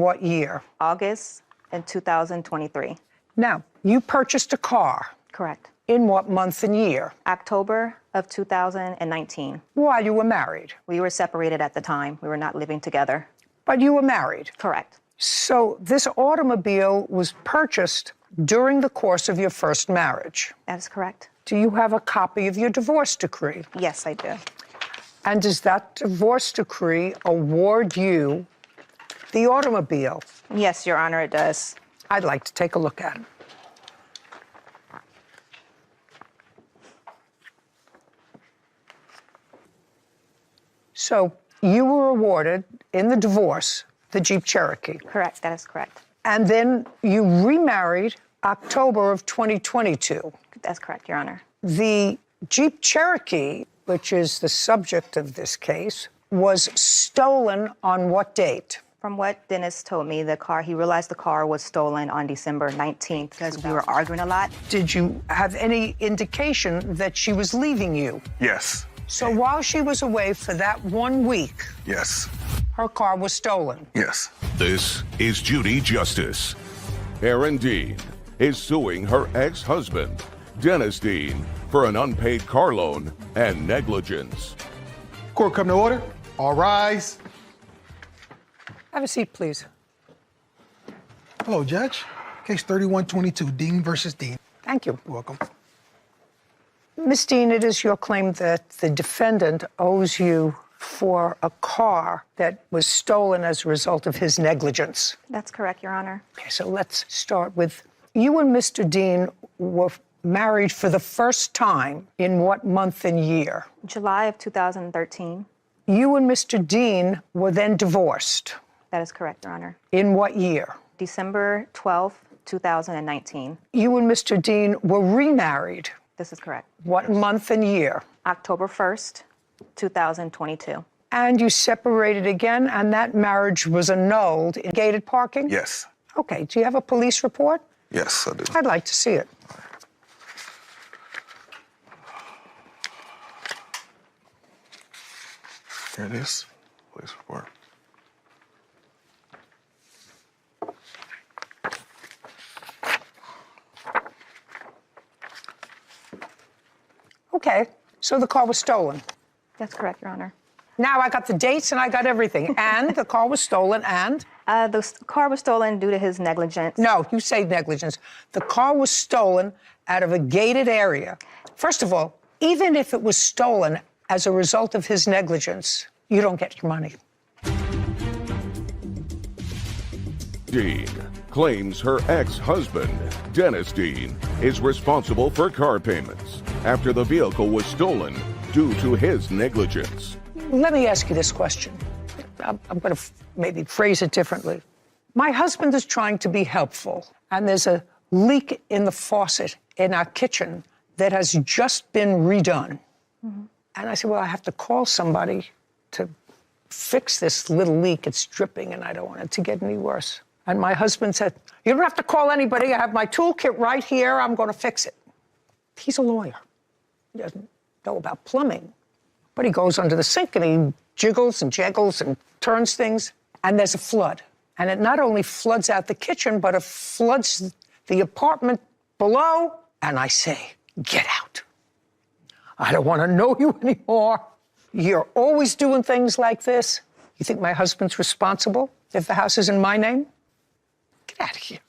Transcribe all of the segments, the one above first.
what year? August in 2023. Now, you purchased a car. Correct. In what month and year? October of 2019. While you were married. We were separated at the time. We were not living together. But you were married. Correct. So this automobile was purchased during the course of your first marriage. That is correct. Do you have a copy of your divorce decree? Yes, I do. And does that divorce decree award you the automobile? Yes, Your Honor, it does. I'd like to take a look at it. So you were awarded in the divorce the Jeep Cherokee. Correct, that is correct. And then you remarried October of 2022. That's correct, Your Honor. The Jeep Cherokee, which is the subject of this case, was stolen on what date? From what Dennis told me, he realized the car was stolen on December 19th because we were arguing a lot. Did you have any indication that she was leaving you? Yes. So while she was away for that 1 week, Yes. her car was stolen. Yes. This is Judy Justice. Erin Dean is suing her ex-husband, Dennis Dean, for an unpaid car loan and negligence. Court come to order. All rise. Have a seat, please. Hello, Judge. Case 3122, Dean versus Dean. Thank you. Welcome. Ms. Dean, it is your claim that the defendant owes you for a car that was stolen as a result of his negligence. That's correct, Your Honor. Okay, so let's start with, you and Mr. Dean were married for the first time in what month and year? July of 2013. You and Mr. Dean were then divorced. That is correct, Your Honor. In what year? December 12th, 2019. You and Mr. Dean were remarried. This is correct. What month and year? October 1st, 2022. And you separated again, and that marriage was annulled in gated parking? Yes. Okay, do you have a police report? Yes, I do. I'd like to see it. Here it is. Police report. Okay, so the car was stolen. That's correct, Your Honor. Now I got the dates and I got everything. And the car was stolen and? Car was stolen due to his negligence. No, you say negligence. The car was stolen out of a gated area. First of all, even if it was stolen as a result of his negligence, you don't get your money. Dean claims her ex-husband, Dennis Dean, is responsible for car payments after the vehicle was stolen due to his negligence. Let me ask you this question. I'm going to maybe phrase it differently. My husband is trying to be helpful, and there's a leak in the faucet in our kitchen that has just been redone. Mm-hmm. And I said, well, I have to call somebody to fix this little leak. It's dripping, and I don't want it to get any worse. And my husband said, you don't have to call anybody. I have my toolkit right here. I'm going to fix it. He's a lawyer. He doesn't know about plumbing. But he goes under the sink and he jiggles and juggles and turns things, and there's a flood. And it not only floods out the kitchen, but it floods the apartment below. And I say, get out. I don't want to know you anymore. You're always doing things like this. You think my husband's responsible if the house is in my name? Get out of here.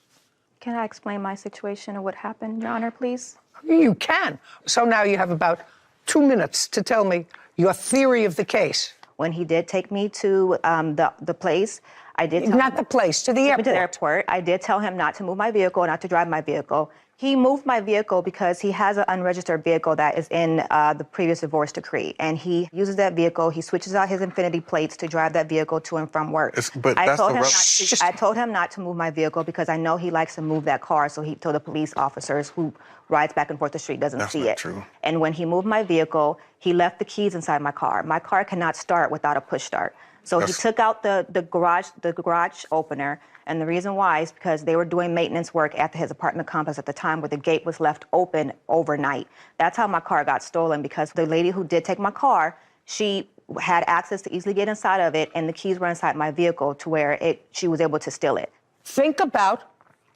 Can I explain my situation and what happened, Your Honor, please? You can. So now you have about 2 minutes to tell me your theory of the case. When he did take me to the place, I did tell Not him, the place, to the airport. To the airport. I did tell him not to move my vehicle, not to drive my vehicle. He moved my vehicle because he has an unregistered vehicle that is in the previous divorce decree. And he uses that vehicle, he switches out his Infinity plates to drive that vehicle to and from work. I told him not to move my vehicle because I know he likes to move that car, so he told the police officers who rides back and forth the street doesn't see it. That's not true. And when he moved my vehicle, he left the keys inside my car. My car cannot start without a push start. So he took out the garage opener, and the reason why is because they were doing maintenance work at his apartment complex at the time where the gate was left open overnight. That's how my car got stolen, because the lady who did take my car, she had access to easily get inside of it, and the keys were inside my vehicle to where she was able to steal it. Think about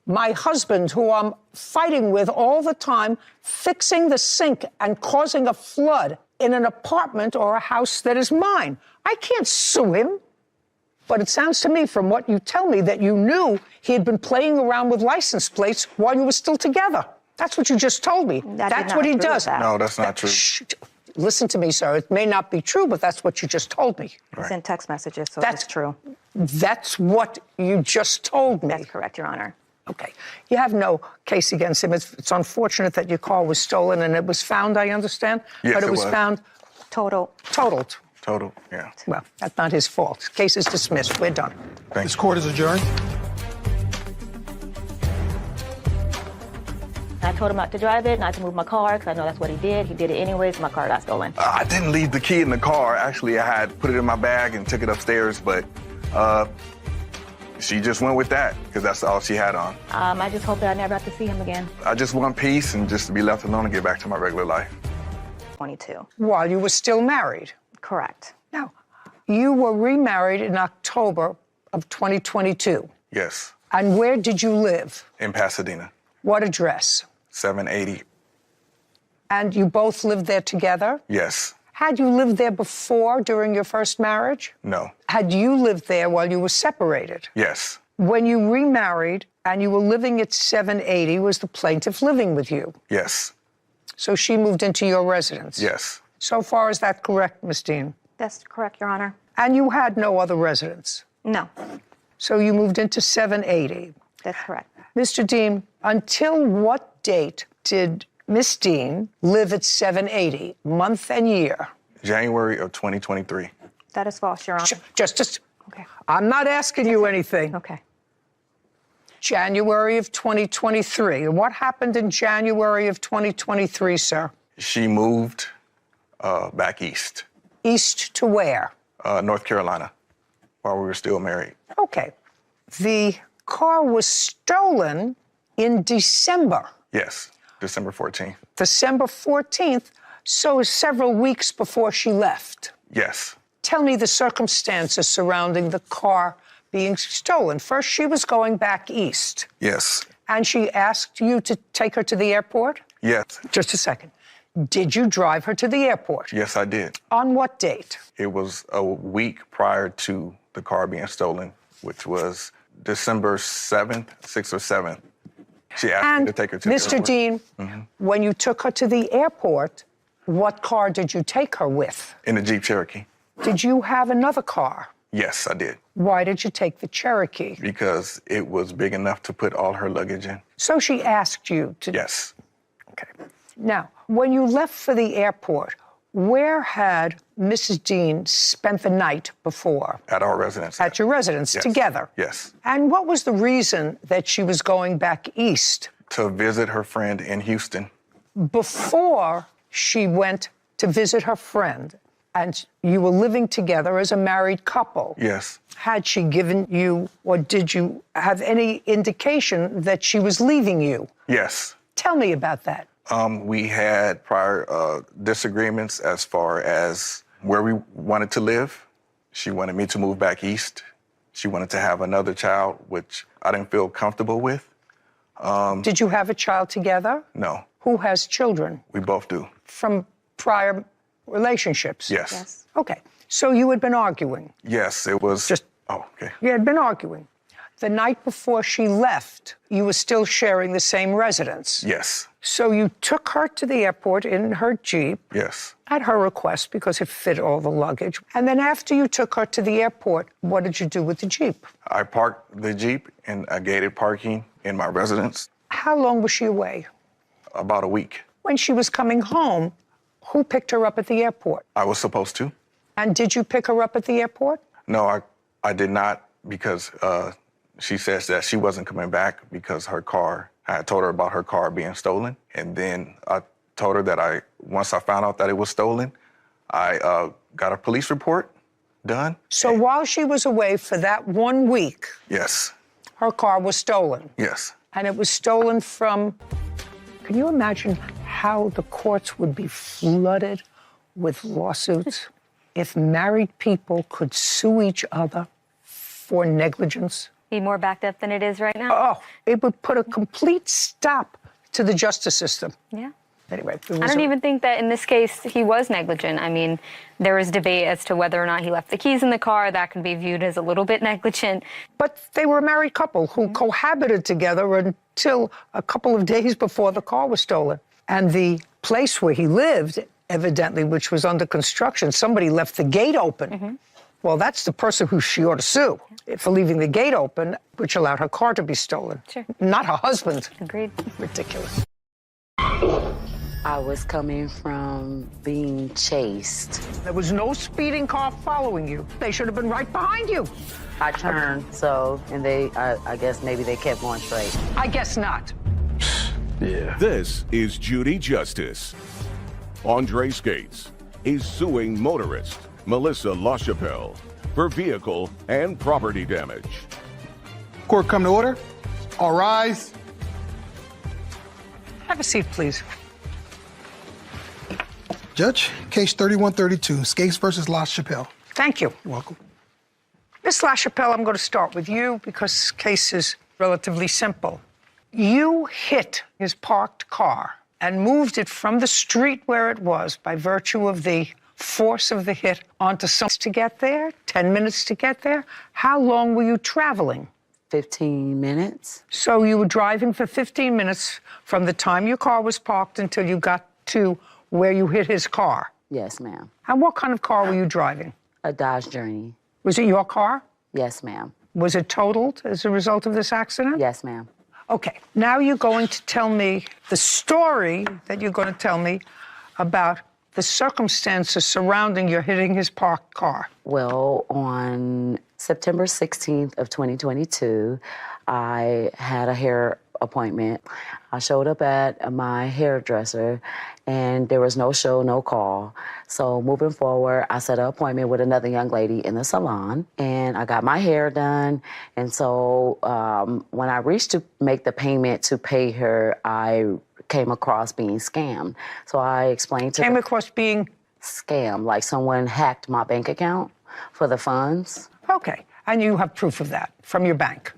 my husband, who I'm fighting with all the time, fixing the sink and causing a flood in an apartment or a house that is mine. I can't sue him. But it sounds to me, from what you tell me, that you knew he had been playing around with license plates while you were still together. That's what you just told me. That's what he does. No, that's not true. Shh. Listen to me, sir. It may not be true, but that's what you just told me. It's in text messages, so that's true. That's what you just told me. That's correct, Your Honor. Okay. You have no case against him. It's unfortunate that your car was stolen and it was found, I understand. Yes, but it was found totaled. Total, yeah. Well, that's not his fault. Case is dismissed. We're done. This court is adjourned. I told him not to drive it, not to move my car, because I know that's what he did. He did it anyways. My car got stolen. I didn't leave the key in the car. Actually, I had put it in my bag and took it upstairs, but she just went with that because that's all she had on. I just hope that I never have to see him again. I just want peace and just to be left alone and get back to my regular life. 22. While you were still married. Correct. Now, you were remarried in October of 2022. Yes. And where did you live? In Pasadena. What address? 780. And you both lived there together? Yes. Had you lived there before, during your first marriage? No. Had you lived there while you were separated? Yes. When you remarried and you were living at 780, was the plaintiff living with you? Yes. So she moved into your residence? Yes. So far, is that correct, Ms. Dean? That's correct, Your Honor. And you had no other residence? No. So you moved into 780? That's correct. Mr. Dean, until what date did Miss Dean live at 780, month and year? January of 2023. That is false, Your Honor. Just, Okay. I'm not asking you anything. Okay. January of 2023. And what happened in January of 2023, sir? She moved back east. East to where? North Carolina, while we were still married. Okay. The car was stolen in December. Yes, December 14th. December 14th, so several weeks before she left. Yes. Tell me the circumstances surrounding the car being stolen. First, she was going back east. Yes. And she asked you to take her to the airport? Yes. Just a second. Did you drive her to the airport? Yes, I did. On what date? It was a week prior to the car being stolen, which was December 7th, 6th or 7th. She asked me to take her to the airport. Mr. Dean, when you took her to the airport, what car did you take her with? In the Jeep Cherokee. Did you have another car? Yes, I did. Why did you take the Cherokee? Because it was big enough to put all her luggage in. So she asked you to... Yes. Okay. Now, when you left for the airport, where had Mrs. Dean spent the night before? At our residence. At your residence, Yes. together? Yes. And what was the reason that she was going back east? To visit her friend in Houston. Before she went to visit her friend, and you were living together as a married couple. Yes. Had she given you, or did you have any indication that she was leaving you? Yes. Tell me about that. We had prior disagreements as far as where we wanted to live. She wanted me to move back east. She wanted to have another child, which I didn't feel comfortable with. Did you have a child together? No. Who has children? We both do. From prior relationships? Yes. Yes. Okay. So you had been arguing. Yes, it was. Just- Oh, okay. You had been arguing. The night before she left, you were still sharing the same residence. Yes. So you took her to the airport in her Jeep. Yes. At her request, because it fit all the luggage. And then after you took her to the airport, what did you do with the Jeep? I parked the Jeep in a gated parking in my residence. How long was she away? About a week. When she was coming home, who picked her up at the airport? I was supposed to. And did you pick her up at the airport? No, I did not, because she says that she wasn't coming back because her car, I had told her about her car being stolen. And then I told her that once I found out that it was stolen, I got a police report done. So while she was away for that 1 week, Yes. her car was stolen. Yes. And it was stolen from, can you imagine how the courts would be flooded with lawsuits? if married people could sue each other for negligence? Be more backed up than it is right now? Oh, it would put a complete stop to the justice system. Yeah. Anyway, I don't even think that in this case he was negligent. I mean, there was debate as to whether or not he left the keys in the car. That could be viewed as a little bit negligent. But they were a married couple who cohabited together until a couple of days before the car was stolen. And the place where he lived, evidently, which was under construction, somebody left the gate open. Well, that's the person who she ought to sue for leaving the gate open, which allowed her car to be stolen. Sure. Not her husband. Agreed. Ridiculous. I was coming from being chased. There was no speeding car following you. They should have been right behind you. I turned, and I guess maybe they kept going straight. I guess not. Yeah. This is Judy Justice. Andre Skates is suing motorist Melissa LaChapelle for vehicle and property damage. Court come to order. All rise. Have a seat, please. Judge, case 3132, Skates versus LaChapelle. Thank you. You're welcome. Ms. LaChapelle, I'm going to start with you because this case is relatively simple. You hit his parked car and moved it from the street where it was by virtue of the force of the hit onto something to get there, 10 minutes to get there. How long were you traveling? 15 minutes. So you were driving for 15 minutes from the time your car was parked until you got to where you hit his car. Yes, ma'am. And what kind of car were you driving? A Dodge Journey. Was it your car? Yes, ma'am. Was it totaled as a result of this accident? Yes, ma'am. Okay, now you're going to tell me the story that you're going to tell me about the circumstances surrounding your hitting his parked car. Well, on September 16th of 2022, I had a hair appointment. I showed up at my hairdresser and there was no show, no call. So moving forward, I set an appointment with another young lady in the salon and I got my hair done. And so when I reached to make the payment to pay her, I came across being scammed. So I explained to Came across being? scammed, like someone hacked my bank account for the funds. Okay, and you have proof of that from your bank?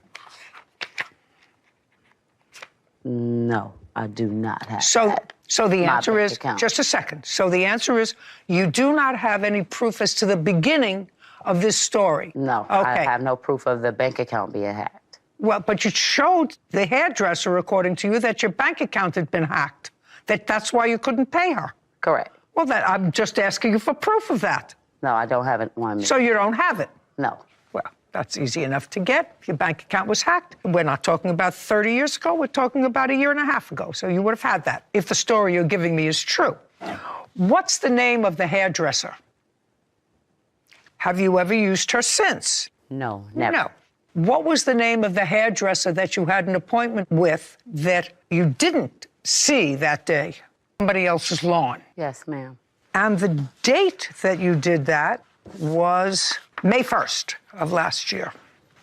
No, I do not have So, that. so the My answer bank is, account. just a second. So the answer is you do not have any proof as to the beginning of this story? No, Okay. I have no proof of the bank account being hacked. Well, but you showed the hairdresser, according to you, that your bank account had been hacked, that's why you couldn't pay her. Correct. Well, I'm just asking you for proof of that. No, I don't have it on me. So you don't have it? No. Well, that's easy enough to get. If your bank account was hacked, we're not talking about 30 years ago, we're talking about a year and a half ago. So you would have had that, if the story you're giving me is true. What's the name of the hairdresser? Have you ever used her since? No, never. No. What was the name of the hairdresser that you had an appointment with that you didn't see that day? Somebody else's lawn. Yes, ma'am. And the date that you did that was May 1st of last year.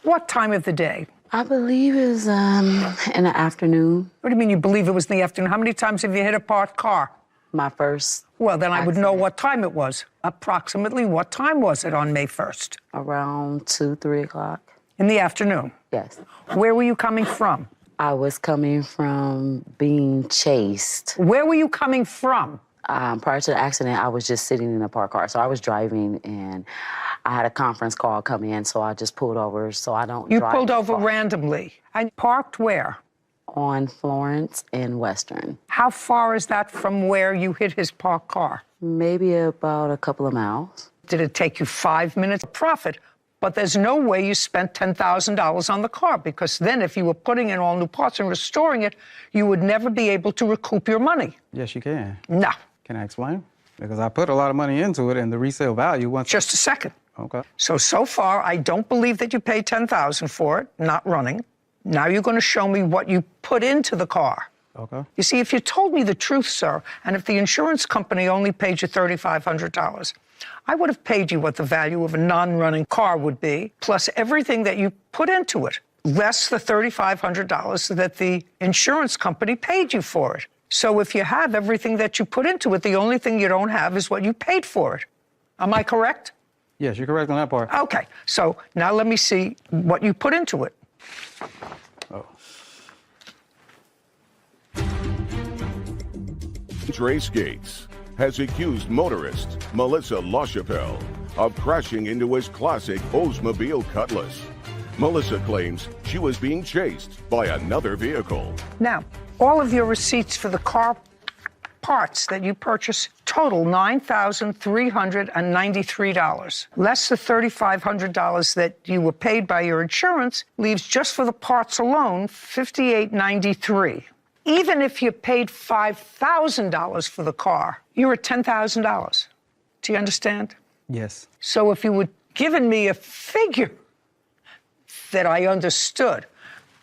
What time of the day? I believe it was in the afternoon. What do you mean you believe it was in the afternoon? How many times have you hit a parked car? My first. Well, then I would know accident. what time it was. Approximately what time was it on May 1st? Around 2, 3 o'clock. In the afternoon. Yes. Where were you coming from? I was coming from being chased. Where were you coming from? Prior to the accident, I was just sitting in a parked car. So I was driving and I had a conference call come in, so I just pulled over so I don't You drive pulled over far. randomly. And parked where? On Florence and Western. How far is that from where you hit his parked car? Maybe about a couple of miles. Did it take you 5 minutes of profit? But there's no way you spent $10,000 on the car, because then if you were putting in all new parts and restoring it, you would never be able to recoup your money. Yes, you can. No. Can I explain? Because I put a lot of money into it, and the resale value once. Just a second. Okay. So far, I don't believe that you paid $10,000 for it, not running. Now you're going to show me what you put into the car. Okay. You see, if you told me the truth, sir, and if the insurance company only paid you $3,500, I would have paid you what the value of a non-running car would be, plus everything that you put into it, less the $3,500 that the insurance company paid you for it. So if you have everything that you put into it, the only thing you don't have is what you paid for it. Am I correct? Yes, you're correct on that part. Okay, so now let me see what you put into it. Oh. Trace Gates has accused motorist Melissa LaChapelle of crashing into his classic Oldsmobile Cutlass. Melissa claims she was being chased by another vehicle. Now, all of your receipts for the car parts that you purchased total $9,393. Less the $3,500 that you were paid by your insurance leaves just for the parts alone $5,893. Even if you paid $5,000 for the car, you're at $10,000. Do you understand? Yes. So if you would given me a figure that I understood,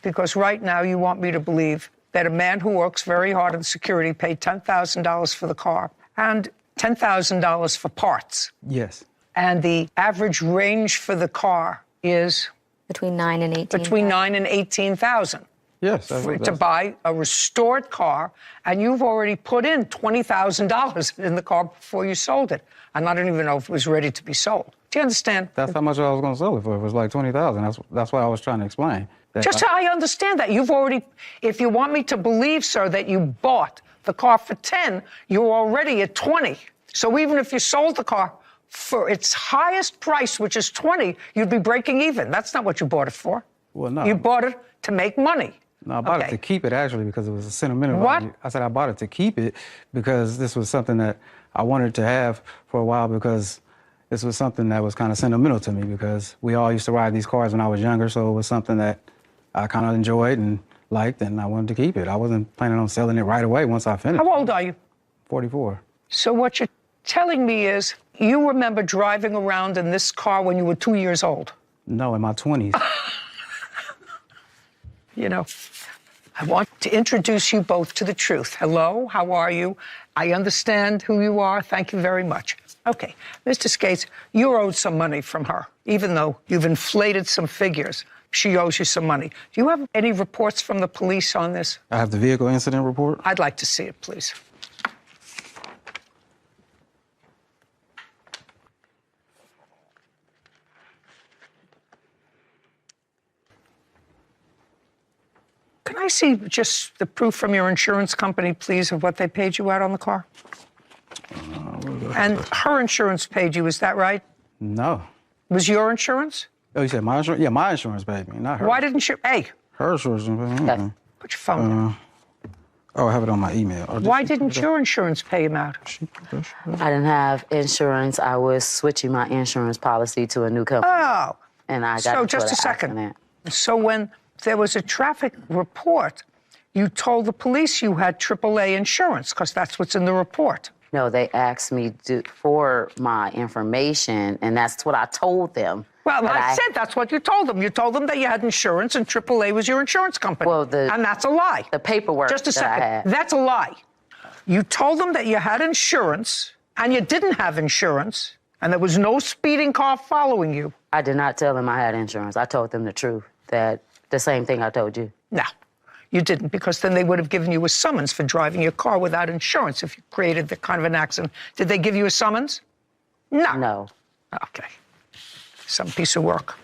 because right now you want me to believe that a man who works very hard in security paid $10,000 for the car and $10,000 for parts. Yes. And the average range for the car is Between 9 and 18. between 9 and 18,000. Yes. To buy a restored car, and you've already put in $20,000 in the car before you sold it. And I don't even know if it was ready to be sold. Do you understand? That's how much I was going to sell it for. It was like $20,000. That's what I was trying to explain. Just so I understand that. You've already, if you want me to believe, sir, that you bought the car for 10, you're already at 20. So even if you sold the car for its highest price, which is 20, you'd be breaking even. That's not what you bought it for. Well, no. You bought it to make money. No, I bought it to keep it, actually, because it was a sentimental value. I said I bought it to keep it because this was something that I wanted to have for a while, because this was something that was kind of sentimental to me, because we all used to ride these cars when I was younger, so it was something that I kind of enjoyed and liked, and I wanted to keep it. I wasn't planning on selling it right away once I finished. How old are you? 44. So what you're telling me is you remember driving around in this car when you were 2 years old? No, in my 20s. You know, I want to introduce you both to the truth. Hello, how are you? I understand who you are. Thank you very much. Okay, Mr. Skates, you're owed some money from her, even though you've inflated some figures. She owes you some money. Do you have any reports from the police on this? I have the vehicle incident report. I'd like to see it, please. Can I see just the proof from your insurance company, please, of what they paid you out on the car? And her insurance paid you, is that right? No. Was your insurance? Oh, you said my insurance? Yeah, my insurance paid me, not her. Why didn't you? Hey, Her insurance paid me. Yes. put your phone down. Oh, I have it on my email. Why didn't your insurance pay him out? I didn't have insurance. I was switching my insurance policy to a new company. Oh. And I got So into just an a second. accident. So when there was a traffic report, you told the police you had AAA insurance, because that's what's in the report. No, they asked me for my information, and that's what I told them. Well, I said that's what you told them. You told them that you had insurance and AAA was your insurance company. Well, and that's a lie. The paperwork Just a that I second. had. That's a lie. You told them that you had insurance and you didn't have insurance and there was no speeding car following you. I did not tell them I had insurance. I told them the truth, that the same thing I told you. No, you didn't, because then they would have given you a summons for driving your car without insurance if you created the kind of an accident. Did they give you a summons? No. No. Okay. Some piece of work.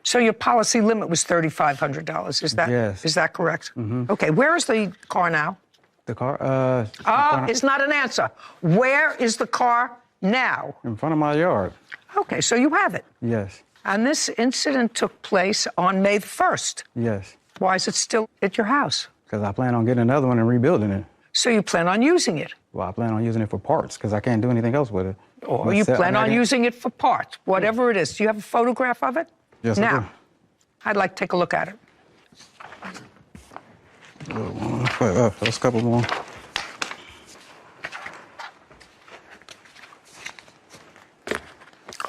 So your policy limit was $3,500. Is that Yes. Is that correct? Mm-hmm. Okay. Where is the car now? The car? It's not an answer. Where is the car now? In front of my yard. Okay, so you have it. Yes. And this incident took place on May the 1st. Yes. Why is it still at your house? Because I plan on getting another one and rebuilding it. So you plan on using it? Well, I plan on using it for parts because I can't do anything else with it. Or you plan on using it for parts, whatever it is. Do you have a photograph of it? Yes, I Now, do. I'd like to take a look at it. There's a couple more.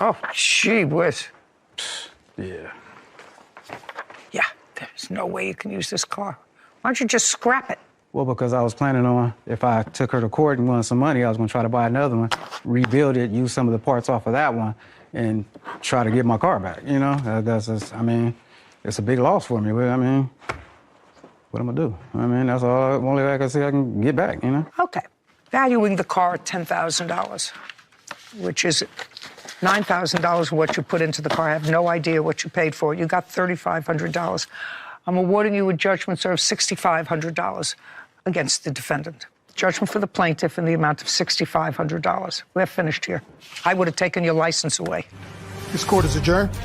Oh, gee whiz. Yeah. Yeah, there's no way you can use this car. Why don't you just scrap it? Well, because I was planning on, if I took her to court and won some money, I was going to try to buy another one, rebuild it, use some of the parts off of that one, and try to get my car back, you know? That's just, I mean, it's a big loss for me. I mean, What am I gonna do? I mean, that's all. Only way I can see I can get back, you know. Okay. Valuing the car at $10,000, which is $9,000 what you put into the car. I have no idea what you paid for it. You got $3,500. I'm awarding you a judgment, sir, of $6,500 against the defendant. Judgment for the plaintiff in the amount of $6,500. We're finished here. I would have taken your license away. This court is adjourned.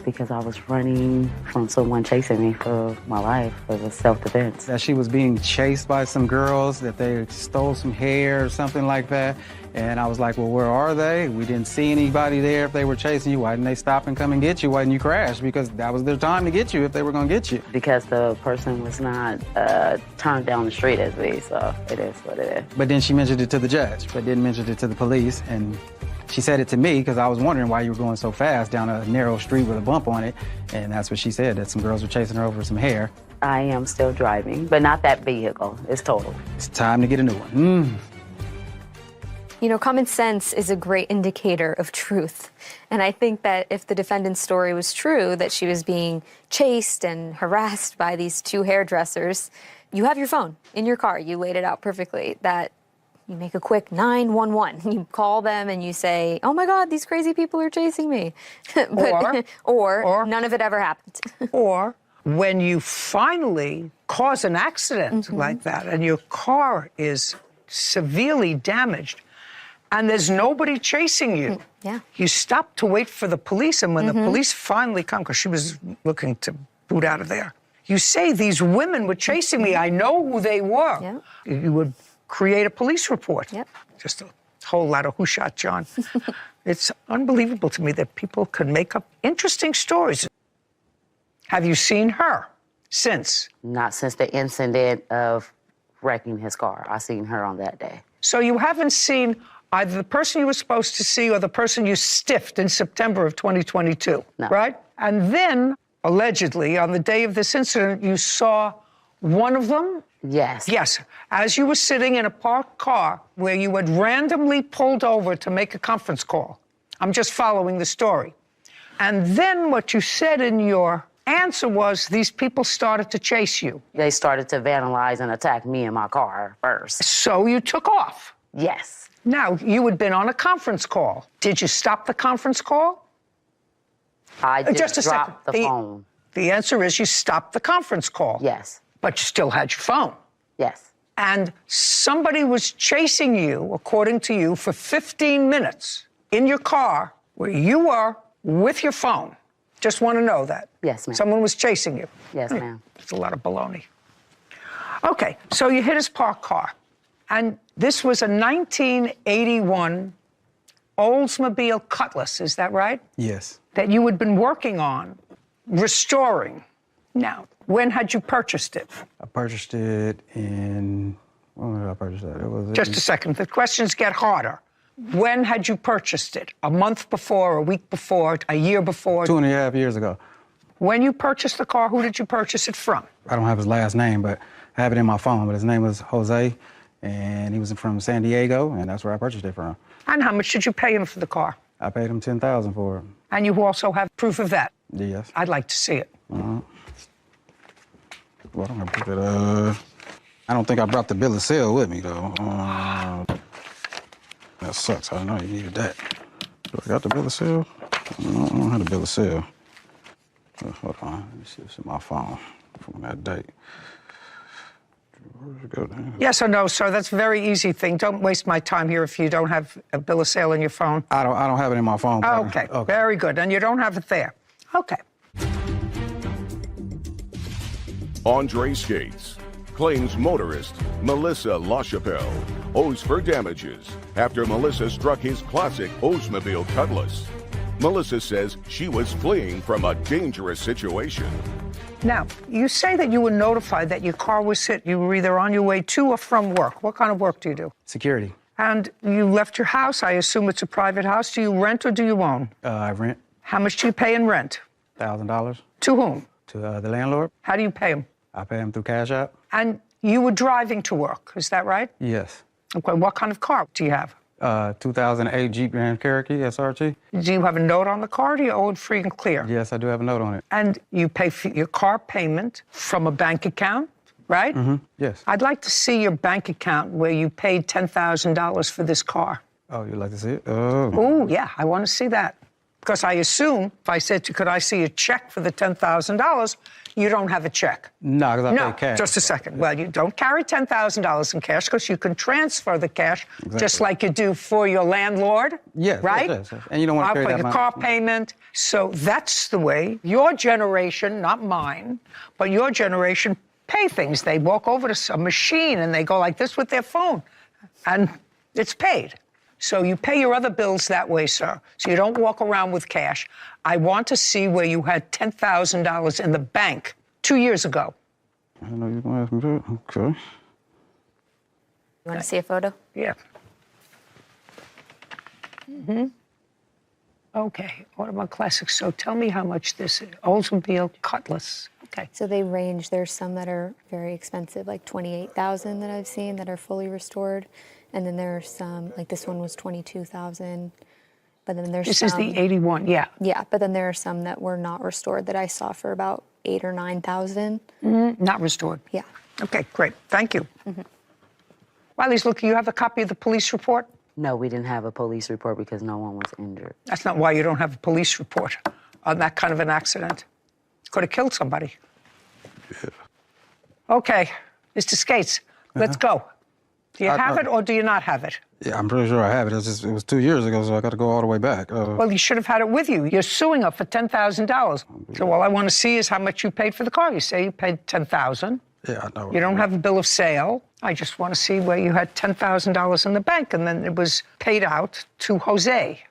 Because I was running from someone chasing me for my life. It was self-defense. That she was being chased by some girls, that they stole some hair or something like that. And I was like, well, where are they? We didn't see anybody there. If they were chasing you, why didn't they stop and come and get you? Why didn't you crash? Because that was their time to get you if they were going to get you. Because the person was not turned down the street as me, so it is what it is. But then she mentioned it to the judge, but didn't mention it to the police. And she said it to me because I was wondering why you were going so fast down a narrow street with a bump on it. And that's what she said, that some girls were chasing her over some hair. I am still driving, but not that vehicle. It's total. It's time to get a new one. You know, common sense is a great indicator of truth. And I think that if the defendant's story was true, that she was being chased and harassed by these two hairdressers, you have your phone in your car. You laid it out perfectly. That you make a quick 911. You call them and you say, oh my God, these crazy people are chasing me. or none of it ever happened. Or when you finally cause an accident like that and your car is severely damaged, and there's nobody chasing you. Yeah. You stop to wait for the police, and when the police finally come, because she was looking to boot out of there, you say, these women were chasing me. I know who they were. Yeah. You would create a police report. Yep. Just a whole lot of who shot John. It's unbelievable to me that people could make up interesting stories. Have you seen her since? Not since the incident of wrecking his car. I seen her on that day. So you haven't seen either the person you were supposed to see or the person you stiffed in September of 2022, No. right? And then, allegedly, on the day of this incident, you saw one of them? Yes. Yes. As you were sitting in a parked car where you had randomly pulled over to make a conference call. I'm just following the story. And then what you said in your answer was these people started to chase you. They started to vandalize and attack me in my car first. So you took off. Yes. Now, you had been on a conference call. Did you stop the conference call? I just a dropped second. the phone. The answer is you stopped the conference call. Yes. But you still had your phone. Yes. And somebody was chasing you, according to you, for 15 minutes in your car where you were with your phone. Just want to know that. Yes, ma'am. Someone was chasing you. Yes, ma'am. It's a lot of baloney. Okay, so you hit his parked car. And this was a 1981 Oldsmobile Cutlass, is that right? Yes. That you had been working on, restoring. Now, when had you purchased it? I purchased it in, when did I purchase that? It was Just a second, the questions get harder. When had you purchased it? A month before, a week before, a year before? 2.5 years ago. When you purchased the car, who did you purchase it from? I don't have his last name, but I have it in my phone. But his name was Jose, and he was from San Diego, and that's where I purchased it from. And how much did you pay him for the car? I paid him $10,000 for it. And you also have proof of that? Yes. I'd like to see it. Well, I'm gonna put it. I don't think I brought the bill of sale with me though. That sucks. I know you needed that. Do I got the bill of sale? No, I don't have the bill of sale. Hold on. Let me see what's in my phone from that date. Where did it go then? Yes or no, sir? That's a very easy thing. Don't waste my time here if you don't have a bill of sale in your phone. I don't have it in my phone. Okay. Very good. And you don't have it there. Okay. Andre Skates claims motorist Melissa LaChapelle owes for damages after Melissa struck his classic Oldsmobile Cutlass. Melissa says she was fleeing from a dangerous situation. Now, you say that you were notified that your car was hit. You were either on your way to or from work. What kind of work do you do? Security. And you left your house. I assume it's a private house. Do you rent or do you own? I rent. How much do you pay in rent? $1,000. To whom? To the landlord. How do you pay him? I pay him through Cash App. And you were driving to work, is that right? Yes. Okay, what kind of car do you have? 2008 Jeep Grand Cherokee SRT. Do you have a note on the car, or do you owe it free and clear? Yes, I do have a note on it. And you pay for your car payment from a bank account, right? Yes. I'd like to see your bank account where you paid $10,000 for this car. Oh, you'd like to see it? Oh. Oh, yeah, I want to see that. Because I assume if I said to you, could I see a check for the $10,000, you don't have a check. No, because I No, pay cash. just a second. Well, you don't carry $10,000 in cash because you can transfer the cash just like you do for your landlord. Yes, right? yes, yes. And you don't want to carry for that your amount. car payment. So that's the way your generation, not mine, but your generation pay things. They walk over to a machine and they go like this with their phone, and it's paid. So you pay your other bills that way, sir. So you don't walk around with cash. I want to see where you had $10,000 in the bank 2 years ago. I know you're going to ask me that. Okay. You want to see a photo? Yeah. Okay, Audubon Classics. So tell me how much this is. Oldsmobile Cutlass. Okay. So they range. There's some that are very expensive, like $28,000 that I've seen that are fully restored. And then there are some, like this one was $22,000. But then there's This some, is the 81, yeah. Yeah, but then there are some that were not restored that I saw for about $8,000 or $9,000. Not restored. Yeah. Okay, great. Thank you. Wiley's looking. You have a copy of the police report? No, we didn't have a police report because no one was injured. That's not why you don't have a police report on that kind of an accident. Could have killed somebody. Yeah. Okay, Mr. Skates, let's go. Do you have it or do you not have it? Yeah, I'm pretty sure I have it. It was 2 years ago, so I got to go all the way back. Well, you should have had it with you. You're suing her for $10,000. So all I want to see is how much you paid for the car. You say you paid $10,000. Yeah, I know. You don't have a bill of sale. I just want to see where you had $10,000 in the bank and then it was paid out to Jose.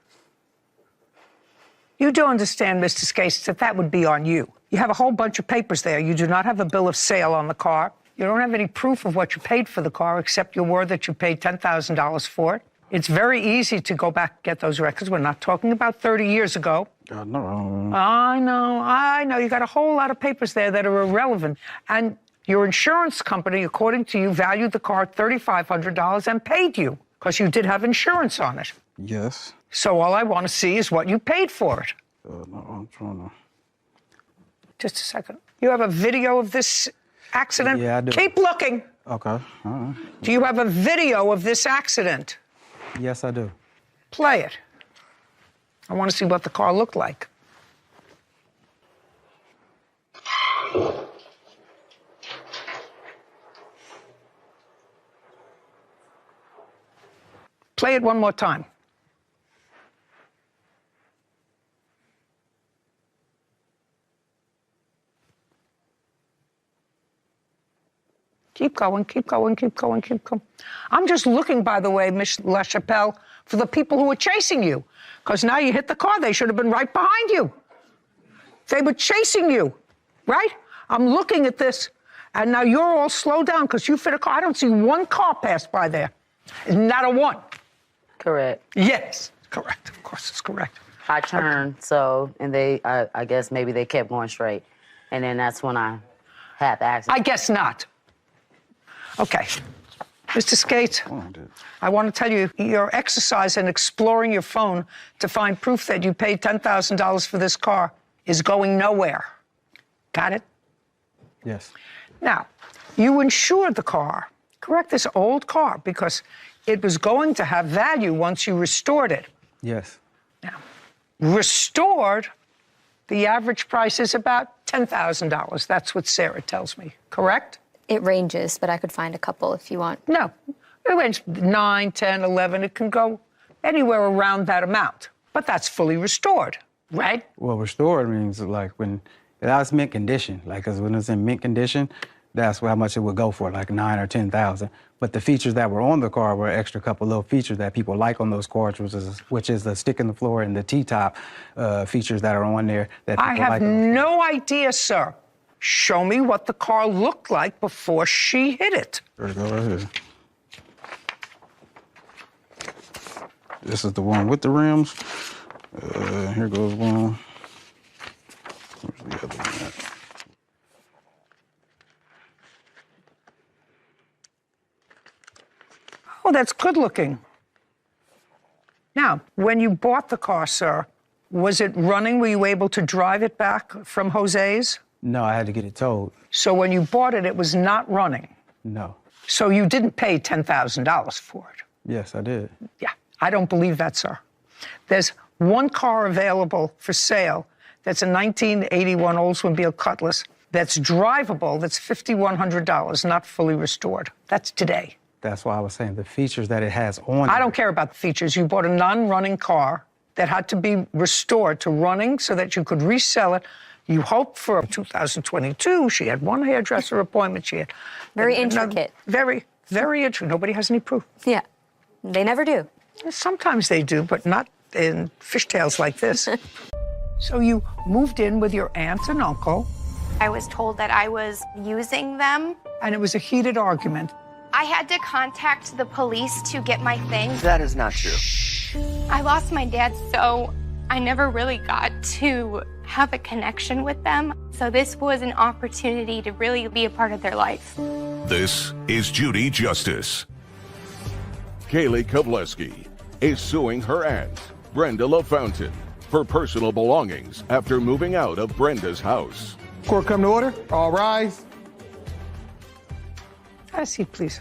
You do understand, Mr. Skates, that that would be on you. You have a whole bunch of papers there. You do not have a bill of sale on the car. You don't have any proof of what you paid for the car except your word that you paid $10,000 for it. It's very easy to go back and get those records. We're not talking about 30 years ago. No. I know. You got a whole lot of papers there that are irrelevant. And your insurance company, according to you, valued the car at $3,500 and paid you because you did have insurance on it. Yes. So all I want to see is what you paid for it. No, I'm trying to... Just a second. You have a video of this accident? Yeah, I do. Keep looking. Okay, all right. Do you have a video of this accident? Yes, I do. Play it. I want to see what the car looked like. Play it one more time. Keep going, keep going, keep going, keep going. I'm just looking, by the way, Miss LaChapelle, for the people who were chasing you. Because now you hit the car, they should have been right behind you. They were chasing you, right? I'm looking at this, and now you're all slowed down because you fit a car. I don't see one car pass by there. Not a one. Correct. Yes, correct. Of course, it's correct. I turned, so, and I guess maybe they kept going straight. And then that's when I had the accident. I guess not. Okay. Mr. Skates, I want to tell you, your exercise in exploring your phone to find proof that you paid $10,000 for this car is going nowhere. Got it? Yes. Now, you insured the car, correct? This old car, because it was going to have value once you restored it. Yes. Now, restored, the average price is about $10,000. That's what Sarah tells me, correct? It ranges, but I could find a couple if you want. No, it ranges 9, 10, 11. It can go anywhere around that amount, but that's fully restored, right? Well, restored means like when that's mint condition. Like, 'cause when it's in mint condition, that's how much it would go for, like 9 or 10,000. But the features that were on the car were extra couple little features that people like on those cars, which is the stick in the floor and the T-top features that are on there. That I people have like on those cars. no idea, sir. Show me what the car looked like before she hit it. There you go, right here. This is the one with the rims. Here goes one. Where's the other one at? Oh, that's good looking. Now, when you bought the car, sir, was it running? Were you able to drive it back from Jose's? No, I had to get it towed. So when you bought it, it was not running. No. So you didn't pay $10,000 for it. Yes, I did. Yeah, I don't believe that, sir. There's one car available for sale that's a 1981 Oldsmobile Cutlass that's drivable, that's $5,100, not fully restored. That's today. That's why I was saying the features that it has on I it. don't care about the features. You bought a non-running car that had to be restored to running so that you could resell it. You hoped for 2022. She had one hairdresser appointment. She had Very intricate. Very, very intricate. Nobody has any proof. Yeah, they never do. Sometimes they do, but not in fishtails like this. So you moved in with your aunt and uncle, I was told that I was using them. and it was a heated argument. I had to contact the police to get my things. That is not true. I lost my dad, so I never really got to have a connection with them. So this was an opportunity to really be a part of their life. This is Judy Justice. Kaylee Kovleski is suing her aunt, Brenda LaFountain, for personal belongings after moving out of Brenda's house. Court come to order. All rise. Have a seat, please.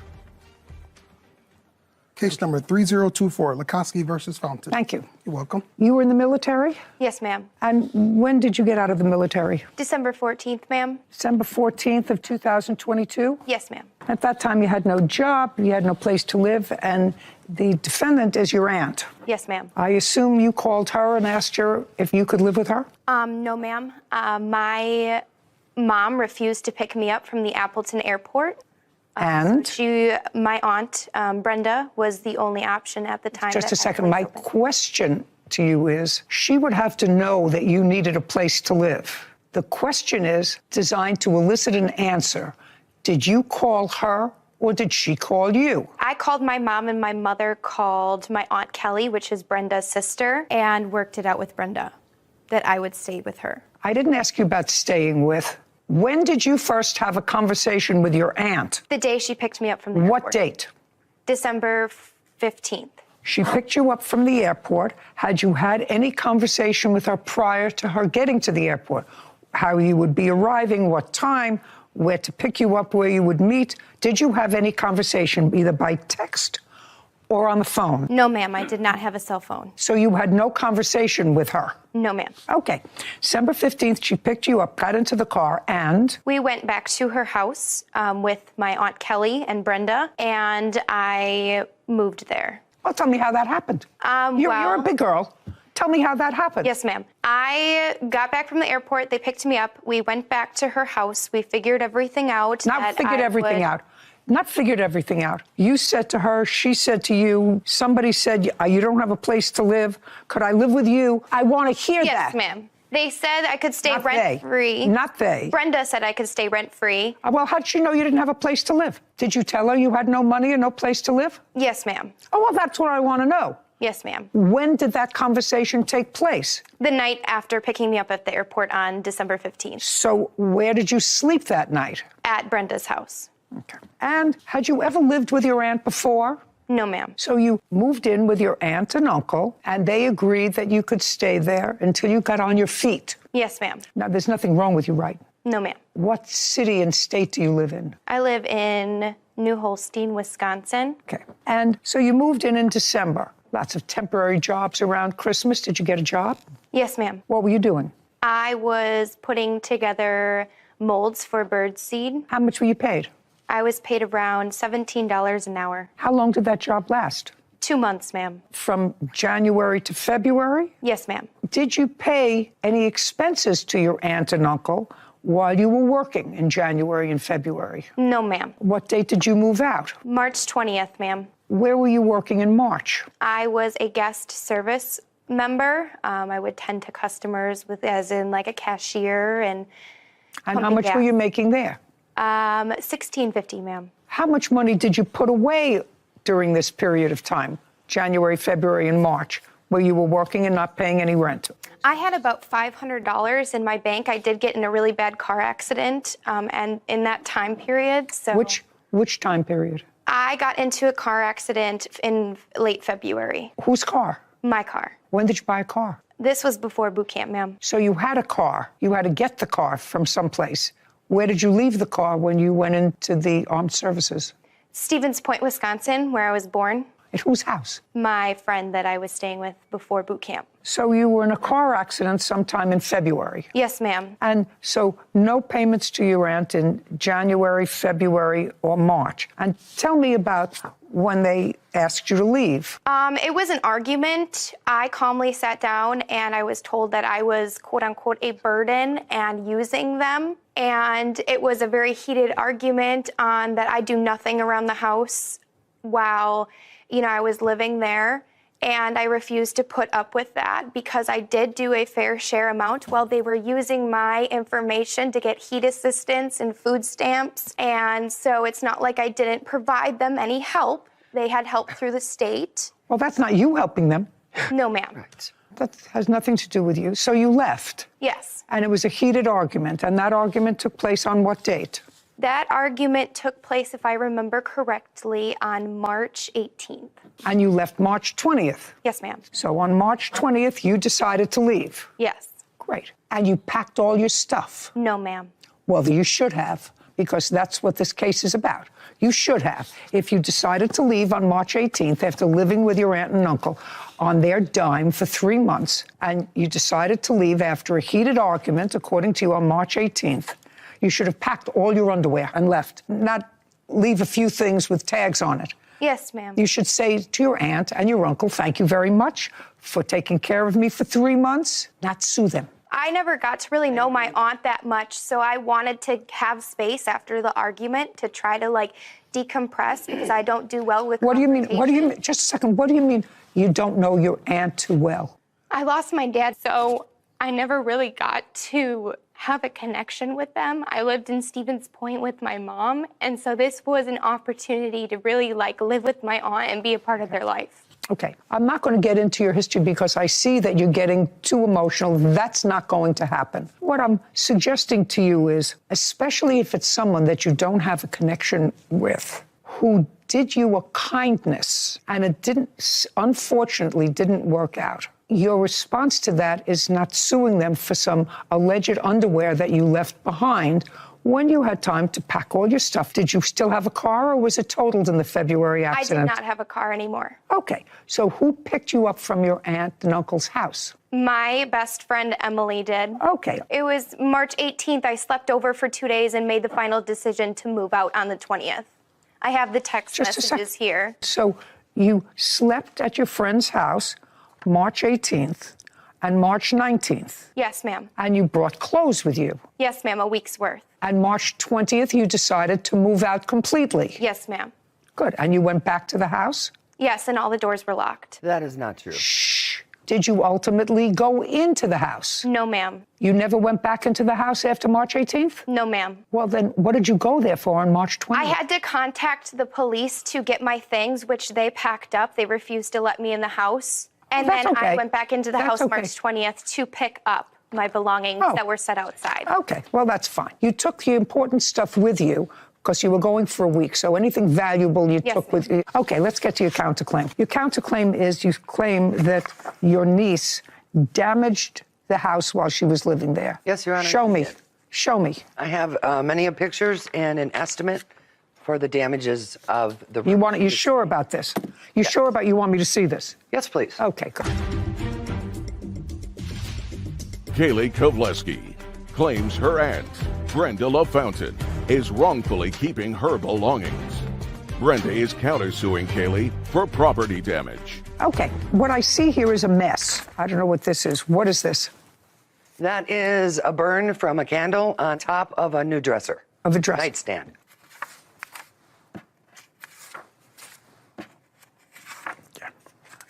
Case number 3024, Lukoski versus Fountain. Thank you. You're welcome. You were in the military? Yes, ma'am. And when did you get out of the military? December 14th, ma'am. December 14th of 2022? Yes, ma'am. At that time, you had no job, you had no place to live, and the defendant is your aunt. Yes, ma'am. I assume you called her and asked her if you could live with her? No, ma'am. My mom refused to pick me up from the Appleton airport. And? My aunt, Brenda, was the only option at the time. Just a that second. My open. question to you is, she would have to know that you needed a place to live. The question is designed to elicit an answer. Did you call her or did she call you? I called my mom, and my mother called my Aunt Kelly, which is Brenda's sister, and worked it out with Brenda that I would stay with her. I didn't ask you about staying with. When did you first have a conversation with your aunt? The day she picked me up from the airport. What date? December 15th. She picked you up from the airport. Had you had any conversation with her prior to her getting to the airport? How you would be arriving, what time, where to pick you up, where you would meet? Did you have any conversation either by text or on the phone? No, ma'am, I did not have a cell phone. So you had no conversation with her? No, ma'am. Okay. December 15th, she picked you up, got into the car, and? We went back to her house with my Aunt Kelly and Brenda, and I moved there. Well, tell me how that happened. You're a big girl. Tell me how that happened. Yes, ma'am. I got back from the airport. They picked me up. We went back to her house. We figured everything out. Not figured everything out. Not figured everything out. You said to her, she said to you, somebody said, you don't have a place to live. Could I live with you? I want to hear that. Yes, ma'am. They said I could stay Not rent-free. Not they. Brenda said I could stay rent-free. Well, how did she know you didn't have a place to live? Did you tell her you had no money and no place to live? Yes, ma'am. Oh, well, that's what I want to know. Yes, ma'am. When did that conversation take place? The night after picking me up at the airport on December 15th. So where did you sleep that night? At Brenda's house. Okay. And had you ever lived with your aunt before? No, ma'am. So you moved in with your aunt and uncle, and they agreed that you could stay there until you got on your feet. Yes, ma'am. Now, there's nothing wrong with you, right? No, ma'am. What city and state do you live in? I live in New Holstein, Wisconsin. Okay. And so you moved in December. Lots of temporary jobs around Christmas. Did you get a job? Yes, ma'am. What were you doing? I was putting together molds for birdseed. How much were you paid? I was paid around $17 an hour. How long did that job last? 2 months, ma'am. From January to February? Yes, ma'am. Did you pay any expenses to your aunt and uncle while you were working in January and February? No, ma'am. What date did you move out? March 20th, ma'am. Where were you working in March? I was a guest service member. I would tend to customers as in like a cashier and how much were you making there? $16.50, ma'am. How much money did you put away during this period of time, January, February, and March, where you were working and not paying any rent? I had about $500 in my bank. I did get in a really bad car accident, and in that time period, so... Which time period? I got into a car accident in late February. Whose car? My car. When did you buy a car? This was before boot camp, ma'am. So you had a car. You had to get the car from someplace. Where did you leave the car when you went into the armed services? Stevens Point, Wisconsin, where I was born. At whose house? My friend that I was staying with before boot camp. So you were in a car accident sometime in February. Yes, ma'am. And so no payments to your aunt in January, February, or March. And tell me about when they asked you to leave. It was an argument. I calmly sat down and I was told that I was, quote unquote, a burden and using them. And it was a very heated argument on that I do nothing around the house while, I was living there. And I refused to put up with that because I did do a fair share amount while they were using my information to get heat assistance and food stamps. And so it's not like I didn't provide them any help. They had help through the state. Well, that's not you helping them. No, ma'am. Right. That has nothing to do with you. So you left. Yes. And it was a heated argument. And that argument took place on what date? That argument took place, if I remember correctly, on March 18th. And you left March 20th. Yes, ma'am. So on March 20th, you decided to leave. Yes. Great. And you packed all your stuff. No, ma'am. Well, you should have, because that's what this case is about. You should have. If you decided to leave on March 18th after living with your aunt and uncle on their dime for 3 months, and you decided to leave after a heated argument, according to you, on March 18th, you should have packed all your underwear and left, not leave a few things with tags on it. Yes, ma'am. You should say to your aunt and your uncle, thank you very much for taking care of me for 3 months, not sue them. I never got to really know my aunt that much, so I wanted to have space after the argument to try to, decompress because I don't do well with What do you mean? Just a second. What do you mean you don't know your aunt too well? I lost my dad, so I never really got to have a connection with them. I lived in Stevens Point with my mom, and so this was an opportunity to really live with my aunt and be a part of their life. Okay, I'm not going to get into your history because I see that you're getting too emotional. That's not going to happen. What I'm suggesting to you is, especially if it's someone that you don't have a connection with, who did you a kindness and it unfortunately didn't work out. Your response to that is not suing them for some alleged underwear that you left behind when you had time to pack all your stuff. Did you still have a car or was it totaled in the February accident? I did not have a car anymore. Okay, so who picked you up from your aunt and uncle's house? My best friend, Emily, did. Okay. It was March 18th. I slept over for 2 days and made the final decision to move out on the 20th. I have the text messages here. So you slept at your friend's house March 18th and March 19th. Yes, ma'am. And you brought clothes with you. Yes, ma'am, a week's worth. And March 20th, you decided to move out completely. Yes, ma'am. Good. And you went back to the house? Yes, and all the doors were locked. That is not true. Shh. Did you ultimately go into the house? No, ma'am. You never went back into the house after March 18th? No, ma'am. Well, then what did you go there for on March 20th? I had to contact the police to get my things, which they packed up. They refused to let me in the house. And then okay. I went back into the house March 20th to pick up my belongings that were set outside. Okay, well, that's fine. You took the important stuff with you because you were going for a week, so anything valuable you took with you. Okay, let's get to your counterclaim. Your counterclaim is you claim that your niece damaged the house while she was living there. Yes, Your Honor. Show me. Show me. I have many pictures and an estimate for the damages of the... You sure about this? You sure about you want me to see this? Yes, please. Okay, good. Kaylee Kovleski claims her aunt, Brenda LaFountain, is wrongfully keeping her belongings. Brenda is countersuing Kaylee for property damage. Okay, what I see here is a mess. I don't know what this is. What is this? That is a burn from a candle on top of a new dresser. Of a dresser. Nightstand.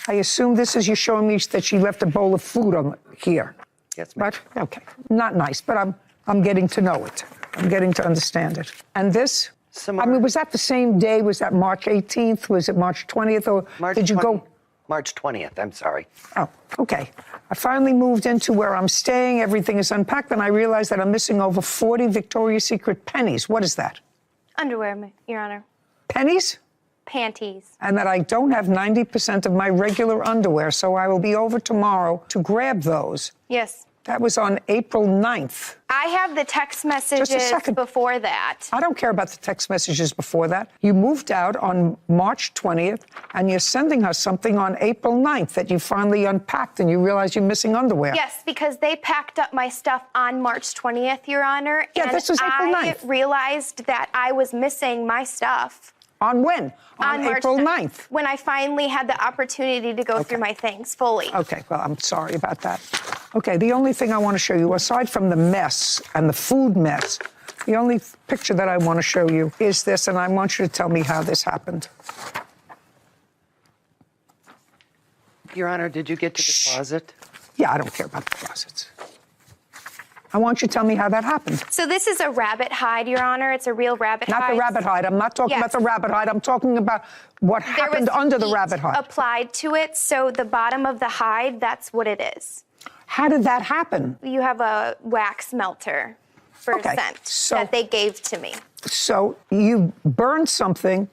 I assume this is you showing me that she left a bowl of food on here. Yes, ma'am. But, okay, not nice, but I'm getting to know it. I'm getting to understand it. And this? Similar. I mean, was that the same day? Was that March 18th? Was it March 20th? Or did you go? March 20th, I'm sorry. Oh, okay. I finally moved into where I'm staying. Everything is unpacked, and I realized that I'm missing over 40 Victoria's Secret pennies. What is that? Underwear, Your Honor. Pennies? Panties. And that I don't have 90% of my regular underwear, so I will be over tomorrow to grab those. Yes. That was on April 9th. I have the text Just a messages second. before that. I don't care about the text messages before that. You moved out on March 20th, and you're sending her something on April 9th that you finally unpacked and you realize you're missing underwear. Yes, because they packed up my stuff on March 20th, Your Honor. Yeah, and this was April 9th. I realized that I was missing my stuff. On when? On March April 9th, 9th. when I finally had the opportunity to go through my things fully. Okay, well, I'm sorry about that. Okay, the only thing I want to show you, aside from the mess and the food mess, the only picture that I want to show you is this, and I want you to tell me how this happened. Your Honor, did you get to the closet? Yeah, I don't care about the closets. I want you to tell me how that happened. So this is a rabbit hide, Your Honor. It's a real rabbit hide. Not the rabbit hide. I'm not talking about the rabbit hide. I'm talking about what happened under the rabbit hide. Applied to it, so the bottom of the hide, that's what it is. How did that happen? You have a wax melter for scent that they gave to me. So you burned something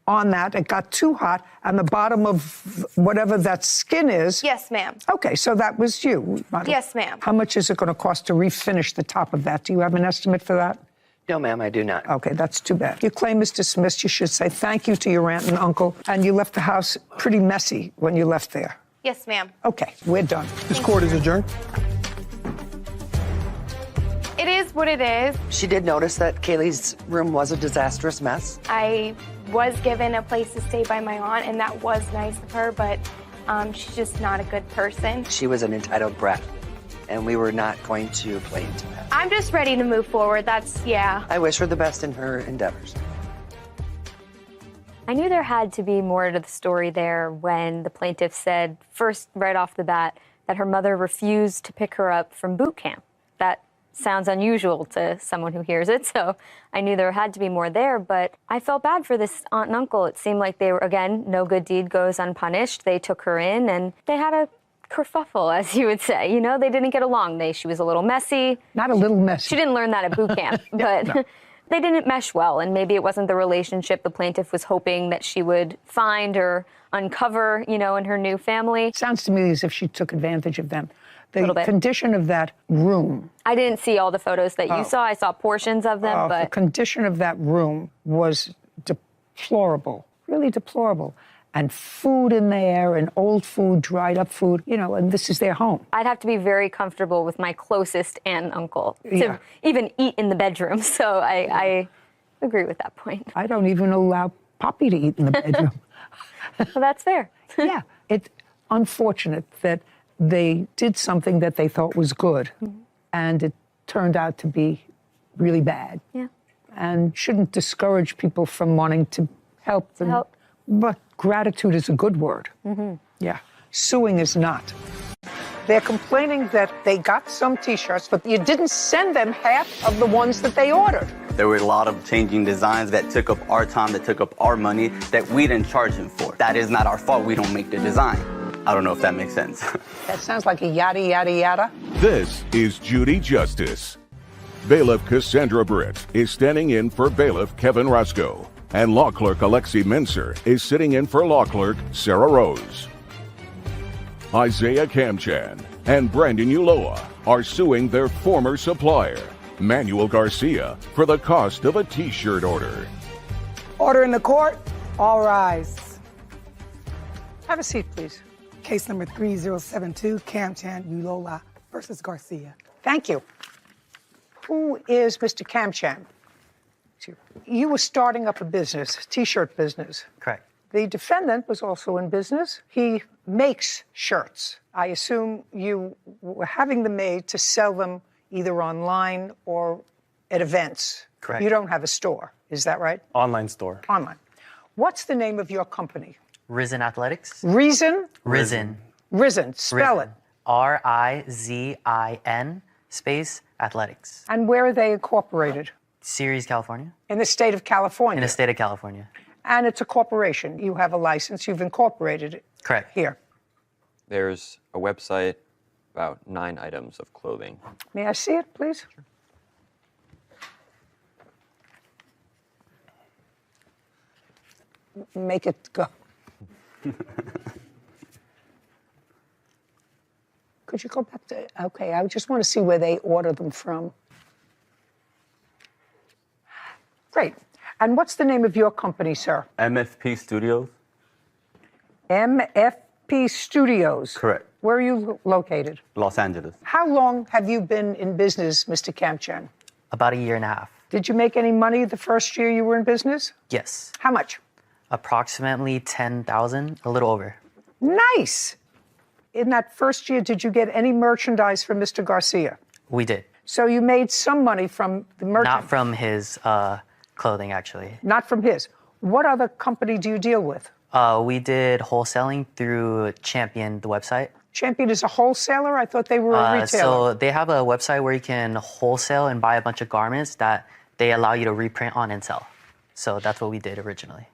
on that, it got too hot, and the bottom of whatever that skin is. Yes, ma'am. Okay, so that was you. Yes, ma'am. How much is it going to cost to refinish the top of that? Do you have an estimate for that? No, ma'am, I do not. Okay, that's too bad. Your claim is dismissed. You should say thank you to your aunt and uncle, and you left the house pretty messy when you left there. Yes, ma'am. Okay, we're done. This court is adjourned. It is what it is. She did notice that Kaylee's room was a disastrous mess. I was given a place to stay by my aunt, and that was nice of her, but she's just not a good person. She was an entitled brat, and we were not going to play into that. I'm just ready to move forward. Yeah. I wish her the best in her endeavors. I knew there had to be more to the story there when the plaintiff said, first, right off the bat, that her mother refused to pick her up from boot camp. That sounds unusual to someone who hears it, so I knew there had to be more there, but I felt bad for this aunt and uncle. It seemed like they were, again, no good deed goes unpunished. They took her in, and they had a kerfuffle, as you would say. You know, they didn't get along. She was a little messy. Not a little messy. She didn't learn that at boot camp, but no. They didn't mesh well, and maybe it wasn't the relationship the plaintiff was hoping that she would find or uncover, you know, in her new family. It sounds to me as if she took advantage of them. The condition of that room. I didn't see all the photos that you saw. I saw portions of them, but the condition of that room was deplorable, really deplorable. And food in there, and old food, dried up food, you know, and this is their home. I'd have to be very comfortable with my closest aunt and uncle to even eat in the bedroom. So I agree with that point. I don't even allow Poppy to eat in the bedroom. Well, that's fair. Yeah, it's unfortunate that they did something that they thought was good, and it turned out to be really bad. Yeah. And shouldn't discourage people from wanting to help them. But gratitude is a good word. Yeah. Suing is not. They're complaining that they got some T-shirts, but you didn't send them half of the ones that they ordered. There were a lot of changing designs that took up our time, that took up our money, that we didn't charge them for. That is not our fault. We don't make the design. I don't know if that makes sense. That sounds like a yada, yada, yada. This is Judy Justice. Bailiff Cassandra Britt is standing in for Bailiff Kevin Roscoe, and Law Clerk Alexi Mincer is sitting in for Law Clerk Sarah Rose. Isaiah Kamchan and Brandon Uloa are suing their former supplier, Manuel Garcia, for the cost of a T-shirt order. Order in the court. All rise. Have a seat, please. Case number 3072, Kamchan Ulola versus Garcia. Thank you. Who is Mr. Kamchan? You were starting up a business, T-shirt business. Correct. The defendant was also in business. He makes shirts. I assume you were having them made to sell them either online or at events. Correct. You don't have a store, is that right? Online store. Online. What's the name of your company? Risen Athletics. Reason? Risen. Risen. Spell it. RIZIN space athletics. And where are they incorporated? Ceres, California. In the state of California? In the state of California. And it's a corporation. You have a license. You've incorporated it. Correct. Here. There's a website, about 9 items of clothing. May I see it, please? Sure. make it go. Could you go back to, okay, I just want to see where they order them from. Great. And what's the name of your company, sir? MFP Studios. MFP Studios. Correct. Where are you located? Los Angeles. How long have you been in business, Mr. Kamchan? About a year and a half. Did you make any money the first year you were in business? Yes. How much? Approximately 10,000, a little over. Nice. In that first year, did you get any merchandise from Mr. Garcia? We did. So you made some money from the merchant? Not from his clothing, actually. Not from his. What other company do you deal with? We did wholesaling through Champion, the website. Champion is a wholesaler? I thought they were a retailer. So they have a website where you can wholesale and buy a bunch of garments that they allow you to reprint on and sell. So that's what we did originally.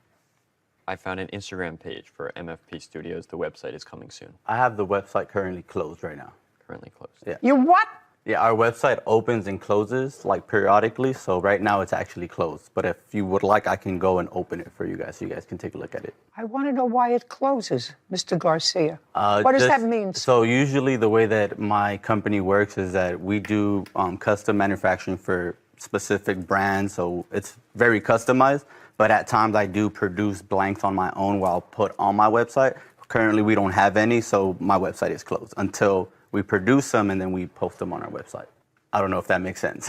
I found an Instagram page for MFP Studios. The website is coming soon. I have the website currently closed right now. Currently closed. Yeah. You what? Yeah, our website opens and closes like periodically. So right now it's actually closed. But if you would like, I can go and open it for you guys so you guys can take a look at it. I want to know why it closes, Mr. Garcia. What does that mean? So usually the way that my company works is that we do custom manufacturing for specific brands. So it's very customized. But at times I do produce blanks on my own where I'll put on my website. Currently we don't have any, so my website is closed until we produce them and then we post them on our website. I don't know if that makes sense.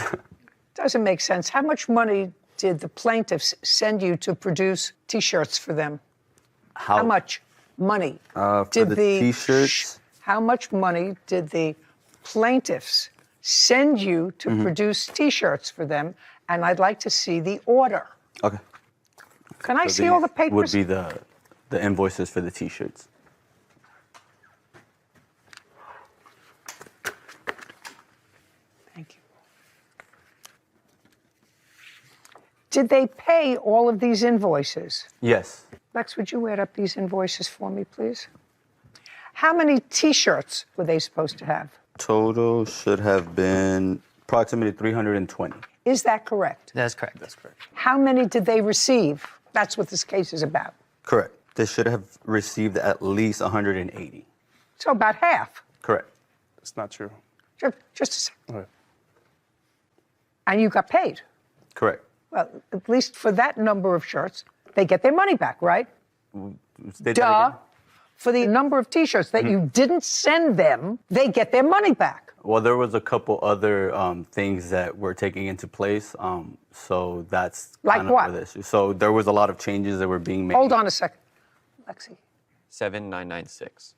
Doesn't make sense. How much money did the plaintiffs send you to produce T-shirts for them? How much money did the T-shirts? How much money did the plaintiffs send you to produce T-shirts for them? And I'd like to see the order. Okay. Can I see all the papers? Would be the invoices for the T-shirts. Thank you. Did they pay all of these invoices? Yes. Lex, would you add up these invoices for me, please? How many T-shirts were they supposed to have? Total should have been approximately 320. Is that correct? That's correct. That's correct. How many did they receive? That's what this case is about. Correct. They should have received at least 180. So about half. Correct. That's not true. Just a second. Okay. And you got paid. Correct. Well, at least for that number of shirts, they get their money back, right? State that Duh. again? For the number of T-shirts that you didn't send them, they get their money back. Well, there was a couple other things that were taking into place. So that's Like kind of what? the issue. So there was a lot of changes that were being made. Hold on a second. Lexi. 7996.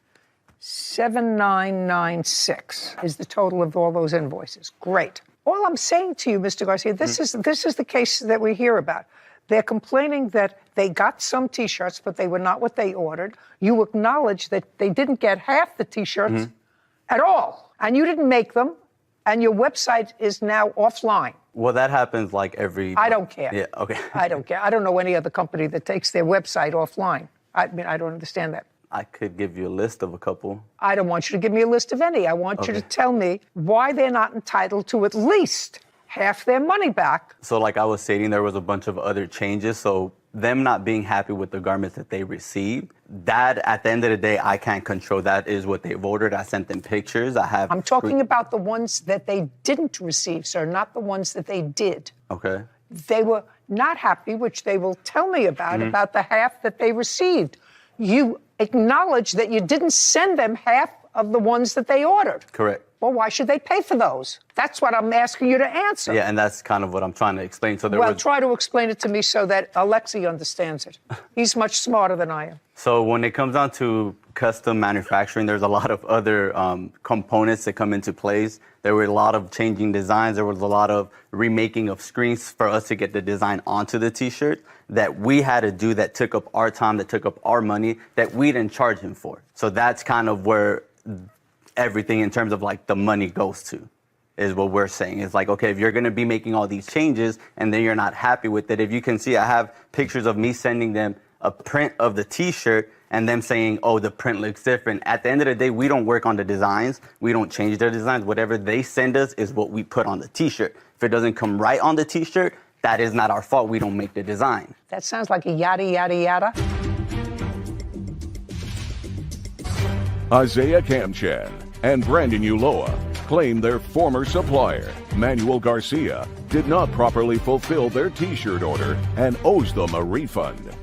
7996 is the total of all those invoices. Great. All I'm saying to you, Mr. Garcia, this is the case that we hear about. They're complaining that they got some T-shirts, but they were not what they ordered. You acknowledge that they didn't get half the T-shirts at all, and you didn't make them, and your website is now offline. Well, that happens like every... I don't care. Yeah, okay. I don't care. I don't know any other company that takes their website offline. I mean, I don't understand that. I could give you a list of a couple. I don't want you to give me a list of any. I want you to tell me why they're not entitled to at least half their money back. So like I was stating, there was a bunch of other changes. So them not being happy with the garments that they received, that at the end of the day, I can't control. That is what they've ordered. I sent them pictures. I'm talking about the ones that they didn't receive, sir, not the ones that they did. Okay. They were not happy, which they will tell me about the half that they received. You acknowledge that you didn't send them half of the ones that they ordered. Correct. Well, why should they pay for those? That's what I'm asking you to answer. Yeah, and that's kind of what I'm trying to explain. So try to explain it to me so that Alexei understands it. He's much smarter than I am. So when it comes down to custom manufacturing, there's a lot of other components that come into place. There were a lot of changing designs. There was a lot of remaking of screens for us to get the design onto the T-shirt that we had to do, that took up our time, that took up our money, that we didn't charge him for. So that's kind of where everything in terms of like the money goes to, is what we're saying. It's like, okay, if you're going to be making all these changes and then you're not happy with it, if you can see, I have pictures of me sending them a print of the T-shirt and them saying, oh, the print looks different. At the end of the day, we don't work on the designs. We don't change their designs. Whatever they send us is what we put on the T-shirt. If it doesn't come right on the T-shirt, that is not our fault. We don't make the design. That sounds like a yada, yada, yada. Isaiah Kamchan and Brandon Ulloa claim their former supplier, Manuel Garcia, did not properly fulfill their T-shirt order and owes them a refund.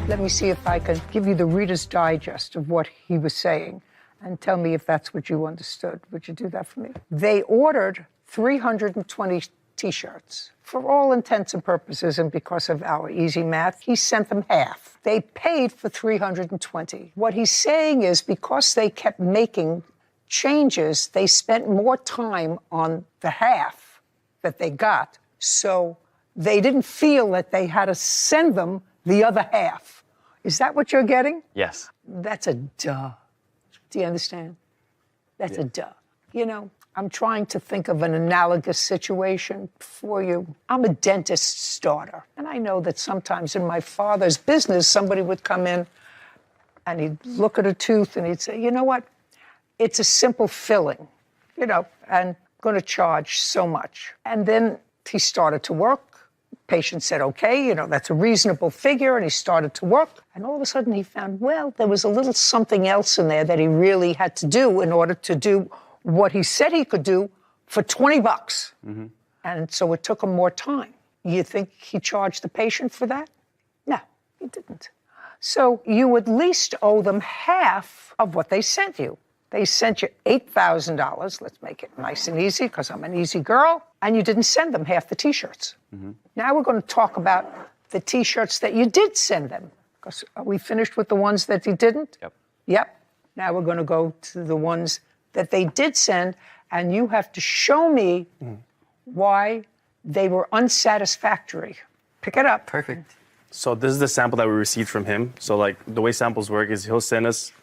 Let me see if I can give you the Reader's Digest of what he was saying and tell me if that's what you understood. Would you do that for me? They ordered 320 T-shirts. For all intents and purposes, and because of our easy math, he sent them half. They paid for 320. What he's saying is because they kept making changes, they spent more time on the half that they got. So they didn't feel that they had to send them the other half. Is that what you're getting? Yes. That's a duh. Do you understand? That's a duh. You know, I'm trying to think of an analogous situation for you. I'm a dentist's daughter, and I know that sometimes in my father's business, somebody would come in and he'd look at a tooth and he'd say, you know what? It's a simple filling, you know, and I'm going to charge so much. And then he started to work. Patient said, okay, you know, that's a reasonable figure, and he started to work. And all of a sudden he found, well, there was a little something else in there that he really had to do in order to do what he said he could do for $20. Mm-hmm. And so it took him more time. You think he charged the patient for that? No, he didn't. So you at least owe them half of what they sent you. They sent you $8,000. Let's make it nice and easy because I'm an easy girl. And you didn't send them half the T-shirts. Mm-hmm. Now we're going to talk about the T-shirts that you did send them. Because are we finished with the ones that you didn't? Yep. Yep. Now we're going to go to the ones that they did send. And you have to show me why they were unsatisfactory. Pick it up. Perfect. So this is the sample that we received from him. So like the way samples work is he'll send us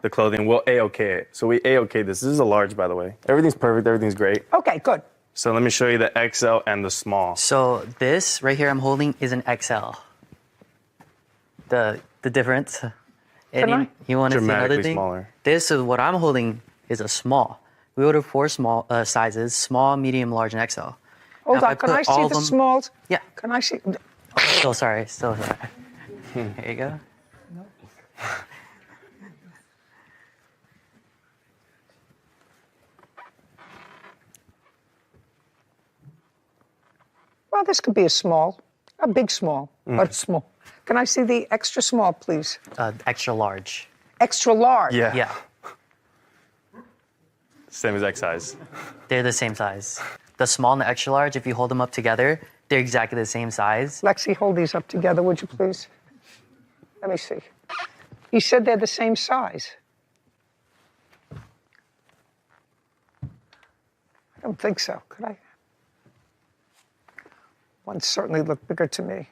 the clothing, we'll A-OK it. So we A-OK this. This is a large, by the way. Everything's perfect, everything's great. Okay, good. So let me show you the XL and the small. So this right here I'm holding is an XL. The difference. And you want to see another thing? Smaller. This is what I'm holding is a small. We ordered 4 small sizes, small, medium, large, and XL. Hold on, can I see the smalls? Yeah. Can I see? Still sorry. Here you go. Well, this could be a small, a big small, but small. Can I see the extra small, please? Extra large. Extra large? Yeah. Yeah. Same exact size. They're the same size. The small and the extra large, if you hold them up together, they're exactly the same size. Lexi, hold these up together, would you please? Let me see. He said they're the same size. I don't think so. Could I? One certainly looked bigger to me,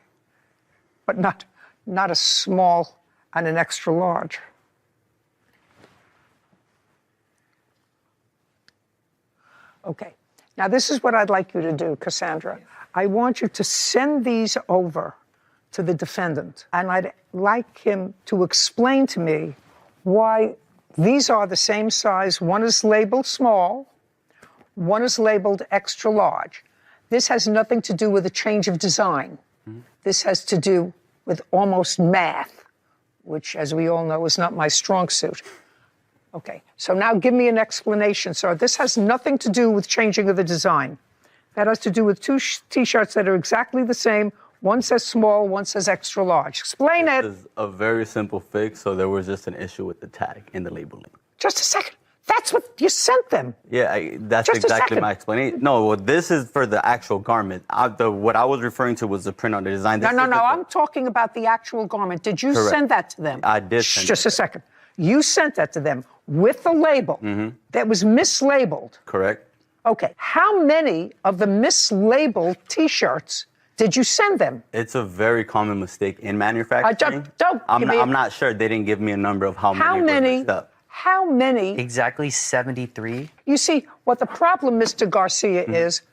but not a small and an extra large. Okay, now this is what I'd like you to do, Cassandra. I want you to send these over to the defendant, and I'd like him to explain to me why these are the same size. One is labeled small, one is labeled extra large. This has nothing to do with a change of design. Mm-hmm. This has to do with almost math, which, as we all know, is not my strong suit. Okay, so now give me an explanation, sir. This has nothing to do with changing of the design. That has to do with 2 T-shirts that are exactly the same. One says small, one says extra large. Explain it. This is a very simple fix, so there was just an issue with the tag in the labeling. Just a second. That's what you sent them. Yeah, that's Just exactly my explanation. No, well, this is for the actual garment. What I was referring to was the print on the design. No, I'm talking about the actual garment. Did you send that to them? I did send Just a second. You sent that to them with the label that was mislabeled. Correct. Okay. How many of the mislabeled T-shirts did you send them? It's a very common mistake in manufacturing. I'm not sure. They didn't give me a number of how many were mixed up. How many? Exactly 73. You see, what the problem, Mr. Garcia, is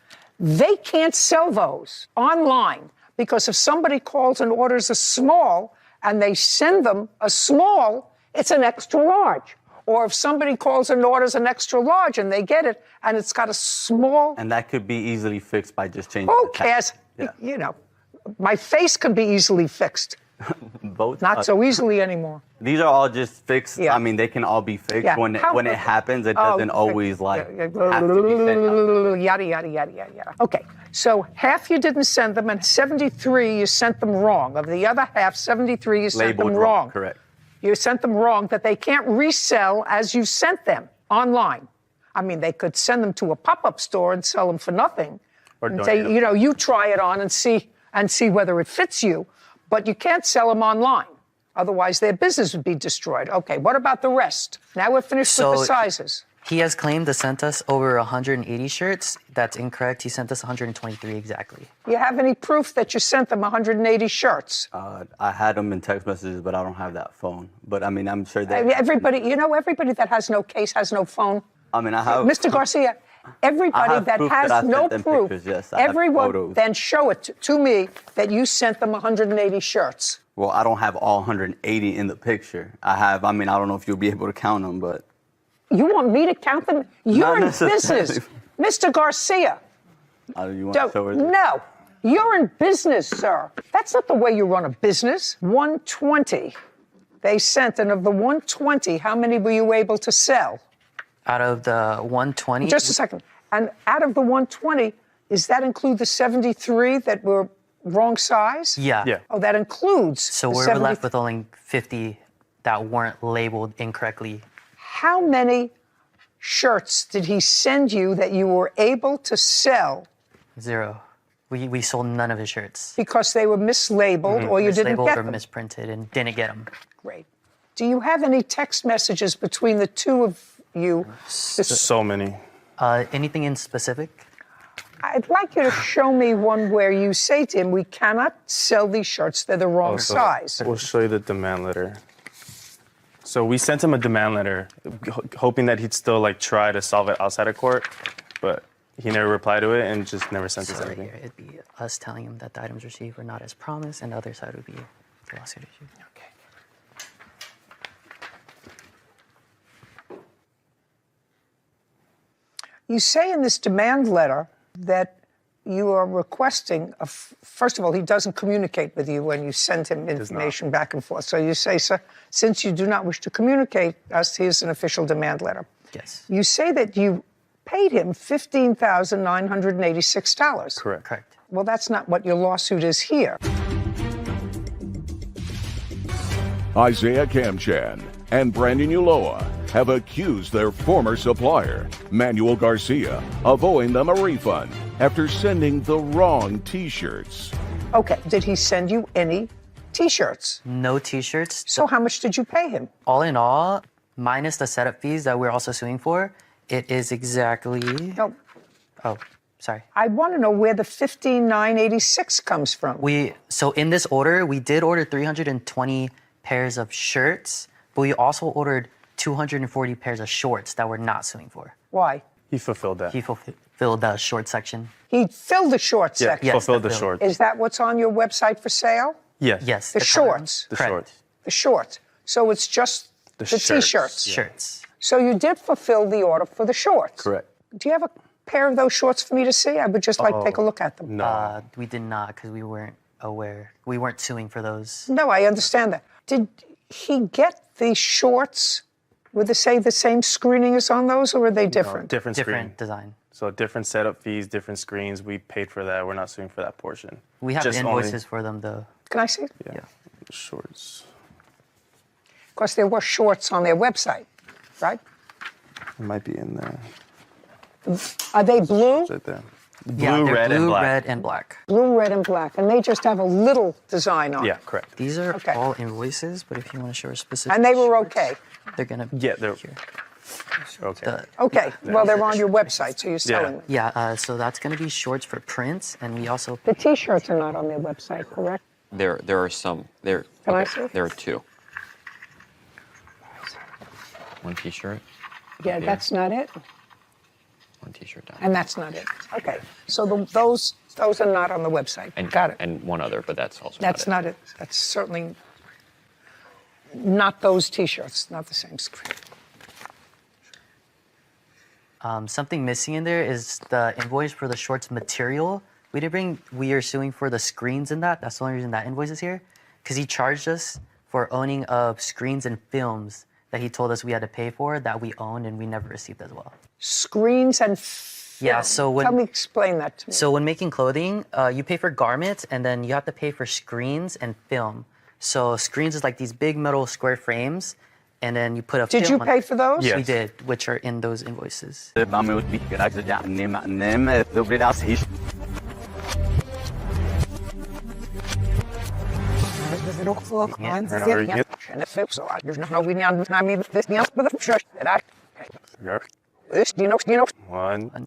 they can't sell those online because if somebody calls and orders a small and they send them a small, it's an extra large. Or if somebody calls and orders an extra large and they get it and it's got a small. And that could be easily fixed by just changing Who the tag. cares? Yeah. You know, My face can be easily fixed. Both. Not so easily anymore. These are all just fixed. Yeah. I mean, they can all be fixed. Yeah. When it happens, it doesn't always like have to be sent out. Yada, yada, yada, yada, yada. Okay, so half you didn't send them, and 73 you sent them wrong. Of the other half, 73 you sent them Labeled wrong. Correct. You sent them wrong that they can't resell as you sent them online. I mean, they could send them to a pop-up store and sell them for nothing. Or and donate say, them. you know, you try it on and see whether it fits you. But you can't sell them online. Otherwise, their business would be destroyed. Okay, what about the rest? Now we're finished with the sizes. He has claimed to sent us over 180 shirts. That's incorrect. He sent us 123 exactly. Do you have any proof that you sent them 180 shirts? I had them in text messages, but I don't have that phone. But I mean, I'm sure that Everybody that has no case has no phone. I mean, I have Mr. Garcia, everybody have that proof has that I no sent them proof, pictures, yes, I have everyone photos. then show it to me that you sent them 180 shirts. Well, I don't have all 180 in the picture. I mean, I don't know if you'll be able to count them, but You want me to count them? You're in necessarily. business, Mr. Garcia. you want to show her? No, you're in business, sir. That's not the way you run a business. 120 they sent, and of the 120, how many were you able to sell? Out of the 120. Just a second. And out of the 120, does that include the 73 that were wrong size? Yeah. Yeah. Oh, that includes. So the we're 70 left with only 50 that weren't labeled incorrectly. How many shirts did he send you that you were able to sell 0. We sold none of his shirts. because they were mislabeled or you didn't Mislabeled get or them? misprinted and didn't get them. Great. Do you have any text messages between the two of you? So many. Anything in specific? I'd like you to show me one where you say to him, we cannot sell these shirts, they're the wrong size. We'll show you the demand letter. So we sent him a demand letter, hoping that he'd still like try to solve it outside of court, but he never replied to it and just never sent us So anything. here, it'd be us telling him that the items received were not as promised, and the other side would be the lawsuit issue. Okay. You say in this demand letter that you are requesting, first of all, he doesn't communicate with you when you send him information back and forth. So you say, sir, since you do not wish to communicate us, here's an official demand letter. Yes. You say that you paid him $15,986. Correct. Correct. Well, that's not what your lawsuit is here. Isaiah Kamchan and Brandon Ulloa have accused their former supplier, Manuel Garcia, of owing them a refund after sending the wrong T-shirts. Okay, did he send you any T-shirts? No T-shirts. So how much did you pay him? All in all, minus the setup fees that we're also suing for, it is exactly. No. Oh, sorry. I want to know where the $15,986 comes from. So in this order, we did order 320 pairs of shirts, but we also ordered 240 pairs of shorts that we're not suing for. Why? He fulfilled that. He fulfilled the short section. He filled the short Yeah, section. fulfilled the shorts. Is that what's on your website for sale? Yes. Yes. The shorts. The Correct. shorts. The shorts. So it's just the shirts. T-shirts. Yeah. Shirts. So you did fulfill the order for the shorts. Correct. Do you have a pair of those shorts for me to see? I would just like to take a look at them. No. We did not because we weren't aware. We weren't suing for those. No, I understand that. Did he get the shorts with the same screening as on those, or are they different? Different screen. Different design. So different setup fees, different screens. We paid for that. We're not suing for that portion. We have Just invoices only- for them though. Can I see it? Yeah. Shorts. Of course, there were shorts on their website, right? It might be in there. Are they blue? It's right there. Blue, Yeah, they're red, blue, and black. red, and black. Blue, red, and black. And they just have a little design on Yeah, it. correct. These are Okay. all invoices, but if you want to show a specific. And they were shorts, okay. They're gonna. Yeah, they're here. okay. Okay, well, they're on your website, so you're selling them. Yeah. So that's gonna be shorts for prints, and we also. The T-shirts are not on their website, correct? There are some. There. Can I okay, see? There are 2. One T-shirt. Yeah, that's not it. One T-shirt down. And that's not it. Okay, so those are not on the website. And, Got it. And one other, but that's also. That's not it. That's certainly not those T-shirts, not the same screen. Something missing in there is the invoice for the shorts material. We didn't bring, we are suing for the screens in that. That's the only reason that invoice is here. Because he charged us for owning of screens and films that he told us we had to pay for that we owned and we never received as well. Screens and Yeah, so when... Tell me, explain that to me. So when making clothing, you pay for garments and then you have to pay for screens and film. So screens is like these big metal square frames and then you put a film. Did you pay for those? Yes. We did, which are in those invoices. One.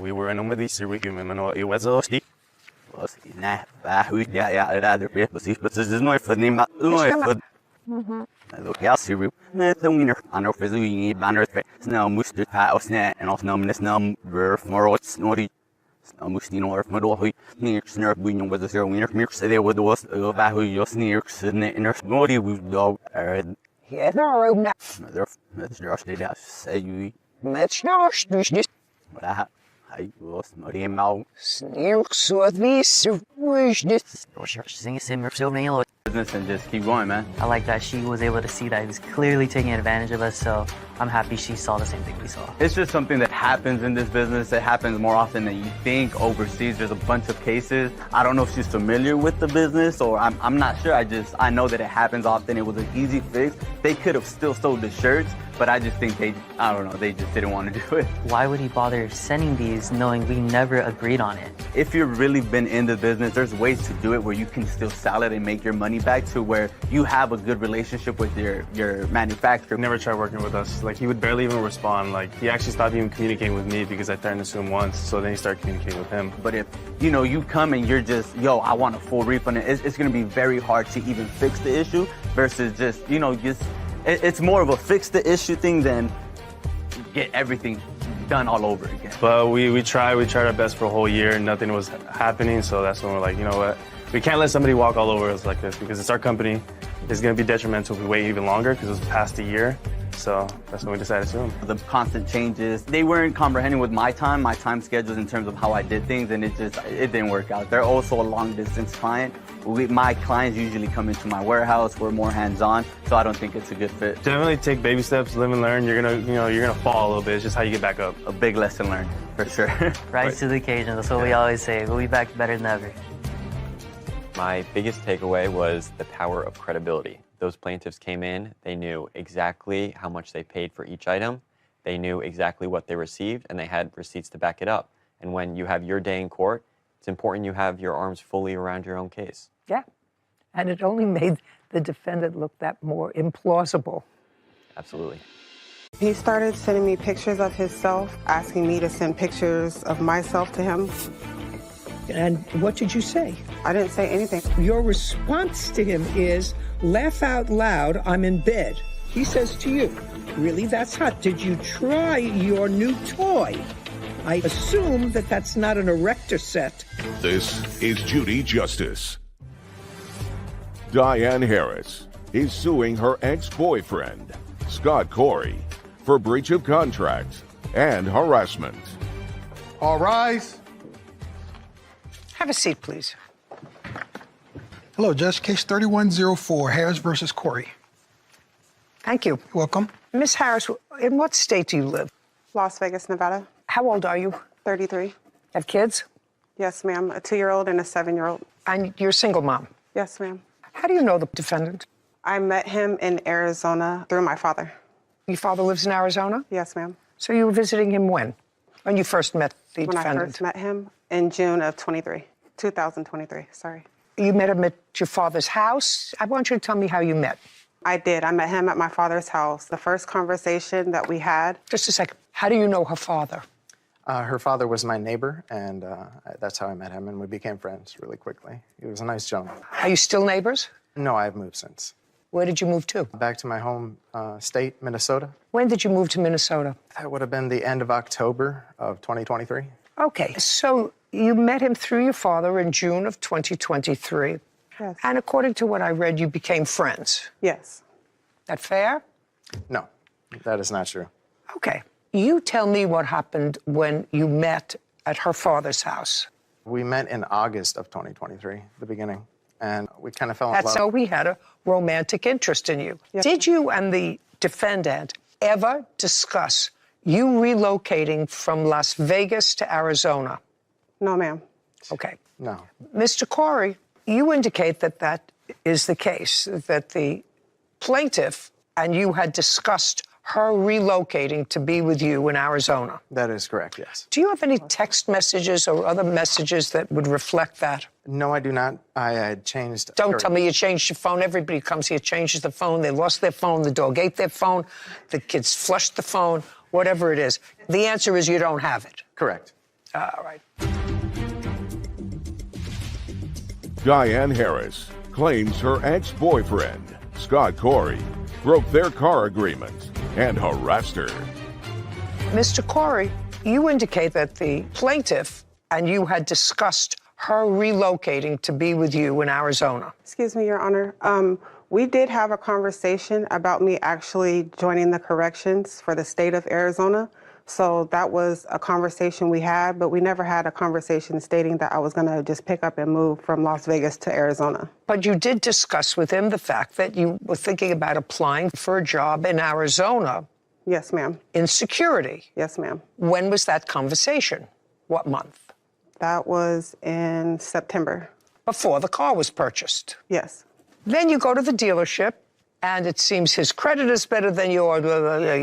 We were in with these business and just keep going, man. I like that she was able to see that he was clearly taking advantage of us, so I'm happy she saw the same thing we saw. It's just something that happens in this business. It happens more often than you think. Overseas, there's a bunch of cases. I don't know if she's familiar with the business or I'm not sure. I know that it happens often. It was an easy fix. They could have still sold the shirts, but I just think they just didn't want to do it. Why would he bother sending these knowing we never agreed on it? If you've really been in the business, there's ways to do it where you can still sell it and make your money back to where you have a good relationship with your manufacturer. Never tried working with us. Like, he would barely even respond. Like, he actually stopped even communicating with me because I threatened to sue him once, so then he started communicating with him. But if, you come and you're just, I want a full refund, it's going to be very hard to even fix the issue versus just, it's more of a fix the issue thing than get everything done all over again. But we tried our best for a whole year and nothing was happening, so that's when we're like, you know what? We can't let somebody walk all over us like this because it's our company. It's going to be detrimental if we wait even longer because it's past a year. So that's when we decided to sue him. The constant changes, they weren't comprehending with my time schedules in terms of how I did things, and it didn't work out. They're also a long distance client. My clients usually come into my warehouse. We're more hands-on, so I don't think it's a good fit. Definitely take baby steps, live and learn. You're gonna fall a little bit. It's just how you get back up. A big lesson learned, for sure. Rise to the occasion. That's what we always say. We'll be back better than ever. My biggest takeaway was the power of credibility. Those plaintiffs came in, they knew exactly how much they paid for each item, they knew exactly what they received, and they had receipts to back it up. And when you have your day in court, it's important you have your arms fully around your own case. Yeah, and it only made the defendant look that more implausible. Absolutely. He started sending me pictures of himself, asking me to send pictures of myself to him. And what did you say? I didn't say anything. Your response to him is, laugh out loud, I'm in bed. He says to you, really, that's hot. Did you try your new toy? I assume that that's not an erector set. This is Judy Justice. Diane Harris is suing her ex-boyfriend, Scott Corey, for breach of contract and harassment. All rise. Have a seat, please. Hello, Judge. Case 3104, Harris versus Corey. Thank you. Welcome. Miss Harris, in what state do you live? Las Vegas, Nevada. How old are you? 33. Have kids? Yes, ma'am. A 2-year-old and a 7-year-old. And you're a single mom? Yes, ma'am. How do you know the defendant? I met him in Arizona through my father. Your father lives in Arizona? Yes, ma'am. So you were visiting him when? When you first met the defendant? When I first met him in June of 2023, sorry. You met him at your father's house? I want you to tell me how you met. I did. I met him at my father's house. The first conversation that we had. Just a second. How do you know her father? Her father was my neighbor, and that's how I met him, and we became friends really quickly. He was a nice gentleman. Are you still neighbors? No, I've moved since. Where did you move to? Back to my home state, Minnesota. When did you move to Minnesota? That would have been the end of October of 2023. Okay, so you met him through your father in June of 2023. Yes. And according to what I read, you became friends. Yes. That fair? No, that is not true. Okay. You tell me what happened when you met at her father's house. We met in August of 2023, the beginning, and we kind of fell in love. That's how we had a romantic interest in you. Yes. Did you and the defendant ever discuss you relocating from Las Vegas to Arizona? No, ma'am. Okay. No. Mr. Corey, you indicate that that is the case, that the plaintiff and you had discussed her relocating to be with you in Arizona. That is correct, yes. Do you have any text messages or other messages that would reflect that? No, I do not. I had changed. Don't tell me you changed your phone. Everybody who comes here changes the phone. They lost their phone. The dog ate their phone. The kids flushed the phone. Whatever it is. The answer is you don't have it. Correct. All right. Diane Harris claims her ex-boyfriend, Scott Corey, broke their car agreement and harassed her. Mr. Corey, you indicate that the plaintiff and you had discussed her relocating to be with you in Arizona. Excuse me, Your Honor. We did have a conversation about me actually joining the corrections for the state of Arizona. So that was a conversation we had, but we never had a conversation stating that I was going to just pick up and move from Las Vegas to Arizona. But you did discuss with him the fact that you were thinking about applying for a job in Arizona. Yes, ma'am. In security. Yes, ma'am. When was that conversation? What month? That was in September. Before the car was purchased. Yes. Then you go to the dealership, and it seems his credit is better than yours,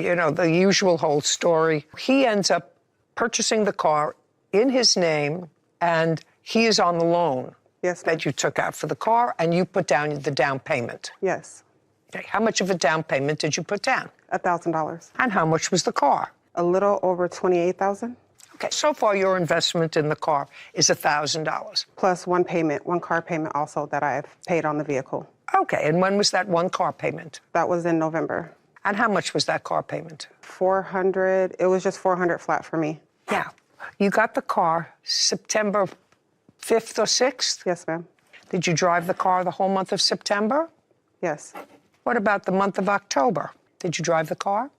you know, the usual whole story. He ends up purchasing the car in his name, and he is on the loan that you took out for the car, and you put down the down payment. Yes. Okay. How much of a down payment did you put down? $1,000. And how much was the car? A little over $28,000. Okay, so far your investment in the car is $1,000. Plus one car payment also that I've paid on the vehicle. Okay, and when was that one car payment? That was in November. And how much was that car payment? $400. It was just $400 flat for me. Yeah. You got the car September 5th or 6th? Yes, ma'am. Did you drive the car the whole month of September? Yes. What about the month of October? Did you drive the car?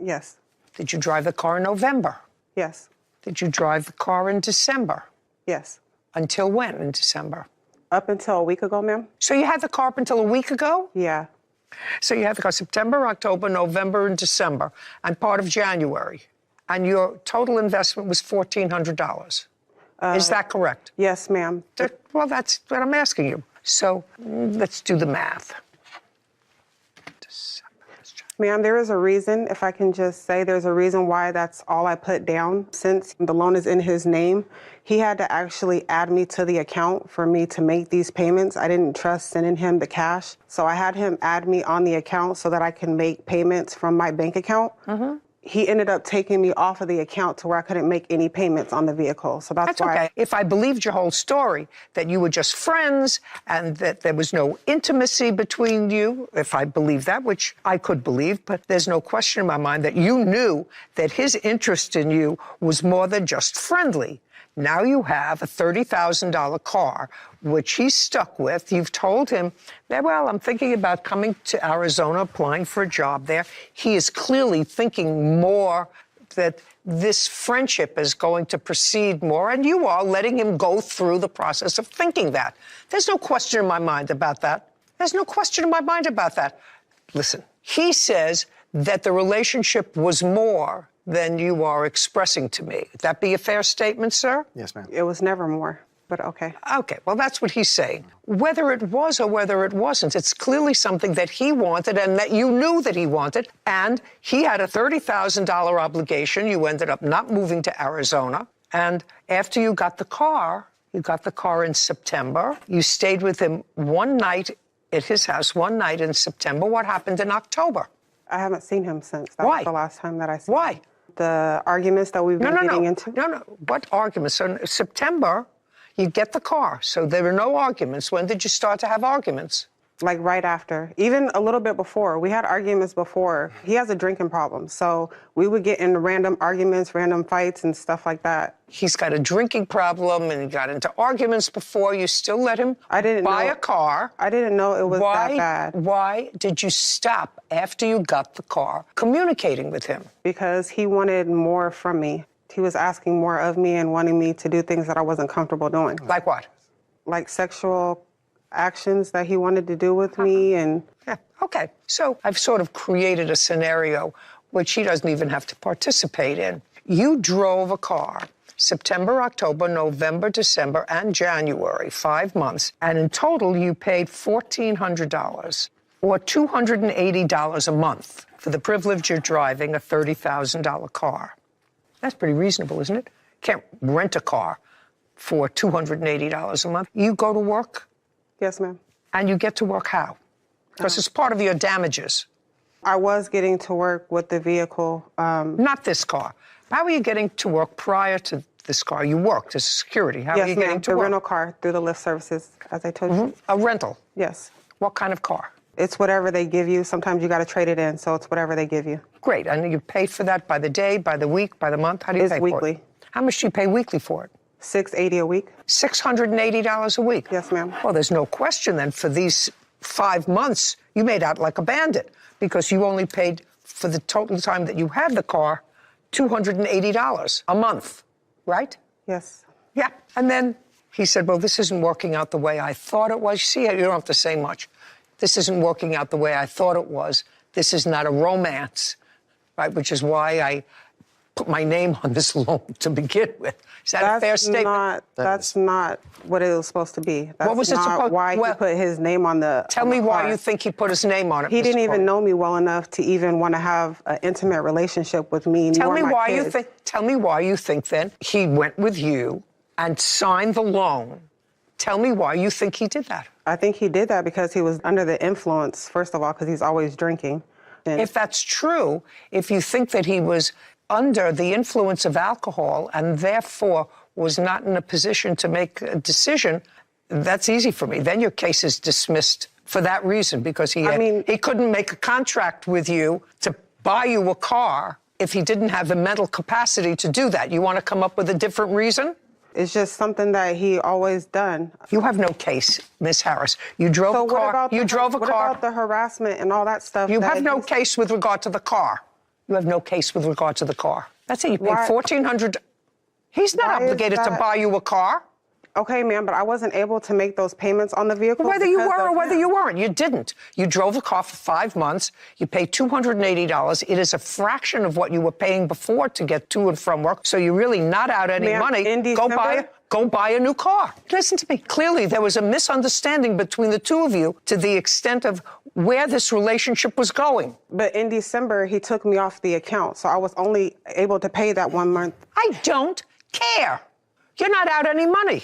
Yes. Did you drive the car in November? Yes. Did you drive the car in December? Yes. Until when in December? Up until a week ago, ma'am. So you had the car up until a week ago? Yeah. So you had the car September, October, November, and December, and part of January. And your total investment was $1,400. Is that correct? Yes, ma'am. Well, that's what I'm asking you. So let's do the math. Ma'am, there is a reason, if I can just say, there's a reason why that's all I put down. Since the loan is in his name, he had to actually add me to the account for me to make these payments. I didn't trust sending him the cash. So I had him add me on the account so that I can make payments from my bank account. Mm-hmm. He ended up taking me off of the account to where I couldn't make any payments on the vehicle. So that's why. Okay. If I believed your whole story, that you were just friends and that there was no intimacy between you, if I believe that, which I could believe, but there's no question in my mind that you knew that his interest in you was more than just friendly. Now you have a $30,000 car, which he's stuck with. You've told him that, well, I'm thinking about coming to Arizona, applying for a job there. He is clearly thinking more that this friendship is going to proceed more, and you are letting him go through the process of thinking that. There's no question in my mind about that. There's no question in my mind about that. Listen, he says that the relationship was more than you are expressing to me. Would that be a fair statement, sir? Yes, ma'am. It was never more, but okay. Okay, well, that's what he's saying. Whether it was or whether it wasn't, it's clearly something that he wanted and that you knew that he wanted. And he had a $30,000 obligation. You ended up not moving to Arizona. And after you got the car in September. You stayed with him one night at his house, one night in September. What happened in October? I haven't seen him since. That Why? was the last time that I saw him. Why? The arguments that we've been getting into? No. What arguments? So in September, you get the car. So there were no arguments. When did you start to have arguments? Like right after, even a little bit before. We had arguments before. He has a drinking problem, so we would get into random arguments, random fights and stuff like that. He's got a drinking problem and he got into arguments before. You still let him buy a car. I didn't know it was that bad. Why did you stop after you got the car communicating with him? Because he wanted more from me. He was asking more of me and wanting me to do things that I wasn't comfortable doing. Like what? Like sexual actions that he wanted to do with me. And yeah, okay. So I've sort of created a scenario which he doesn't even have to participate in. You drove a car September, October, November, December, and January, 5 months, and in total you paid $1,400 or $280 a month for the privilege of driving a $30,000 car. That's pretty reasonable, isn't it? Can't rent a car for $280 a month. You go to work? Yes, ma'am. And you get to work how? Because it's part of your damages. I was getting to work with the vehicle. Not this car. How are you getting to work prior to this car? You worked as security. How are you getting to the work? rental car through the lift services, as I told you. A rental? Yes. What kind of car? It's whatever they give you. Sometimes you got to trade it in, so it's whatever they give you. Great. And you pay for that by the day, by the week, by the month? How do you pay weekly. for it? How much do you pay weekly for it? $680 a week. $680 a week? Yes, ma'am. Well, there's no question then for these 5 months, you made out like a bandit because you only paid for the total time that you had the car $280 a month, right? Yes. Yeah. And then he said, well, this isn't working out the way I thought it was. See, you don't have to say much. This isn't working out the way I thought it was. This is not a romance, right? Which is why I put my name on this loan to begin with. Is that a fair statement? That's not what it was supposed to be. That's what was it supposed? Why he put his name on the Tell me why you think he put his name on it. He Mr. didn't even Corey. know me well enough to even want to have an intimate relationship with me. Tell nor me my why kids. you think. Tell me why you think then he went with you and signed the loan. Tell me why you think he did that. I think he did that because he was under the influence. First of all, because he's always drinking. And if that's true, if you think that he was under the influence of alcohol and therefore was not in a position to make a decision, that's easy for me. Then your case is dismissed for that reason because he couldn't make a contract with you to buy you a car if he didn't have the mental capacity to do that. You want to come up with a different reason? It's just something that he always done. You have no case, Miss Harris. You drove a car. What about the harassment and all that stuff? You have no case with regard to the car. You have no case with regard to the car. That's it. You paid $1,400. He's not obligated to buy you a car. Okay, ma'am, but I wasn't able to make those payments on the vehicle. Whether you were or whether you weren't, you didn't. You drove the car for 5 months. You paid $280. It is a fraction of what you were paying before to get to and from work. So you're really not out any money. In December, Go buy a new car. Listen to me. Clearly, there was a misunderstanding between the two of you to the extent of where this relationship was going. But in December, he took me off the account, so I was only able to pay that 1 month. I don't care. You're not out any money.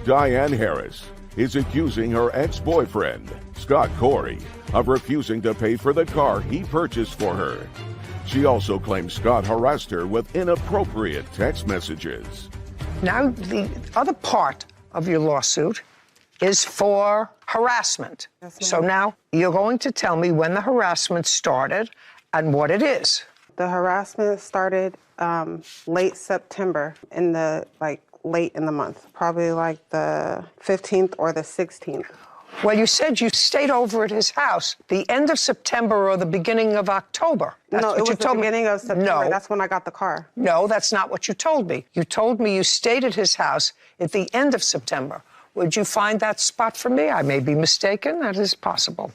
Diane Harris is accusing her ex-boyfriend, Scott Corey, of refusing to pay for the car he purchased for her. She also claims Scott harassed her with inappropriate text messages. Now, the other part of your lawsuit is for harassment. So now you're going to tell me when the harassment started and what it is. The harassment started late September, late in the month, probably like the 15th or the 16th. Well, you said you stayed over at his house the end of September or the beginning of October. That's No, what it was you the told beginning me. of September. No. That's when I got the car. No, that's not what you told me. You told me you stayed at his house at the end of September. Would you find that spot for me? I may be mistaken. That is possible.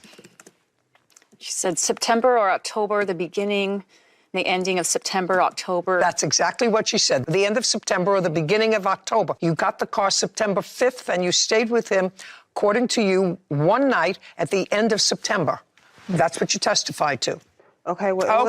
She said September or October, the beginning, the ending of September, October. That's exactly what she said. The end of September or the beginning of October. You got the car September 5th and you stayed with him, according to you, one night at the end of September. That's what you testified to. Okay, well,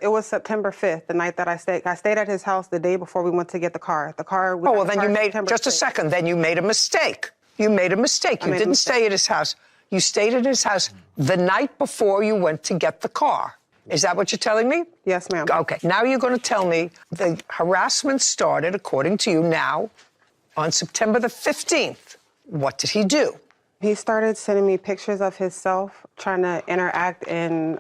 it was September 5th, the night that I stayed. I stayed at his house the day before we went to get the car. Then you made, just a second, then you made a mistake. You made a mistake. You didn't stay at his house. You stayed at his house the night before you went to get the car. Is that what you're telling me? Yes, ma'am. Okay, now you're going to tell me the harassment started, according to you now, on September the 15th. What did he do? He started sending me pictures of himself, trying to interact in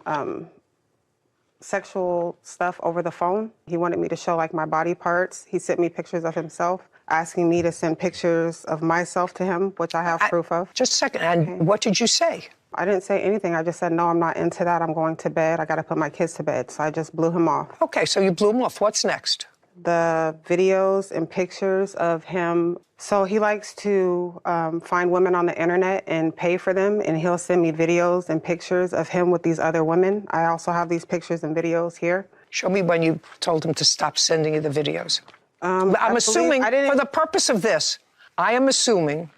sexual stuff over the phone. He wanted me to show like my body parts. He sent me pictures of himself, asking me to send pictures of myself to him, which I have proof of. Just a second, and what did you say? I didn't say anything. I just said, no, I'm not into that. I'm going to bed. I got to put my kids to bed. So I just blew him off. Okay, so you blew him off. What's next? The videos and pictures of him. So he likes to find women on the internet and pay for them, and he'll send me videos and pictures of him with these other women. I also have these pictures and videos here. Show me when you told him to stop sending you the videos. I'm assuming, for the purpose of this, I am assuming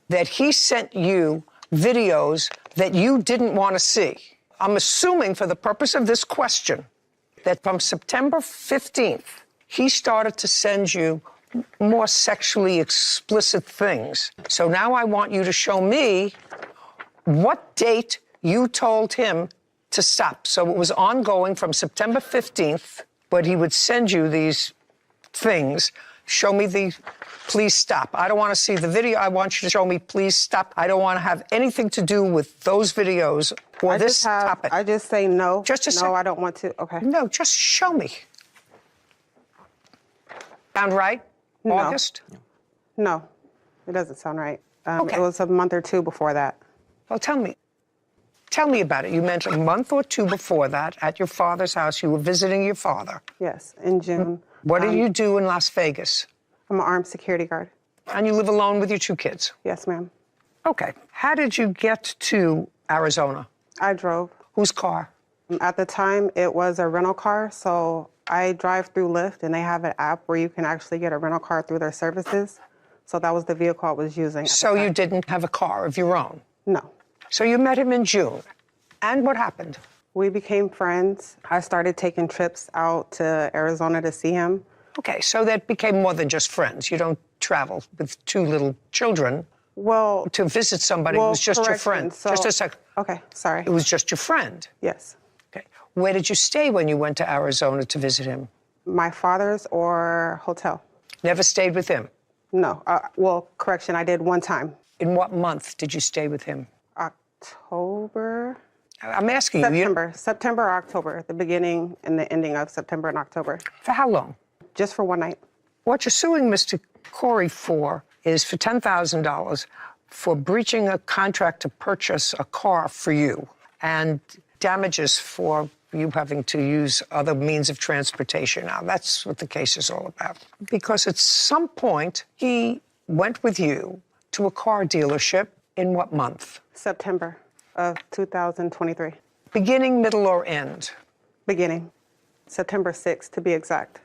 that he sent you videos that you didn't want to see. I'm assuming, for the purpose of this question, that from September 15th, he started to send you more sexually explicit things. So now I want you to show me what date you told him to stop. So it was ongoing from September 15th, but he would send you these things. Show me the please stop. I don't want to see the video. I want you to show me please stop. I don't want to have anything to do with those videos or this topic. I just say no. Just a second. No, I don't want to. Okay. No, just show me. Sound right? No. August? No, it doesn't sound right. Okay. It was a month or two before that. Well, tell me about it. You meant a month or two before that at your father's house. You were visiting your father. Yes, in June. What did you do in Las Vegas? I'm an armed security guard. And you live alone with your two kids? Yes, ma'am. Okay. How did you get to Arizona? I drove. Whose car? At the time, it was a rental car, so I drive through Lyft, and they have an app where you can actually get a rental car through their services. So that was the vehicle I was using. So you didn't have a car of your own? No. So you met him in June. And what happened? We became friends. I started taking trips out to Arizona to see him. Okay, so that became more than just friends. You don't travel with two little children to visit somebody who's just your friend. Just a second. Okay, sorry. It was just your friend? Yes. Okay. Where did you stay when you went to Arizona to visit him? My father's or hotel. Never stayed with him? No. Correction, I did one time. In what month did you stay with him? October. I'm asking you. September or October, the beginning and the ending of September and October. For how long? Just for one night. What you're suing Mr. Corey for is for $10,000 for breaching a contract to purchase a car for you and damages for you having to use other means of transportation. Now, that's what the case is all about. Because at some point, he went with you to a car dealership in what month? September of 2023. Beginning, middle, or end? Beginning. September 6th, to be exact.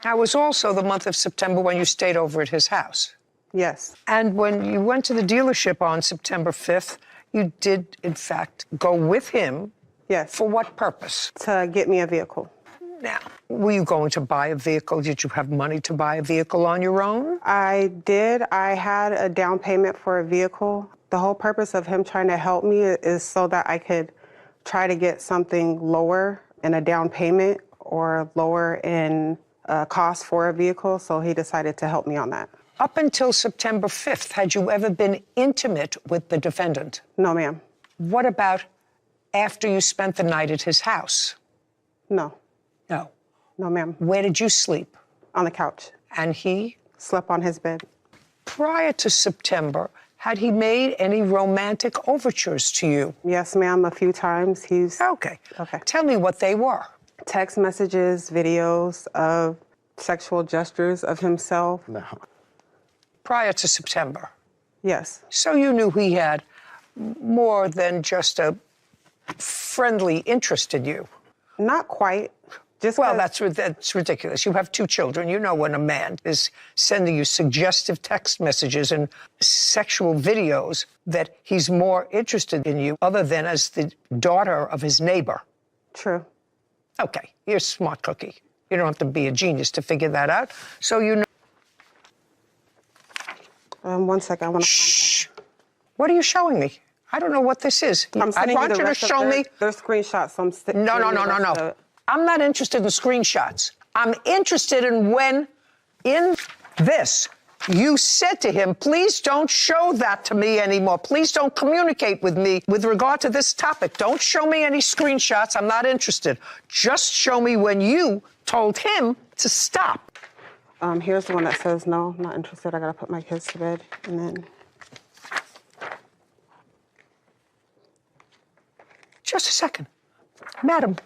Now, it was also the month of September when you stayed over at his house. Yes. And when you went to the dealership on September 5th, you did, in fact, go with him. Yes. For what purpose? To get me a vehicle. Now, were you going to buy a vehicle? Did you have money to buy a vehicle on your own? I did. I had a down payment for a vehicle. The whole purpose of him trying to help me is so that I could try to get something lower in a down payment or lower in cost for a vehicle. So he decided to help me on that. Up until September 5th, had you ever been intimate with the defendant? No, ma'am. What about after you spent the night at his house? No. No. No, ma'am. Where did you sleep? On the couch. And he? Slept on his bed. Prior to September, Had he made any romantic overtures to you? Yes, ma'am, a few times. Okay. Tell me what they were. Text messages, videos of sexual gestures of himself. No. Prior to September? Yes. So you knew he had more than just a friendly interest in you? Not quite. Well, that's ridiculous. You have 2 children. You know when a man is sending you suggestive text messages and sexual videos that he's more interested in you other than as the daughter of his neighbor. True. Okay, you're a smart cookie. You don't have to be a genius to figure that out. So you know. 1 second, I want to. Shh. What are you showing me? I don't know what this is. I want you to show me. There's screenshots. No. I'm not interested in screenshots. I'm interested in when, in this, you said to him, please don't show that to me anymore. Please don't communicate with me with regard to this topic. Don't show me any screenshots. I'm not interested. Just show me when you told him to stop. Here's the one that says, no, I'm not interested. I got to put my kids to bed. And then. Just a second. Madam,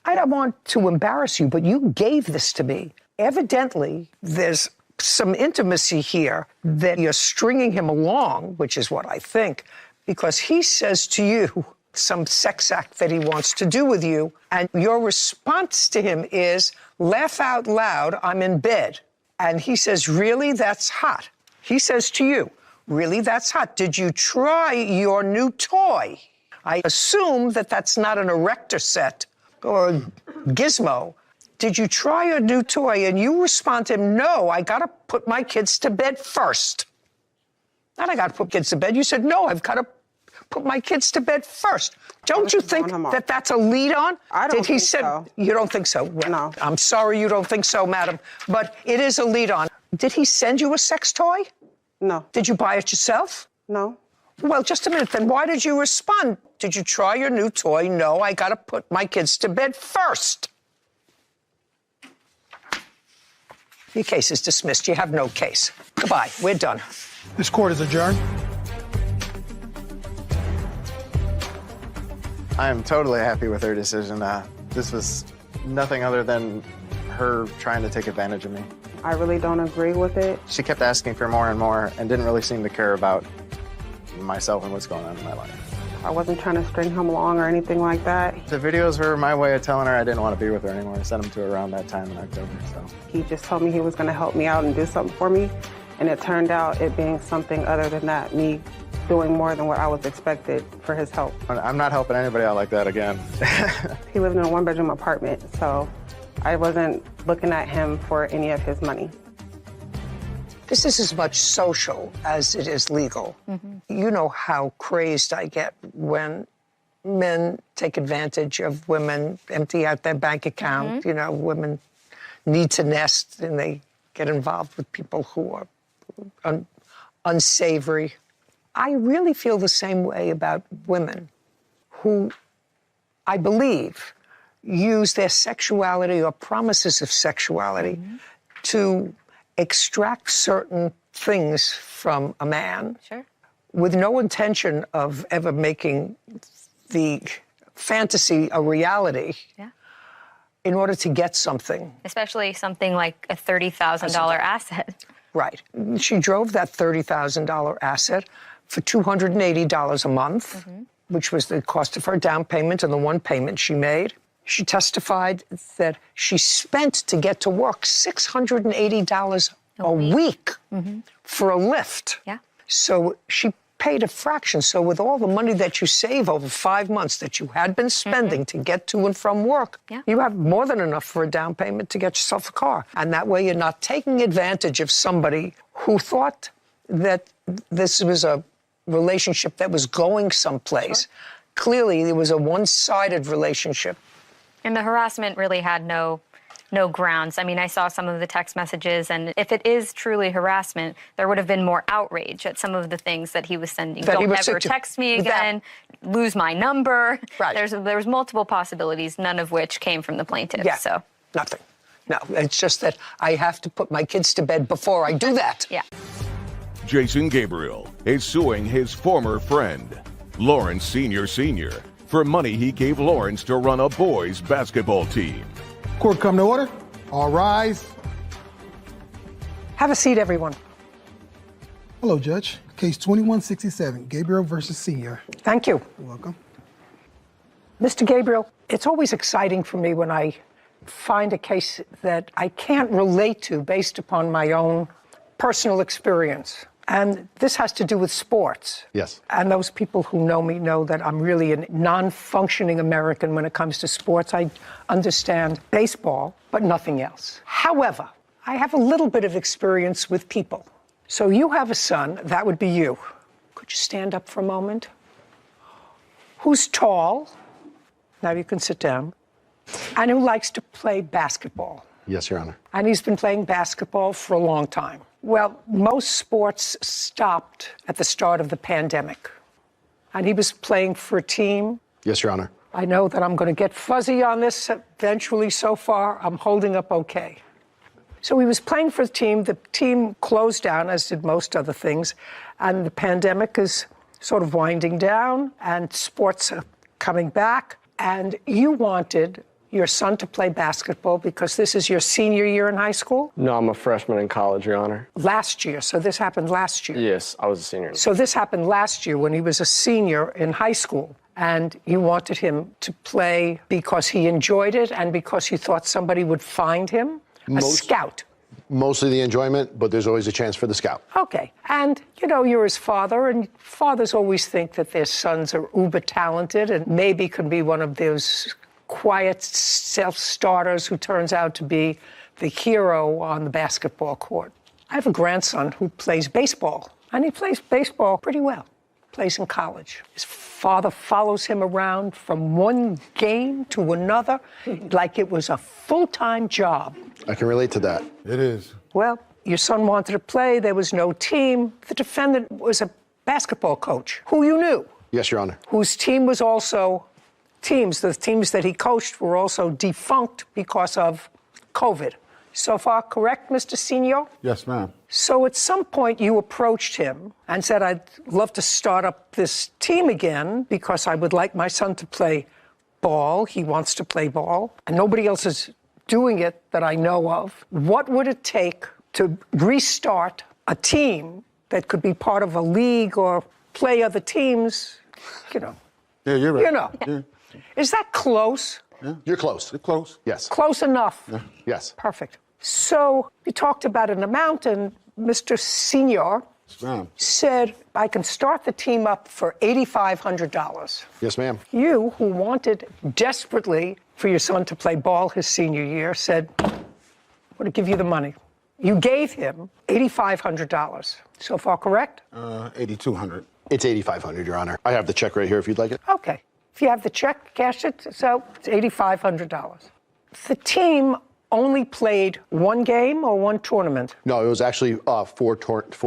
I don't want to embarrass you, but you gave this to me. Evidently, there's some intimacy here that you're stringing him along, which is what I think, because he says to you some sex act that he wants to do with you, and your response to him is, laugh out loud, I'm in bed. And he says, really, that's hot. He says to you, really, that's hot. Did you try your new toy? I assume that that's not an erector set or a gizmo. Did you try your new toy? And you respond to him, no, I got to put my kids to bed first. Not I got to put kids to bed. You said, no, I've got to put my kids to bed first. Don't you think that that's a lead on? I don't think so. You don't think so? Well, no. I'm sorry you don't think so, madam, but it is a lead on. Did he send you a sex toy? No. Did you buy it yourself? No. Well, just a minute, then why did you respond? Did you try your new toy? No, I got to put my kids to bed first. Your case is dismissed. You have no case. Goodbye. We're done. This court is adjourned. I am totally happy with her decision. This was nothing other than her trying to take advantage of me. I really don't agree with it. She kept asking for more and more and didn't really seem to care about myself and what's going on in my life. I wasn't trying to string him along or anything like that. The videos were my way of telling her I didn't want to be with her anymore. I sent them to her around that time in October. So he just told me he was going to help me out and do something for me, and it turned out it being something other than that, me doing more than what I was expected for his help. I'm not helping anybody out like that again. He lived in a 1-bedroom apartment, so I wasn't looking at him for any of his money. This is as much social as it is legal. Mm-hmm. You know how crazed I get when men take advantage of women, empty out their bank account. Mm-hmm. You know, women need to nest and they get involved with people who are unsavory. I really feel the same way about women who, I believe, use their sexuality or promises of sexuality to extract certain things from a man with no intention of ever making the fantasy a reality in order to get something. Especially something like a $30,000 asset. Right. She drove that $30,000 asset for $280 a month, which was the cost of her down payment and the one payment she made. She testified that she spent to get to work $680 a week for a lift. Yeah. So she paid a fraction. So with all the money that you save over 5 months that you had been spending to get to and from work, you have more than enough for a down payment to get yourself a car. And that way you're not taking advantage of somebody who thought that this was a relationship that was going someplace. Clearly, it was a one-sided relationship. And the harassment really had no grounds. I mean, I saw some of the text messages, and if it is truly harassment, there would have been more outrage at some of the things that he was sending. Don't ever text me again, lose my number. Right. There's multiple possibilities, none of which came from the plaintiff. Yeah, so nothing. No, it's just that I have to put my kids to bed before I do that. Yeah. Jason Gabriel is suing his former friend, Lawrence Sr. for money he gave Lawrence to run a boys' basketball team. Court come to order. All rise. Have a seat, everyone. Hello, Judge. Case 2167, Gabriel versus Senior. Thank you. You're welcome. Mr. Gabriel, it's always exciting for me when I find a case that I can't relate to based upon my own personal experience. And this has to do with sports. Yes. And those people who know me know that I'm really a non-functioning American when it comes to sports. I understand baseball, but nothing else. However, I have a little bit of experience with people. So you have a son, that would be you. Could you stand up for a moment? Who's tall, now you can sit down, and who likes to play basketball. Yes, Your Honor. And he's been playing basketball for a long time. Well, most sports stopped at the start of the pandemic. And he was playing for a team. Yes, Your Honor. I know that I'm going to get fuzzy on this eventually. So far, I'm holding up okay. So he was playing for the team. The team closed down, as did most other things. And the pandemic is sort of winding down, and sports are coming back. And you wanted your son to play basketball because this is your senior year in high school? No, I'm a freshman in college, Your Honor. Last year, so this happened last year? Yes, I was a senior. So this happened last year when he was a senior in high school, and you wanted him to play because he enjoyed it and because you thought somebody would find him? A scout? Mostly the enjoyment, but there's always a chance for the scout. Okay, and you know, you're his father, and fathers always think that their sons are uber talented and maybe can be one of those quiet self-starters who turns out to be the hero on the basketball court. I have a grandson who plays baseball, and he plays baseball pretty well. Plays in college. His father follows him around from one game to another like it was a full-time job. I can relate to that. It is. Well, your son wanted to play. There was no team. The defendant was a basketball coach who you knew. Yes, Your Honor. Whose team was also the teams that he coached were also defunct because of COVID. So far, correct, Mr. Senior? Yes, ma'am. So at some point, you approached him and said, I'd love to start up this team again because I would like my son to play ball. He wants to play ball, and nobody else is doing it that I know of. What would it take to restart a team that could be part of a league or play other teams? You know. Yeah, you're right. You know. Yeah. Is that close? Yeah. You're close. You're close. Yes. Close enough. Yeah. Yes. Perfect. So you talked about an amount, and Mr. Senior said, I can start the team up for $8,500. Yes, ma'am. You, who wanted desperately for your son to play ball his senior year, said, I'm going to give you the money. You gave him $8,500. So far, correct? $8,200. It's $8,500, Your Honor. I have the check right here if you'd like it. Okay. If you have the check, cash it. So it's $8,500. The team only played one game or one tournament? No, it was actually four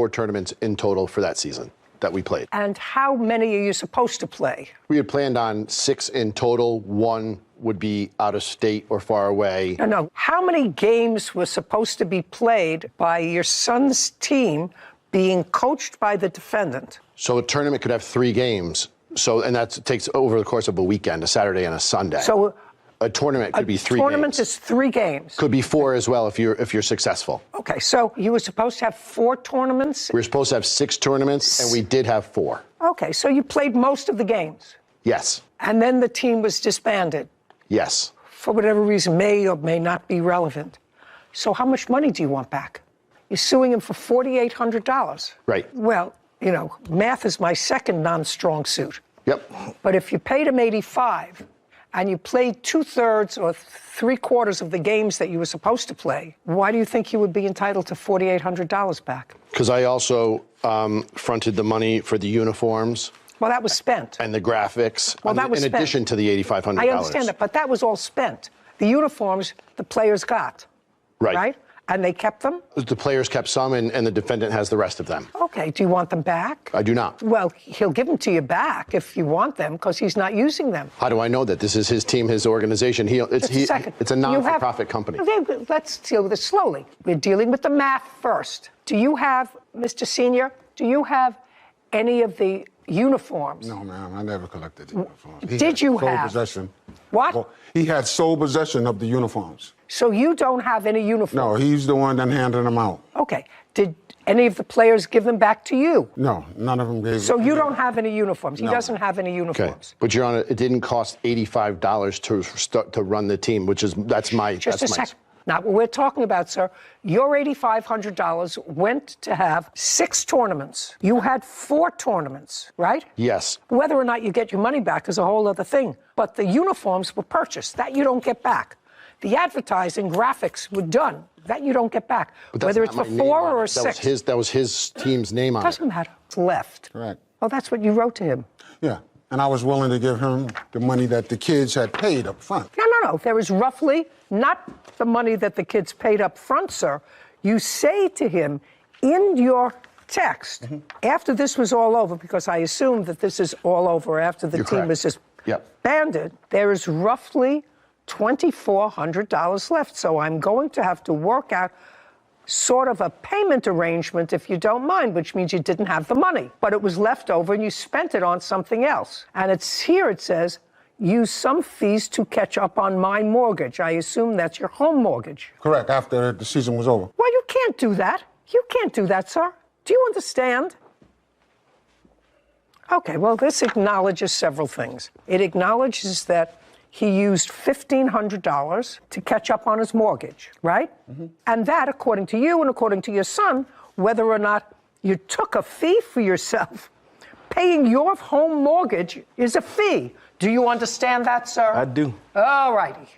tournaments in total for that season that we played. And how many are you supposed to play? We had planned on 6 in total. 1 would be out of state or far away. No. How many games were supposed to be played by your son's team being coached by the defendant? So a tournament could have 3 games. And that takes over the course of a weekend, a Saturday and a Sunday. So a tournament could be 3 games. A tournament is 3 games. Could be 4 as well if you're successful. Okay, so you were supposed to have 4 tournaments? We were supposed to have 6 tournaments, and we did have 4. Okay, so you played most of the games? Yes. And then the team was disbanded? Yes. For whatever reason, may or may not be relevant. So how much money do you want back? You're suing him for $4,800. Right. Well, you know, math is my second non-strong suit. Yep. But if you paid him $85 and you played 2/3 or 3/4 of the games that you were supposed to play, why do you think you would be entitled to $4,800 back? Because I also fronted the money for the uniforms. Well, that was spent. And the graphics. Well, that was in spent. addition to the $8,500. I understand that, but that was all spent. The uniforms, the players got. Right? And they kept them? The players kept some, and the defendant has the rest of them. Okay. Do you want them back? I do not. Well, he'll give them to you back if you want them, because he's not using them. How do I know that? This is his team, his organization. It's a non-for-profit company. Okay, let's deal with it slowly. We're dealing with the math first. Do you have, Mr. Senior, do you have any of the uniforms? No, ma'am, I never collected the uniforms. He Did had you sole have? possession. What? Well, he had sole possession of the uniforms. So you don't have any uniforms? No, he's the one that handed them out. Okay. Did any of the players give them back to you? No, none of them gave. So you don't have any uniforms? He No. doesn't have any uniforms? Okay, but Your Honor, it didn't cost $85 to run the team, that's my. Just a second. Now, what we're talking about, sir, your $8,500 went to have 6 tournaments. You had 4 tournaments, right? Yes. Whether or not you get your money back is a whole other thing. But the uniforms were purchased. That you don't get back. The advertising, graphics were done. That you don't get back. But that's Whether it's not for my name 4 on or it. 6. That was his team's name on it. Doesn't matter. It's left. Correct. Oh, that's what you wrote to him. Yeah, and I was willing to give him the money that the kids had paid up front. No. There is roughly not the money that the kids paid up front, sir. You say to him in your text, after this was all over, because I assume that this is all over after the team was just banded, there is roughly $2,400 left. So I'm going to have to work out sort of a payment arrangement, if you don't mind, which means you didn't have the money, but it was left over and you spent it on something else. And it's here it says, use some fees to catch up on my mortgage. I assume that's your home mortgage. Correct, after the season was over. Well, you can't do that. You can't do that, sir. Do you understand? Okay, well, this acknowledges several things. It acknowledges that he used $1,500 to catch up on his mortgage, right? And that, according to you and according to your son, whether or not you took a fee for yourself, paying your home mortgage is a fee. Do you understand that, sir? I do. All righty.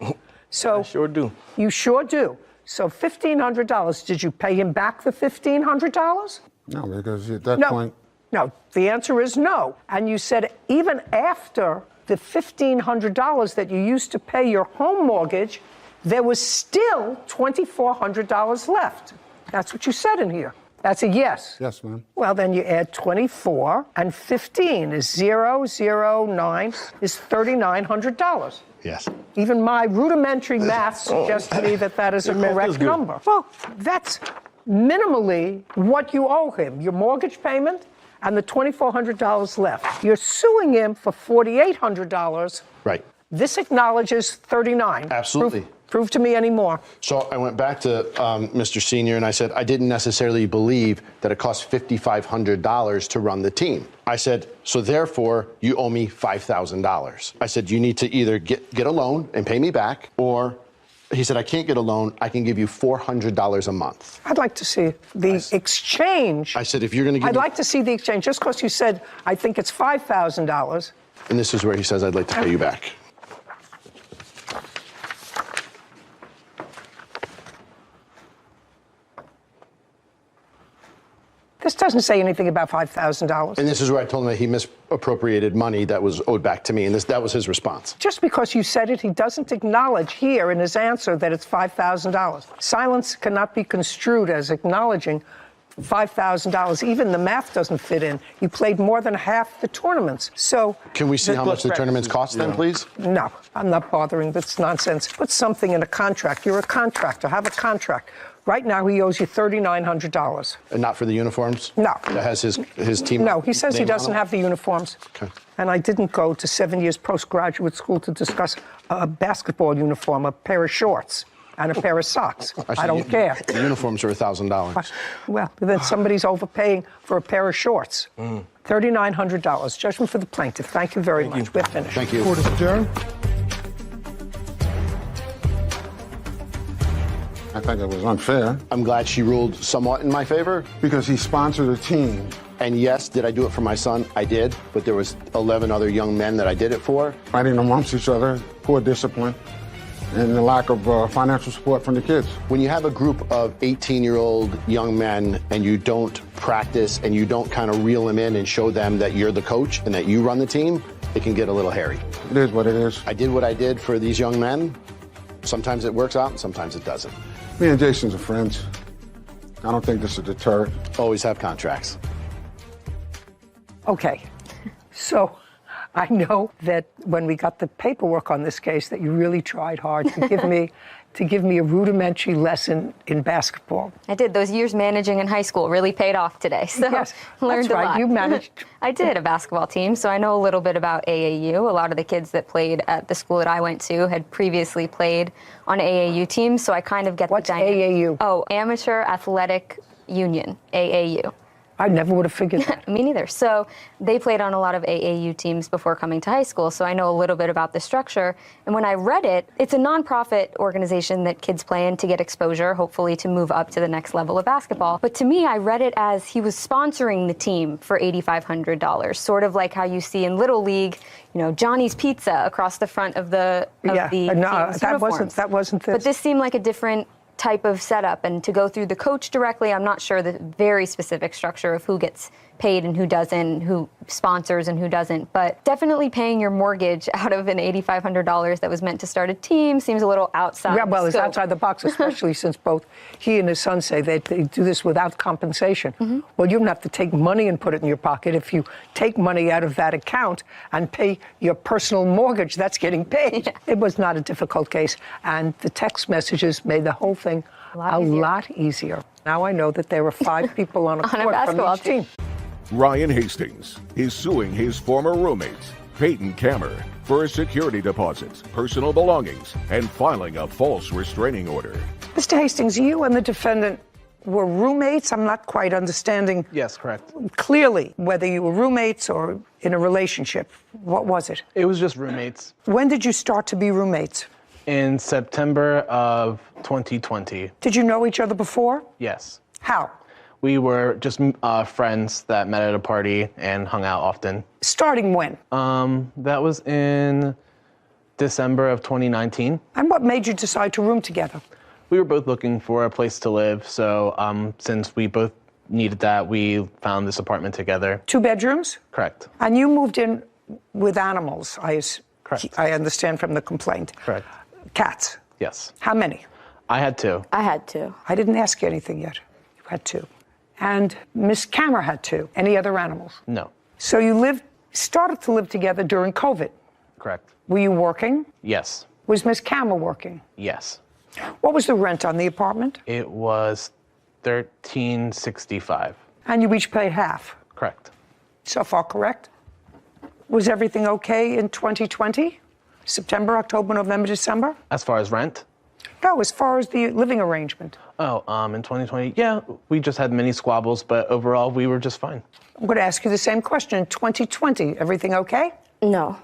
So I sure do. You sure do. So $1,500, did you pay him back the $1,500? No, because at that point... No, the answer is no. And you said even after the $1,500 that you used to pay your home mortgage, there was still $2,400 left. That's what you said in here. That's a yes. Yes, ma'am. Well, then you add 24 and 15 is 009 is $3,900. Yes. Even my rudimentary math suggests to me that that is a correct number. Well, that's minimally what you owe him, your mortgage payment and the $2,400 left. You're suing him for $4,800. Right. This acknowledges $39. Absolutely. Prove to me any more. So I went back to Mr. Senior and I said, I didn't necessarily believe that it cost $5,500 to run the team. I said, so therefore, you owe me $5,000. I said, you need to either get a loan and pay me back, or he said, I can't get a loan. I can give you $400 a month. I'd like to see the exchange. I said, if you're going to give I'd like to see the exchange. Just because you said, I think it's $5,000. And this is where he says, I'd like to pay you back. This doesn't say anything about $5,000. And this is where I told him that he misappropriated money that was owed back to me, and that was his response. Just because you said it, he doesn't acknowledge here in his answer that it's $5,000. Silence cannot be construed as acknowledging $5,000. Even the math doesn't fit in. You played more than half the tournaments. So can we see how much the tournaments cost then, please? No, I'm not bothering. That's nonsense. Put something in a contract. You're a contractor. Have a contract. Right now, he owes you $3,900. And not for the uniforms? No. That has his team? No, he says he doesn't have the uniforms. Okay. And I didn't go to 7 years postgraduate school to discuss a basketball uniform, a pair of shorts, and a pair of socks. I don't care. The uniforms are $1,000. Well, then somebody's overpaying for a pair of shorts. $3,900. Judgment for the plaintiff. Thank you very much. We're finished. Thank you. Court is adjourned. I think it was unfair. I'm glad she ruled somewhat in my favor. Because he sponsored a team. And yes, did I do it for my son? I did. But there was 11 other young men that I did it for. Fighting amongst each other, poor discipline, and the lack of financial support from the kids. When you have a group of 18-year-old young men and you don't practice and you don't kind of reel them in and show them that you're the coach and that you run the team, it can get a little hairy. It is what it is. I did what I did for these young men. Sometimes it works out and sometimes it doesn't. Me and Jason's are friends. I don't think this is a deterrent. Always have contracts. Okay. So I know that when we got the paperwork on this case that you really tried hard to give me to give me a rudimentary lesson in basketball. I did. Those years managing in high school really paid off today. So Yes, learned that's a right. lot. You managed. I did a basketball team, so I know a little bit about AAU. A lot of the kids that played at the school that I went to had previously played on AAU teams, so I kind of get What's the dynamic. AAU? Oh, Amateur Athletic Union, AAU. I never would have figured that. Me neither. So they played on a lot of AAU teams before coming to high school, so I know a little bit about the structure. And when I read it, it's a nonprofit organization that kids play in to get exposure, hopefully to move up to the next level of basketball. But to me, I read it as he was sponsoring the team for $8,500, sort of like how you see in Little League, you know, Johnny's Pizza across the front of the No, team's that uniforms. wasn't this. But this seemed like a different type of setup, and to go through the coach directly, I'm not sure the very specific structure of who gets paid and who doesn't, who sponsors and who doesn't, but definitely paying your mortgage out of an $8,500 that was meant to start a team seems a little outside. Yeah, well, it's scope. outside the box, especially since both he and his son say they do this without compensation. Mm-hmm. Well, you don't have to take money and put it in your pocket. If you take money out of that account and pay your personal mortgage, that's getting paid. Yeah. It was not a difficult case, and the text messages made the whole thing a lot easier. Now I know that there were 5 people on a court basketball from each team. Ryan Hastings is suing his former roommates, Peyton Kammer, for security deposits, personal belongings, and filing a false restraining order. Mr. Hastings, you and the defendant were roommates? I'm not quite understanding. Yes, correct. Clearly, whether you were roommates or in a relationship. What was it? It was just roommates. When did you start to be roommates? In September of 2020. Did you know each other before? Yes. How? We were just friends that met at a party and hung out often. Starting when? That was in December of 2019. And what made you decide to room together? We were both looking for a place to live, so since we both needed that, we found this apartment together. 2 bedrooms? Correct. And you moved in with animals, Correct. I understand from the complaint. Correct. Cats? Yes. How many? I had 2. I had 2. I didn't ask you anything yet. You had 2. And Miss Kammer had 2. Any other animals? No. So you started to live together during COVID. Correct. Were you working? Yes. Was Miss Kammer working? Yes. What was the rent on the apartment? It was $13.65. And you each paid half. Correct. So far, correct? Was everything okay in 2020? September, October, November, December? As far as rent? No, as far as the living arrangement. Oh, in 2020, yeah, we just had many squabbles, but overall, we were just fine. I'm going to ask you the same question. In 2020, everything okay? No.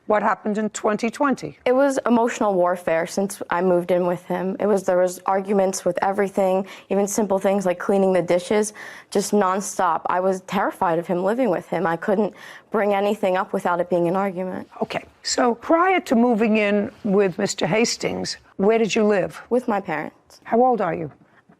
What happened in 2020? It was emotional warfare since I moved in with him. There was arguments with everything, even simple things like cleaning the dishes, just nonstop. I was terrified of him living with him. I couldn't bring anything up without it being an argument. Okay, so prior to moving in with Mr. Hastings, where did you live? With my parents. How old are you?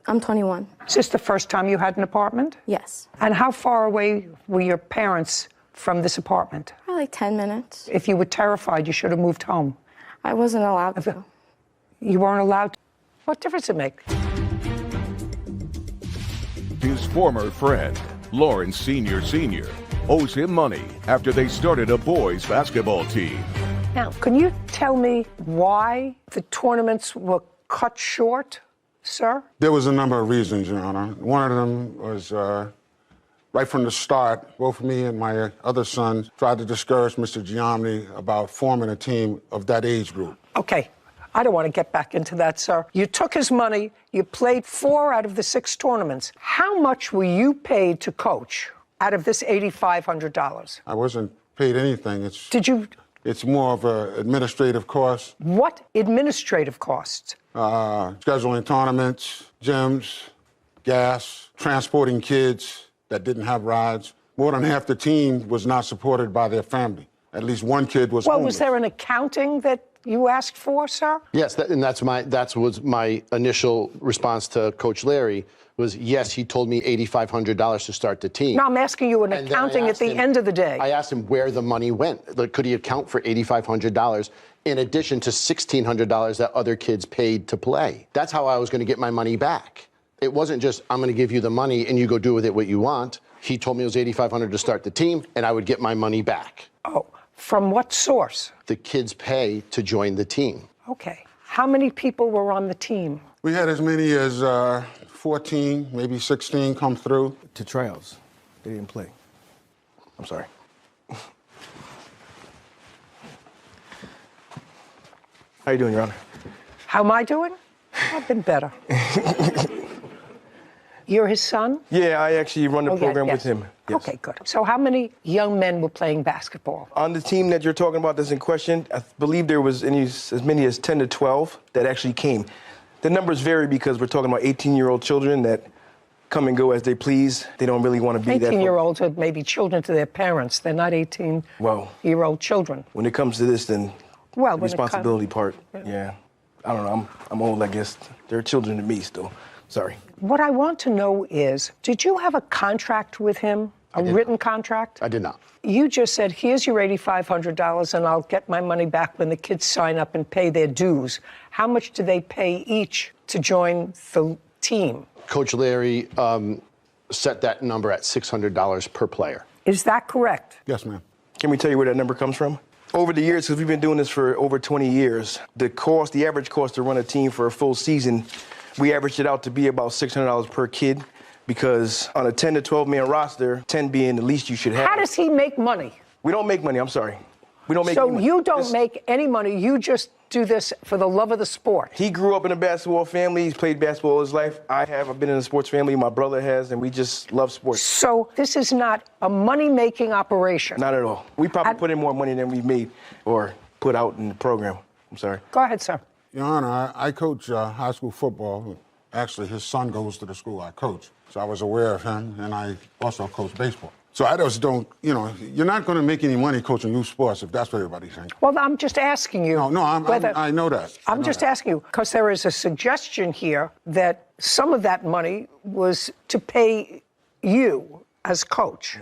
I'm 21. Is this the first time you had an apartment? Yes. And how far away were your parents from this apartment? Probably like 10 minutes. If you were terrified, you should have moved home. I wasn't allowed to. You weren't allowed to? What difference does it make? His former friend, Lawrence Sr., owes him money after they started a boys' basketball team. Now, can you tell me why the tournaments were cut short, sir? There was a number of reasons, Your Honor. One of them was right from the start, both me and my other son tried to discourage Mr. Giamni about forming a team of that age group. Okay, I don't want to get back into that, sir. You took his money, you played 4 out of the 6 tournaments. How much were you paid to coach out of this $8,500? I wasn't paid anything. Did you? It's more of an administrative cost. What administrative costs? Scheduling tournaments, gyms, gas, transporting kids that didn't have rides. More than half the team was not supported by their family. At least one kid was Well, homeless. was there an accounting that you asked for, sir? Yes, that was my initial response to Coach Larry. Was yes, he told me $8,500 to start the team. No, I'm asking you an And then I accounting at asked the him- end of the day. I asked him where the money went. Like, could he account for $8,500 in addition to $1,600 that other kids paid to play? That's how I was going to get my money back. It wasn't just, I'm going to give you the money and you go do with it what you want. He told me it was $8,500 to start the team and I would get my money back. Oh, from what source? The kids pay to join the team. Okay. How many people were on the team? We had as many as 14, maybe 16 come through. To tryouts. They didn't play. I'm sorry. How you doing, Your Honor? How am I doing? I've been better. You're his son? Yeah, I actually run the program yes. with him. Yes. Okay, good. So how many young men were playing basketball? On the team that you're talking about that's in question, I believe there was as many as 10 to 12 that actually came. The numbers vary because we're talking about 18-year-old children that come and go as they please. They don't really want to be that. 18-year-olds are maybe children to their parents. They're not 18-year-old children. When it comes to this, then well, responsibility part, yeah. I don't know. I'm old, I guess. They're children to me still. Sorry. What I want to know is, did you have a contract with him? A written contract? I did not. You just said, here's your $8,500 and I'll get my money back when the kids sign up and pay their dues. How much do they pay each to join the team? Coach Larry set that number at $600 per player. Is that correct? Yes, ma'am. Can we tell you where that number comes from? Over the years, because we've been doing this for over 20 years, the average cost to run a team for a full season, we averaged it out to be about $600 per kid, because on a 10 to 12 man roster, 10 being the least you should have. How does he make money? We don't make money, I'm sorry. We don't make any money. So you don't make any money, you just do this for the love of the sport? He grew up in a basketball family, he's played basketball all his life. I've been in a sports family, my brother has, and we just love sports. So this is not a money-making operation? Not at all. We probably put in more money than we've made or put out in the program. I'm sorry. Go ahead, sir. Your Honor, I coach high school football. Actually, his son goes to the school I coach. So I was aware of him, and I also coach baseball. So I just don't, you're not going to make any money coaching youth sports if that's what everybody thinks. Well, I'm just asking you. No, I know that. I'm just asking you, because there is a suggestion here that some of that money was to pay you as coach.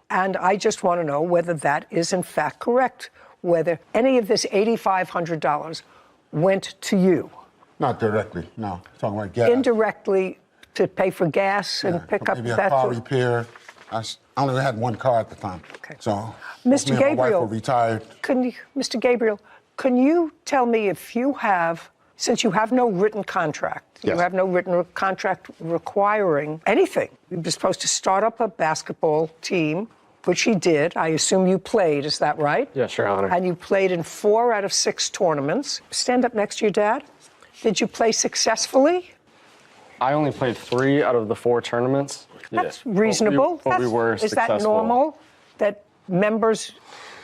And I just want to know whether that is in fact correct, whether any of this $8,500 went to you. Not directly, no. Talking about gas. Indirectly to pay for gas and pick up maybe a that. car repair. I only had one car at the time. Okay. So Mr. me and Gabriel, my wife were retired. Mr. Gabriel, can you tell me if you have, since you have no written contract, yes. You have no written contract requiring anything. You're supposed to start up a basketball team, which he did. I assume you played, is that right? Yes, Your Honor. And you played in 4 out of 6 tournaments. Stand up next to your dad. Did you play successfully? I only played 3 out of the 4 tournaments. That's reasonable. We were is successful. that normal? That members,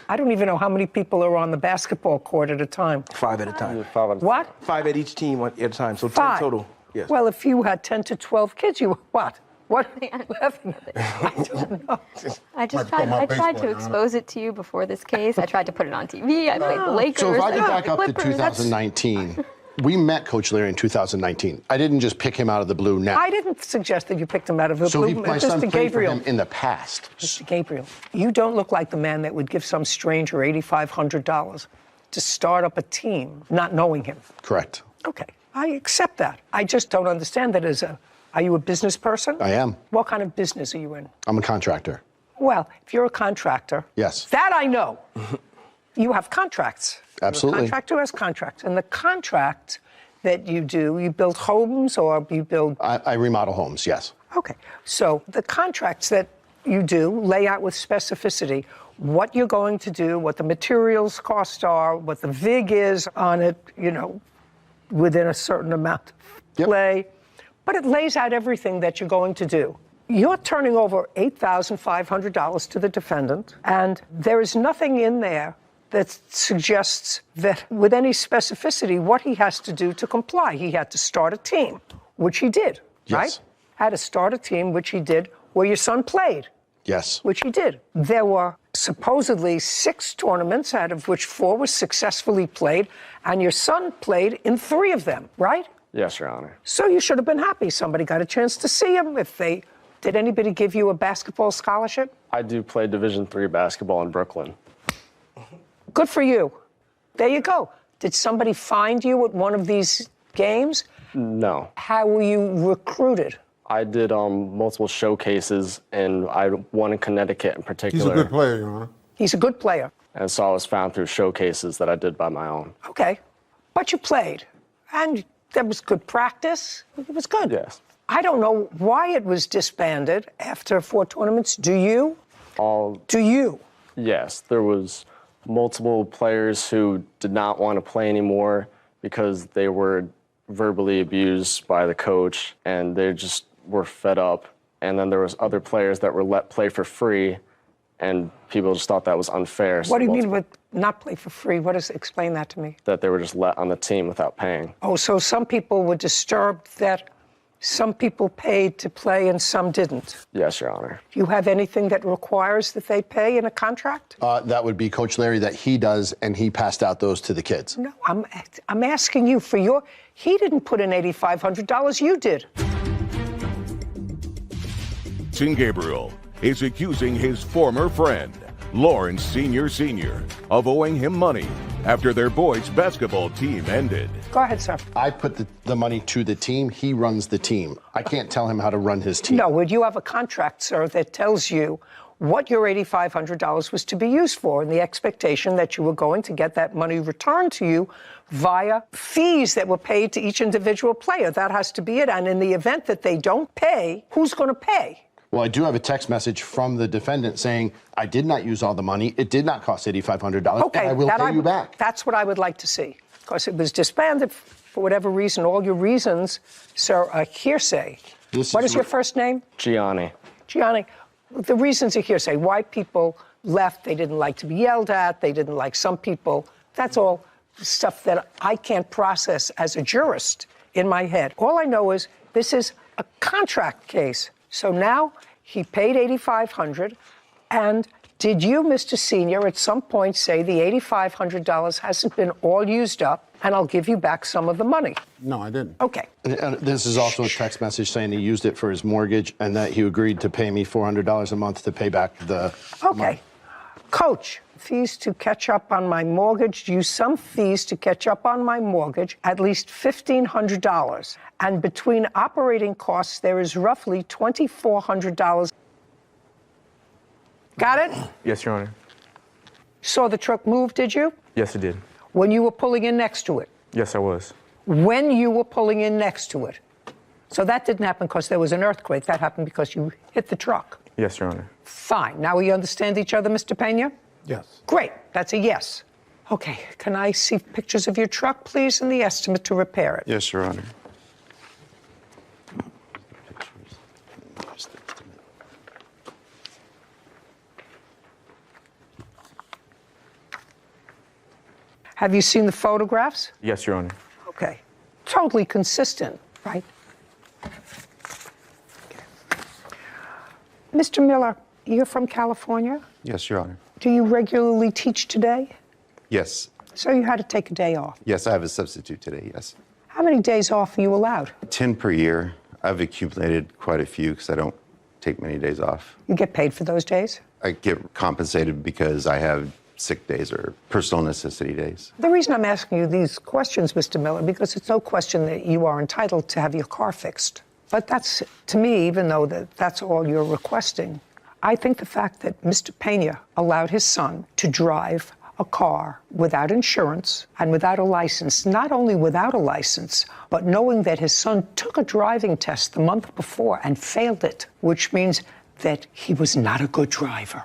I don't even know how many people are on the basketball court at a time. 5 at a time. What? 5 at each team at a time, so 5 10 total. Yes. Well, if you had 10 to 12 kids, you what? What are you laughing at? I don't know. I tried to expose it to you before this case. I tried to put it on TV. I played the Lakers. So if I go back the up to Clippers. 2019, we met Coach Larry in 2019. I didn't just pick him out of the blue now. I didn't suggest that you picked him out of the So blue. my son Mr. played for Gabriel. him in the past. Mr. Gabriel, you don't look like the man that would give some stranger $8,500 to start up a team, not knowing him. Correct. Okay, I accept that. I just don't understand that are you a business person? I am. What kind of business are you in? I'm a contractor. Well, if you're a contractor. Yes. That I know. You have contracts. Absolutely. You're a contractor has contracts. And the contract that you do, you build homes or you build... I remodel homes, yes. Okay. So the contracts that you do lay out with specificity what you're going to do, what the materials cost are, what the VIG is on it, within a certain amount of play. But it lays out everything that you're going to do. You're turning over $8,500 to the defendant, and there is nothing in there that suggests that with any specificity what he has to do to comply. He had to start a team, which he did, right? Had to start a team, which he did, where your son played. Yes. Which he did. There were supposedly 6 tournaments, out of which 4 were successfully played, and your son played in 3 of them, right? Yes, Your Honor. So you should have been happy. Somebody got a chance to see him. Did anybody give you a basketball scholarship? I do play Division III basketball in Brooklyn. Good for you. There you go. Did somebody find you at one of these games? No. How were you recruited? I did multiple showcases, and I won in Connecticut in particular. He's a good player, Your Honor. He's a good player. And so I was found through showcases that I did by my own. Okay. But you played. And there was good practice. It was good. Yes. I don't know why it was disbanded after 4 tournaments. Do you? Do you? Yes, there was multiple players who did not want to play anymore because they were verbally abused by the coach and they just were fed up. And then there was other players that were let play for free and people just thought that was unfair. What do you mean with not play for free? Explain that to me. That they were just let on the team without paying. Oh, so some people were disturbed that some people paid to play and some didn't. Yes, Your Honor. Do you have anything that requires that they pay in a contract? That would be Coach Larry, that he does, and he passed out those to the kids. No, I'm asking you for your. He didn't put in $8,500. You did. Sin Gabriel is accusing his former friend, Lawrence Sr., of owing him money after their boys' basketball team ended. Go ahead, sir. I put the money to the team. He runs the team. I can't tell him how to run his team. No, would you have a contract, sir, that tells you what your $8,500 was to be used for and the expectation that you were going to get that money returned to you via fees that were paid to each individual player? That has to be it. And in the event that they don't pay, who's going to pay? Well, I do have a text message from the defendant saying, I did not use all the money. It did not cost $8,500, Okay, and I will pay you back. That's what I would like to see, because it was disbanded for whatever reason. All your reasons, sir, are hearsay. What is your first name? Gianni. Gianni, the reasons are hearsay. Why people left, they didn't like to be yelled at, they didn't like some people. That's all stuff that I can't process as a jurist in my head. All I know is this is a contract case. So now he paid $8,500, and did you, Mr. Senior, at some point say the $8,500 hasn't been all used up, and I'll give you back some of the money? No, I didn't. Okay. And this is also a text message saying he used it for his mortgage and that he agreed to pay me $400 a month to pay back the money. Coach, fees to catch up on my mortgage, use some fees to catch up on my mortgage, at least $1,500. And between operating costs, there is roughly $2,400. Got it? Yes, Your Honor. Saw the truck move, did you? Yes, it did. When you were pulling in next to it? Yes, I was. When you were pulling in next to it? So that didn't happen because there was an earthquake. That happened because you hit the truck. Yes, Your Honor. Fine. Now we understand each other, Mr. Pena? Yes. Great. That's a yes. Okay. Can I see pictures of your truck, please, and the estimate to repair it? Yes, Your Honor. Have you seen the photographs? Yes, Your Honor. Okay. Totally consistent, right? Okay. Mr. Miller, you're from California? Yes, Your Honor. Do you regularly teach today? Yes. So you had to take a day off. Yes, I have a substitute today, yes. How many days off are you allowed? 10 per year. I've accumulated quite a few because I don't take many days off. You get paid for those days? I get compensated because I have sick days or personal necessity days. The reason I'm asking you these questions, Mr. Miller, because it's no question that you are entitled to have your car fixed. But that's, to me, even though that's all you're requesting, I think the fact that Mr. Pena allowed his son to drive a car without insurance and without a license, not only without a license, but knowing that his son took a driving test the month before and failed it, which means that he was not a good driver.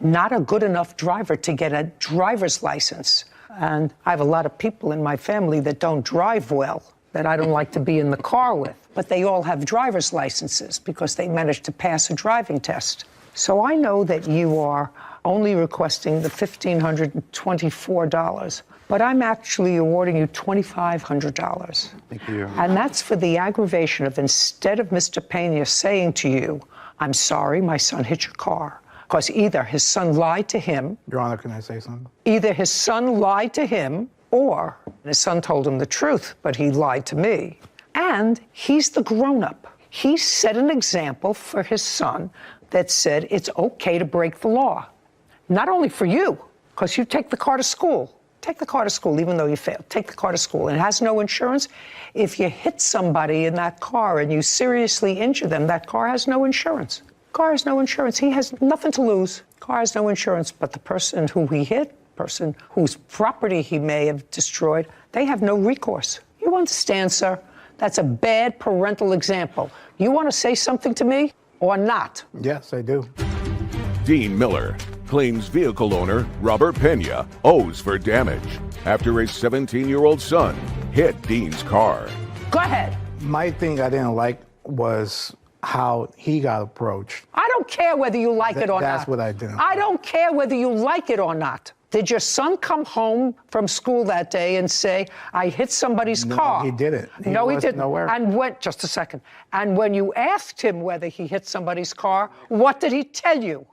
Not a good enough driver to get a driver's license. And I have a lot of people in my family that don't drive well, that I don't like to be in the car with. But they all have driver's licenses because they managed to pass a driving test. So I know that you are only requesting the $1,524, but I'm actually awarding you $2,500. Thank you, Your Honor. And that's for the aggravation of, instead of Mr. Pena saying to you, I'm sorry, my son hit your car, because either his son lied to him. Your Honor, can I say something? Either his son lied to him, or his son told him the truth, but he lied to me. And he's the grown-up. He set an example for his son that said it's okay to break the law. Not only for you, because you take the car to school. Take the car to school, even though you failed. Take the car to school. And it has no insurance. If you hit somebody in that car and you seriously injure them, that car has no insurance. Car has no insurance. He has nothing to lose. Car has no insurance, but the person who he hit, person whose property he may have destroyed, they have no recourse. You You understand, sir? That's a bad parental example. You want to say something to me or not? Yes, I do. Dean Miller claims vehicle owner Robert Pena owes for damage after his 17-year-old son hit Dean's car. Go ahead. My thing I didn't like was how he got approached. I don't care whether you like it or not. That's what I didn't I don't care whether you like it or not. Did your son come home from school that day and say, I hit somebody's car? No, he didn't. No, he wasn't didn't. nowhere. And just a second. And when you asked him whether he hit somebody's car, what did he tell you?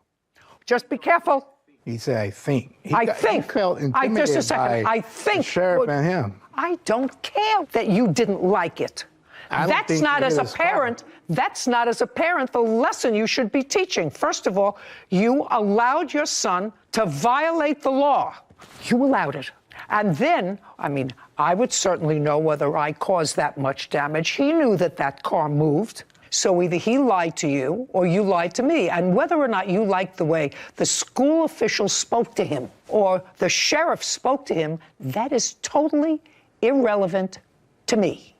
Just be careful. He said, I think. He felt just a intimidated second. by I think. the sheriff and him. I don't care that you didn't like it. I don't That's think not he as hit a his car. parent. That's not as a parent the lesson you should be teaching. First of all, you allowed your son to violate the law. You allowed it. And then, I mean, I would certainly know whether I caused that much damage. He knew that that car moved. So either he lied to you or you lied to me. And whether or not you liked the way the school official spoke to him or the sheriff spoke to him, that is totally irrelevant to me.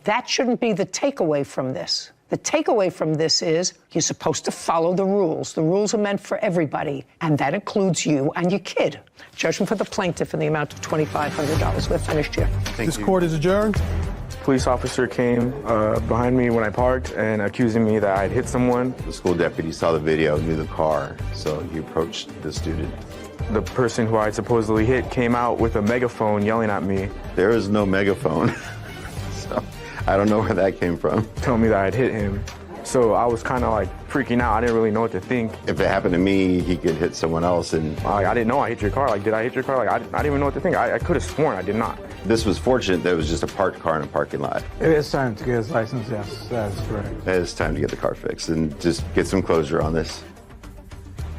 That shouldn't be the takeaway from this. The takeaway from this is you're supposed to follow the rules. The rules are meant for everybody, and that includes you and your kid. Judgment for the plaintiff in the amount of $2,500. We're finished here. This court is adjourned. Police officer came behind me when I parked and accusing me that I'd hit someone. The school deputy saw the video, knew the car, so he approached the student. The person who I supposedly hit came out with a megaphone yelling at me. There is no megaphone, so I don't know where that came from. Telling me that I'd hit him. So I was kind of like freaking out. I didn't really know what to think. If it happened to me, he could hit someone else. And I didn't know I hit your car. Like, did I hit your car? Like, I didn't even know what to think. I could have sworn I did not. This was fortunate that it was just a parked car in a parking lot. It is time to get his license, yes, that's correct. It's time to get the car fixed and just get some closure on this.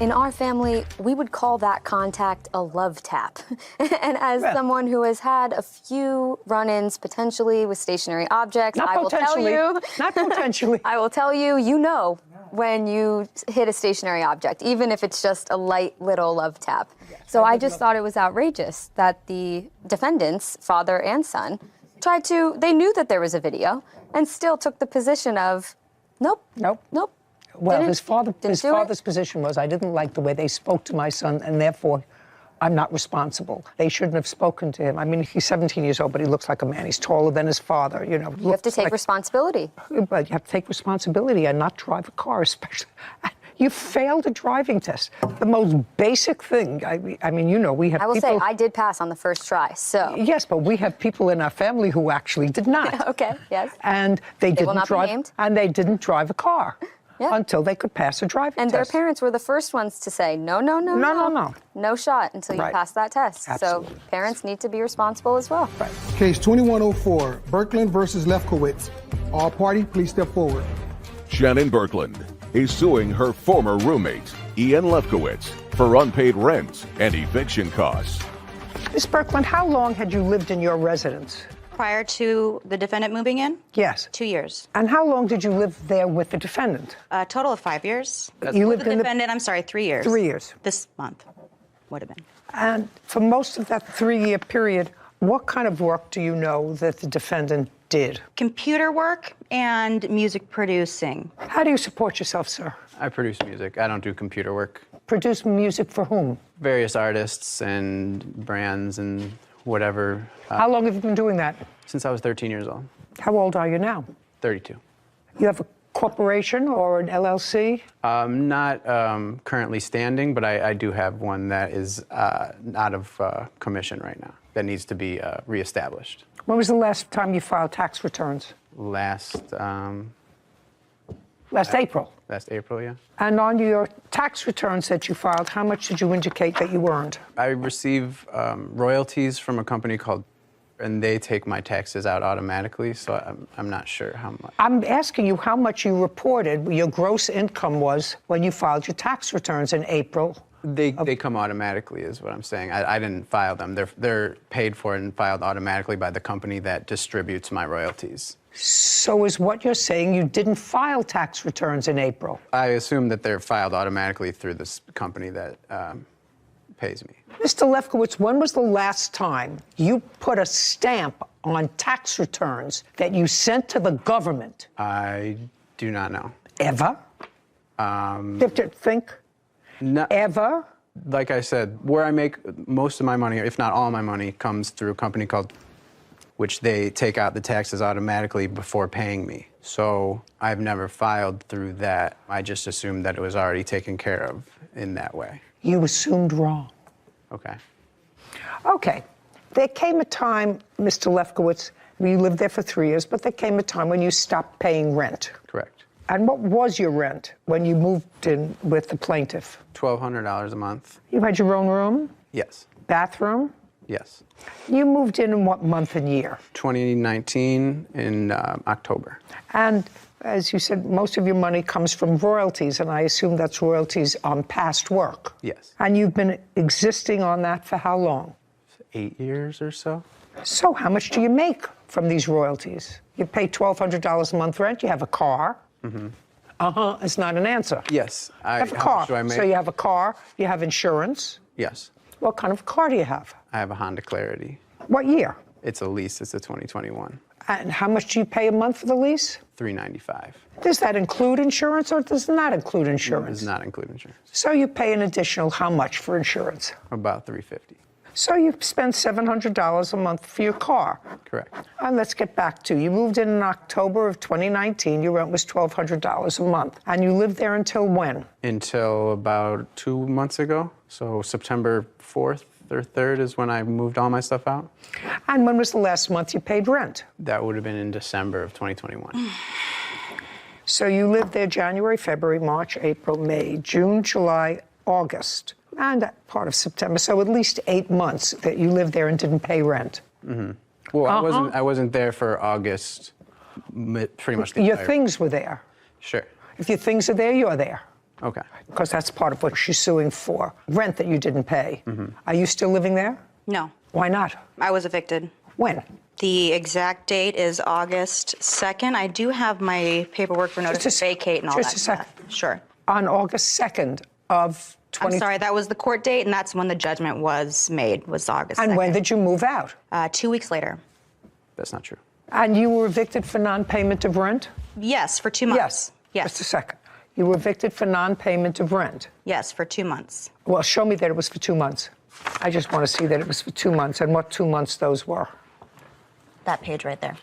In our family, we would call that contact a love tap. And as someone who has had a few run-ins potentially with stationary objects, I will tell you. Not potentially. I will tell you, you know when you hit a stationary object, even if it's just a light little love tap. So I just thought it was outrageous that the defendants, father and son, they knew that there was a video and still took the position of, nope. Well, his father's position was, I didn't like the way they spoke to my son, and therefore, I'm not responsible. They shouldn't have spoken to him. I mean, he's 17 years old, but he looks like a man. He's taller than his father, you know. You have to take responsibility. But you have to take responsibility and not drive a car, especially. You failed a driving test. The most basic thing. I mean, you know, we have I will people... say, I did pass on the first try, so... Yes, but we have people in our family who actually did not. Okay, yes. And they will didn't not be drive... named. And they didn't drive a car. Yeah. Until they could pass a driving And test. their parents were the first ones to say, no. No shot until you Right. pass that test. Absolutely. So parents need to be responsible as well. Right. Case 2104, Birkeland versus Lefkowitz. All party, please step forward. Shannon Birkeland is suing her former roommate, Ian Lefkowitz, for unpaid rent and eviction costs. Ms. Birkeland, how long had you lived in your residence? Prior to the defendant moving in? Yes. 2 years. And how long did you live there with the defendant? A total of 5 years. You With lived the in the defendant, I'm sorry, 3 years. 3 years. This month would have been. And for most of that 3-year period, what kind of work do you know that the defendant did? Computer work and music producing. How do you support yourself, sir? I produce music. I don't do computer work. Produce music for whom? Various artists and brands and whatever. How long have you been doing that? Since I was 13 years old. How old are you now? 32. You have a corporation or an LLC? Not currently standing, but I do have one that is out of commission right now that needs to be reestablished. When was the last time you filed tax returns? Last April. Last April, yeah. And on your tax returns that you filed, how much did you indicate that you earned? I receive royalties from a company called, and they take my taxes out automatically, so I'm not sure how much. I'm asking you how much you reported your gross income was when you filed your tax returns in April. They come automatically, is what I'm saying. I didn't file them. They're paid for and filed automatically by the company that distributes my royalties. So is what you're saying you didn't file tax returns in April? I assume that they're filed automatically through this company that pays me. Mr. Lefkowitz, when was the last time you put a stamp on tax returns that you sent to the government? I do not know. Ever? You have to think. No, Ever? like I said, where I make most of my money, if not all my money, comes through a company called, which they take out the taxes automatically before paying me. So I've never filed through that. I just assumed that it was already taken care of in that way. You assumed wrong. Okay. Okay. There came a time, Mr. Lefkowitz, you lived there for 3 years, but there came a time when you stopped paying rent. Correct. And what was your rent when you moved in with the plaintiff? $1,200 a month. You had your own room? Yes. Bathroom? Yes. You moved in what month and year? 2019 in October. And as you said, most of your money comes from royalties, and I assume that's royalties on past work. Yes. And you've been existing on that for how long? 8 years or so. So how much do you make from these royalties? You pay $1,200 a month rent, you have a car. Mm-hmm. Uh-huh, it's not an answer. Yes. You have a how car. much do I make? So you have a car, you have insurance. Yes. What kind of car do you have? I have a Honda Clarity. What year? It's a lease. It's a 2021. And how much do you pay a month for the lease? $395. Does that include insurance or does it not include It insurance? does not include insurance. So you pay an additional how much for insurance? About $350. So you spend $700 a month for your car. Correct. And let's get back to, you moved in October of 2019, your rent was $1,200 a month. And you lived there until when? Until about 2 months ago. So September 4th or 3rd is when I moved all my stuff out. And when was the last month you paid rent? That would have been in December of 2021. So you lived there January, February, March, April, May, June, July, August, and part of September. So at least 8 months that you lived there and didn't pay rent. Mm-hmm. Well, I wasn't there for August, pretty much the Your entire- things were there. Sure. If your things are there, you're there. Okay. Because that's part of what she's suing for. Rent that you didn't pay. Mm-hmm. Are you still living there? No, Why not? I was evicted. When? The exact date is August 2nd. I do have my paperwork for notice to vacate and all that. Just a second. Sure. On August 2nd of 20... I'm sorry, that was the court date, and that's when the judgment was made, was August 2nd. And when did you move out? 2 weeks later. That's not true. And you were evicted for non-payment of rent? Yes, for 2 months. Yes. Just a second. You were evicted for non-payment of rent? Yes, for 2 months. Well, show me that it was for 2 months. I just want to see that it was for 2 months and what 2 months those were. That page right there.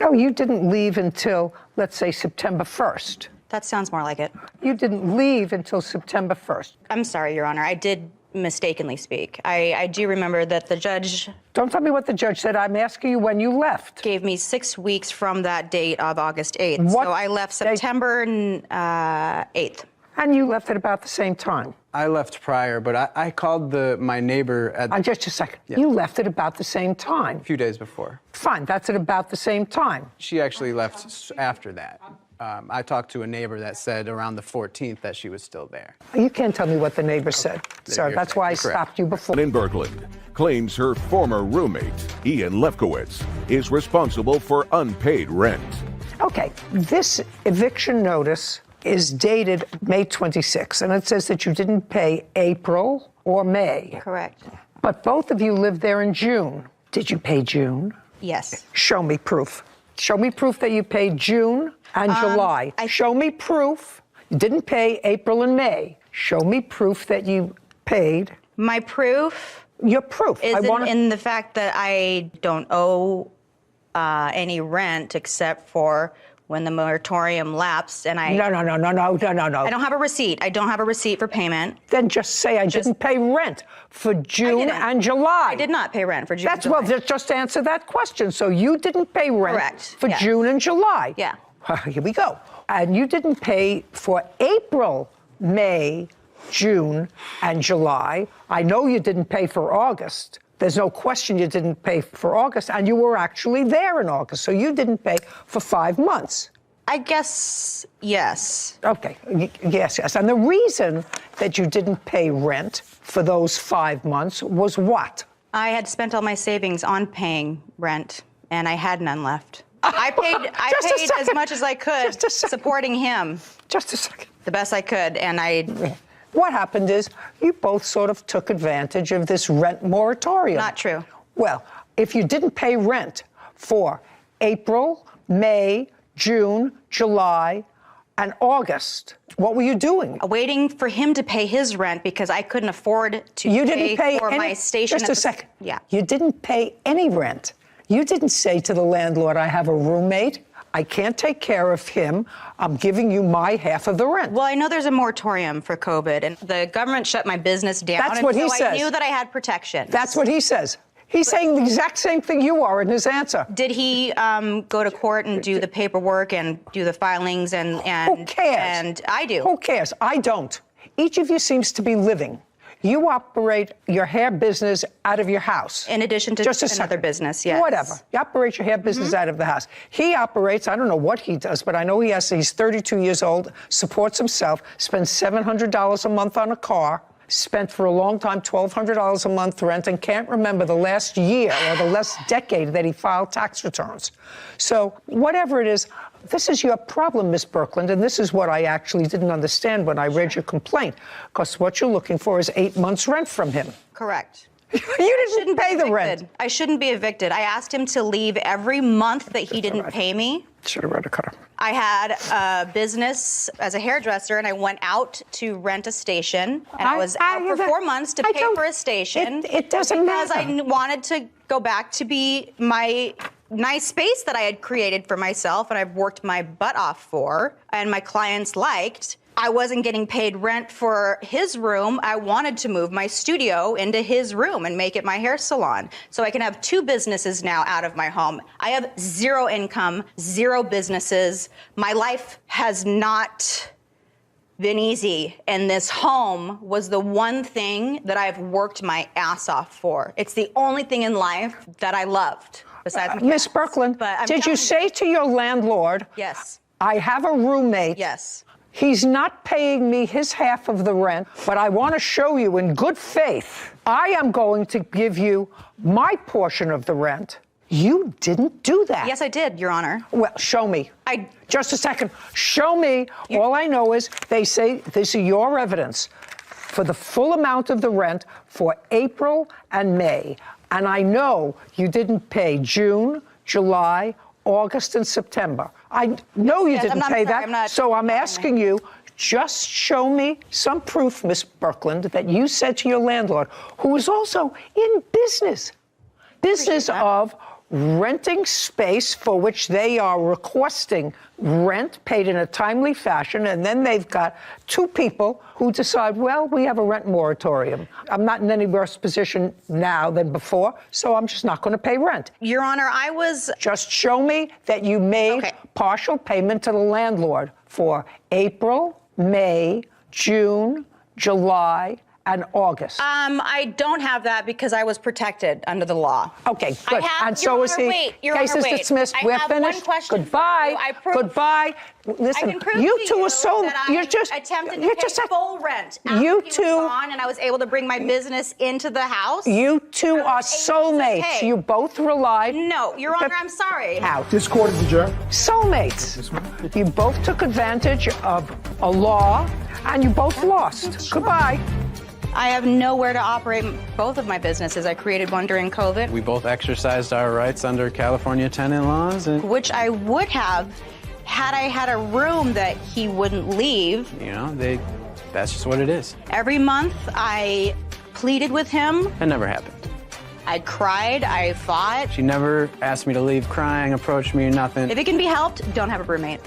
No, you didn't leave until, let's say, September 1st. That sounds more like it. You didn't leave until September 1st. I'm sorry, Your Honor. I did mistakenly speak. I do remember that the judge... Don't tell me what the judge said. I'm asking you when you left. Gave me 6 weeks from that date of August 8th. So I left September 8th. And you left at about the same time. I left prior, but I called my neighbor at... Just a second. Yeah. You left at about the same time. A few days before. Fine, that's at about the same time. She actually left after that. I talked to a neighbor that said around the 14th that she was still there. You can't tell me what the neighbor said, sir. You're That's why I correct. stopped you before. In Berkland claims her former roommate, Ian Lefkowitz, is responsible for unpaid rent. Okay, this eviction notice is dated May 26, and it says that you didn't pay April or May. Correct. But both of you lived there in June. Did you pay June? Yes. Show me proof. Show me proof that you paid June and July. Show me proof. You didn't pay April and May. Show me proof that you paid. My proof? Your proof. Is in the fact that I don't owe any rent except for when the moratorium lapsed and I... No. I don't have a receipt. I don't have a receipt for payment. Then just say I didn't pay rent for June and July. I did not pay rent for June and Well, July. just answer that question. So you didn't pay rent Correct. for Yes. June and July. Yeah. Here we go. And you didn't pay for April, May, June, and July. I know you didn't pay for August. There's no question you didn't pay for August, and you were actually there in August, so you didn't pay for 5 months. I guess, yes. Okay, yes. And the reason that you didn't pay rent for those 5 months was what? I had spent all my savings on paying rent, and I had none left. I paid as much as I could supporting him. Just a second. The best I could, and I... What happened is you both sort of took advantage of this rent moratorium. Not true. Well, if you didn't pay rent for April, May, June, July, and August, what were you doing? Waiting for him to pay his rent because I couldn't afford to pay for my station. Just a second. Yeah. You didn't pay any rent. You didn't say to the landlord, I have a roommate. I can't take care of him. I'm giving you my half of the rent. Well, I know there's a moratorium for COVID, and the government shut my business down. That's what he says. I knew that I had protection. That's what he says. He's saying the exact same thing you are in his answer. Did he go to court and do the paperwork and do the filings and Who cares? And I do. Who cares? I don't. Each of you seems to be living. You operate your hair business out of your house. In addition to another business, yes. Whatever. You operate your hair business out of the house. He operates, I don't know what he does, but I know he's 32 years old, supports himself, spends $700 a month on a car, spent for a long time $1,200 a month rent, and can't remember the last year or the last decade that he filed tax returns. So whatever it is, this is your problem, Miss Birkeland, and this is what I actually didn't understand when I read your complaint, because what you're looking for is 8 months' rent from him. Correct. You didn't pay the rent. I shouldn't be evicted. I asked him to leave every month that he didn't pay me. Should have read a cutter. I had a business as a hairdresser, and I went out to rent a station, and I was out for 4 months to pay for a station. It doesn't matter. Because I wanted to go back to be my nice space that I had created for myself, and I've worked my butt off for, and my clients liked. I wasn't getting paid rent for his room. I wanted to move my studio into his room and make it my hair salon. So I can have 2 businesses now out of my home. I have 0 income, 0 businesses. My life has not been easy. And this home was the one thing that I've worked my ass off for. It's the only thing in life that I loved besides Miss Birkeland, did you say to your landlord, yes, I have a roommate. Yes. He's not paying me his half of the rent, but I want to show you in good faith, I am going to give you my portion of the rent. You didn't do that. Yes, I did, Your Honor. Well, show me. Just a second. Show me. All I know is they say this is your evidence for the full amount of the rent for April and May. And I know you didn't pay June, July, August, and September. I know you didn't pay that, so I'm asking you, just show me some proof, Miss Birkeland, that you said to your landlord, who is also in business of renting space for which they are requesting rent paid in a timely fashion, and then they've got 2 people who decide, well, we have a rent moratorium. I'm not in any worse position now than before, so I'm just not going to pay rent. Your Honor, I was... Just show me that you made partial payment to the landlord for April, May, June, July, and August. I don't have that because I was protected under the law. Okay, good. And so is he. Wait, Your Case Honor, is wait. dismissed. I We're have finished. One question Goodbye. Goodbye. Listen, I can prove you to two you are so. that You're I just. attempted You're to just. pay full rent. After You he two. was gone, and I was able to bring my business into the house. You two are soulmates. You both relied. No, Your Honor, I'm sorry. Out. This court is adjourned. Soulmates. You both took advantage of a law, and you both lost. Goodbye. I have nowhere to operate both of my businesses. I created one during COVID. We both exercised our rights under California tenant laws. Which I would have had I had a room that he wouldn't leave. You know, that's just what it is. Every month I pleaded with him. It never happened. I cried, I fought. She never asked me to leave crying, approached me, nothing. If it can be helped, don't have a roommate.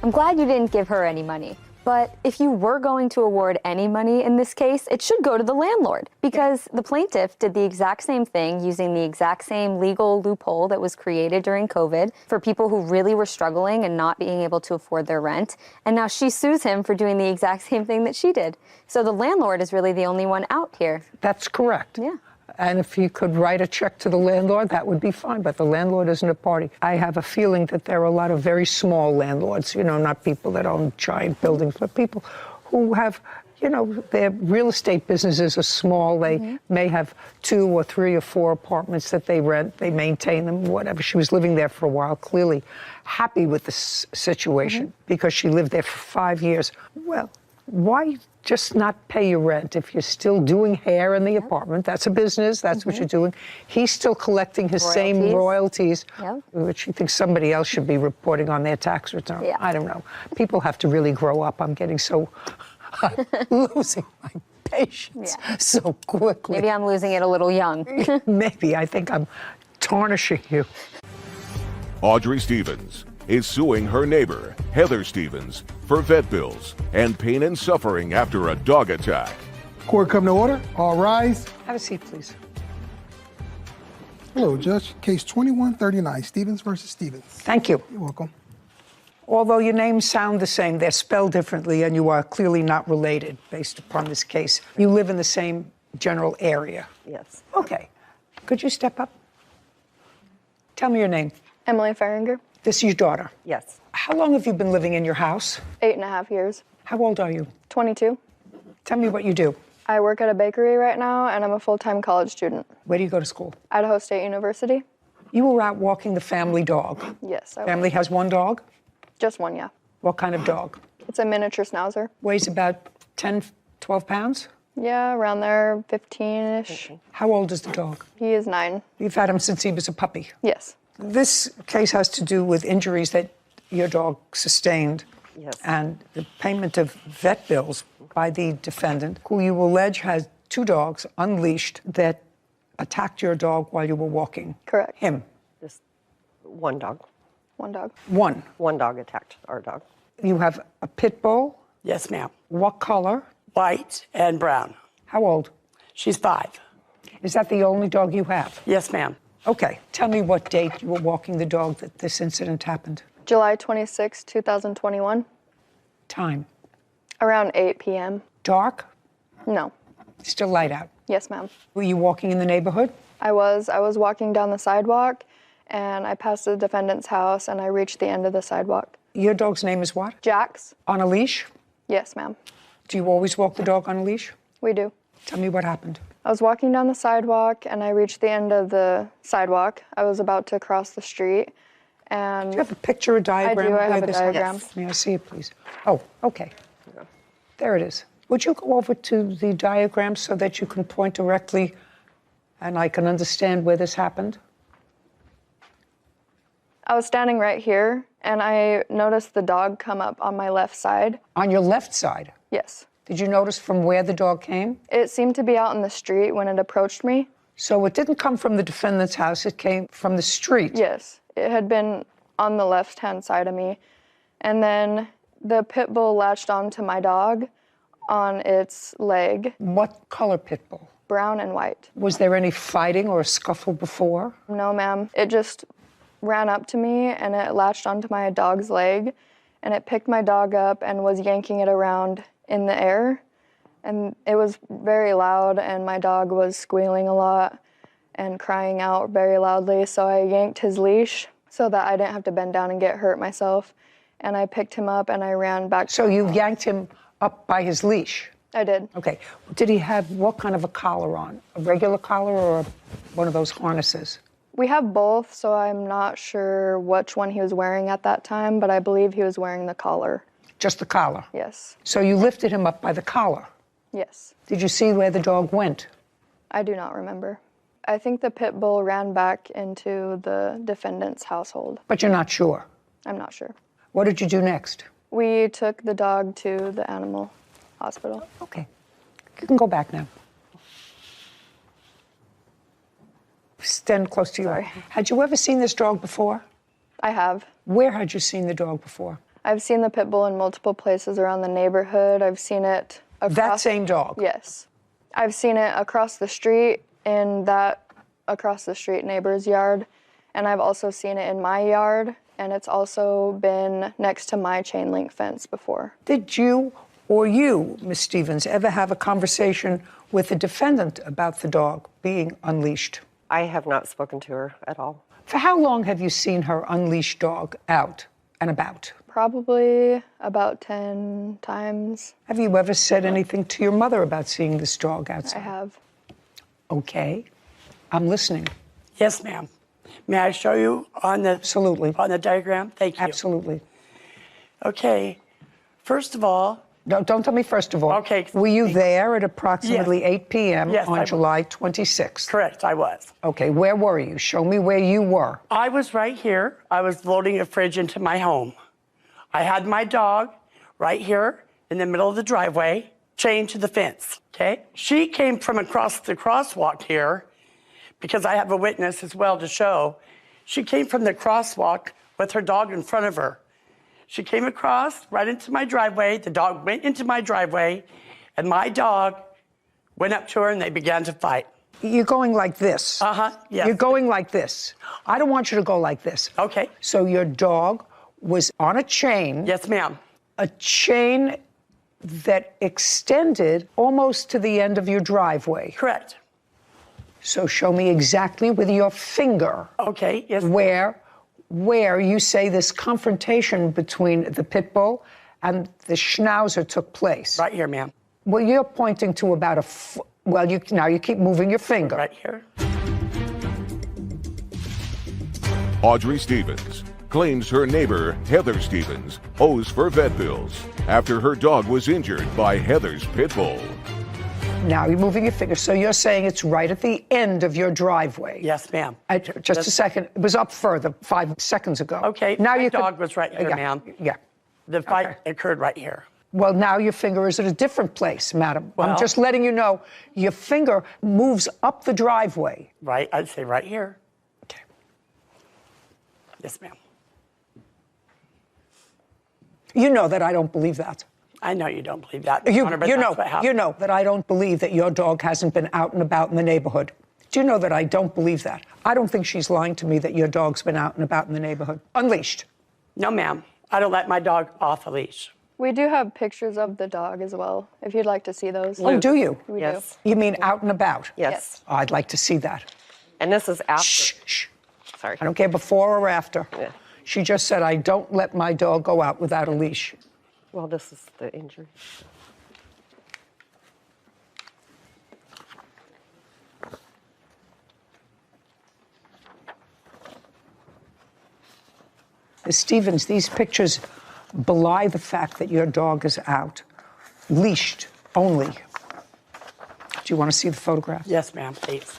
I'm glad you didn't give her any money. But if you were going to award any money in this case, it should go to the landlord, because the plaintiff did the exact same thing using the exact same legal loophole that was created during COVID for people who really were struggling and not being able to afford their rent. And now she sues him for doing the exact same thing that she did. So the landlord is really the only one out here. That's correct. Yeah. And if you could write a check to the landlord, that would be fine. But the landlord isn't a party. I have a feeling that there are a lot of very small landlords, you know, not people that own giant buildings, but people who have you know, their real estate businesses are small. They may have 2 or 3 or 4 apartments that they rent. They maintain them, whatever. She was living there for a while, clearly happy with the situation because she lived there for 5 years. Well, why just not pay your rent if you're still doing hair in the apartment? That's a business. That's what you're doing. He's still collecting his same royalties, which he thinks somebody else should be reporting on their tax return. I don't know. People have to really grow up. I'm getting so losing my patience so quickly. Maybe I'm losing it a little young. Maybe. I think I'm tarnishing you. Audrey Stevens is suing her neighbor, Heather Stevens, for vet bills and pain and suffering after a dog attack. Court come to order. All rise. Have a seat, please. Hello, Judge. Case 2139, Stevens versus Stevens. Thank you. You're welcome. Although your names sound the same, they're spelled differently, and you are clearly not related based upon this case. You live in the same general area. Yes. Okay. Could you step up? Tell me your name. Emily Feringer. This is your daughter? Yes. How long have you been living in your house? 8.5 years. How old are you? 22. Tell me what you do. I work at a bakery right now, and I'm a full-time college student. Where do you go to school? Idaho State University. You were out walking the family dog. Yes. Family has one dog? Just one, yeah. What kind of dog? It's a miniature schnauzer. Weighs about 10, 12 pounds? Yeah, around there, 15-ish. How old is the dog? He is 9. You've had him since he was a puppy? Yes. This case has to do with injuries that your dog sustained. Yes. And the payment of vet bills by the defendant, who you allege has 2 dogs unleashed that attacked your dog while you were walking. Correct. Him. Just one dog. One dog. One. One dog attacked our dog. You have a pit bull? Yes, ma'am. What color? White and brown. How old? She's 5. Is that the only dog you have? Yes, ma'am. Okay. Tell me what date you were walking the dog that this incident happened. July 26, 2021. Time? Around 8 p.m. Dark? No. Still light out? Yes, ma'am. Were you walking in the neighborhood? I was walking down the sidewalk, and I passed the defendant's house, and I reached the end of the sidewalk. Your dog's name is what? Jax. On a leash? Yes, ma'am. Do you always walk the dog on a leash? We do. Tell me what happened. I was walking down the sidewalk, and I reached the end of the sidewalk. I was about to cross the street, and... Do you have a picture or diagram? I do. I have where a this diagram. happens? May I see it, please? Oh, okay. There it is. Would you go over to the diagram so that you can point directly and I can understand where this happened? I was standing right here, and I noticed the dog come up on my left side. On your left side? Yes. Did you notice from where the dog came? It seemed to be out in the street when it approached me. So it didn't come from the defendant's house, it came from the street? Yes. It had been on the left-hand side of me. And then the pit bull latched onto my dog on its leg. What color pit bull? Brown and white. Was there any fighting or a scuffle before? No, ma'am. It just ran up to me, and it latched onto my dog's leg, and it picked my dog up and was yanking it around in the air. And it was very loud, and my dog was squealing a lot and crying out very loudly. So I yanked his leash so that I didn't have to bend down and get hurt myself. And I picked him up and I ran back. So you yanked him up by his leash? I did. Okay. Did he have what kind of a collar on? A regular collar or one of those harnesses? We have both, so I'm not sure which one he was wearing at that time, but I believe he was wearing the collar. Just the collar? Yes. So you lifted him up by the collar? Yes. Did you see where the dog went? I do not remember. I think the pit bull ran back into the defendant's household. But you're not sure? I'm not sure. What did you do next? We took the dog to the animal hospital. Okay. You can go back now. Stand close to you. Had you ever seen this dog before? I have. Where had you seen the dog before? I've seen the pit bull in multiple places around the neighborhood. I've seen it across... That same dog? Yes. I've seen it across the street in that across the street neighbor's yard, and I've also seen it in my yard, and it's also been next to my chain link fence before. Did you or you, Ms. Stevens, ever have a conversation with the defendant about the dog being unleashed? I have not spoken to her at all. For how long have you seen her unleashed dog out and about? Probably about 10 times. Have you ever said anything to your mother about seeing this dog outside? I have. Okay. I'm listening. Yes, ma'am. May I show you on the diagram? Thank you. Absolutely. Okay. First of all. No, don't tell me first of all. Okay. Were you there at approximately Yes. 8 p.m. Yes, I on was. July 26th? Correct, I was. Okay, where were you? Show me where you were. I was right here. I was loading a fridge into my home. I had my dog right here in the middle of the driveway, chained to the fence, okay? She came from across the crosswalk here, because I have a witness as well to show. She came from the crosswalk with her dog in front of her. She came across right into my driveway. The dog went into my driveway, and my dog went up to her, and they began to fight. You're going like this. Yes. You're going like this. I don't want you to go like this. Okay. So your dog was on a chain. Yes, ma'am. A chain that extended almost to the end of your driveway. Correct. So show me exactly with your finger. Okay, yes. Where you say this confrontation between the pit bull and the schnauzer took place. Right here, ma'am. Well, you're pointing to about a foot. Well, now you keep moving your finger. Right here. Audrey Stevens claims her neighbor, Heather Stevens, owes for vet bills after her dog was injured by Heather's pit bull. Now you're moving your finger. So you're saying it's right at the end of your driveway. Yes, ma'am. Just a second. It was up further 5 seconds ago. Okay, now my dog was right here, ma'am. Yeah. The fight occurred right here. Well, now your finger is at a different place, madam. Well, I'm just letting you know your finger moves up the driveway. Right, I'd say right here. Okay. Yes, ma'am. You know that I don't believe that. I know you don't believe that, You, Honor, but you that's know, what happened. you know that I don't believe that your dog hasn't been out and about in the neighborhood. Do you know that I don't believe that? I don't think she's lying to me that your dog's been out and about in the neighborhood. Unleashed. No, ma'am. I don't let my dog off a leash. We do have pictures of the dog as well, if you'd like to see those. Oh, do you? We Yes. You mean out and about? Yes. Oh, I'd like to see that. And this is after. Shh. Sorry. I don't care before or after. Yeah. She just said, I don't let my dog go out without a leash. Well, this is the injury. Ms. Stevens, these pictures belie the fact that your dog is out, leashed only. Do you want to see the photograph? Yes, ma'am, please.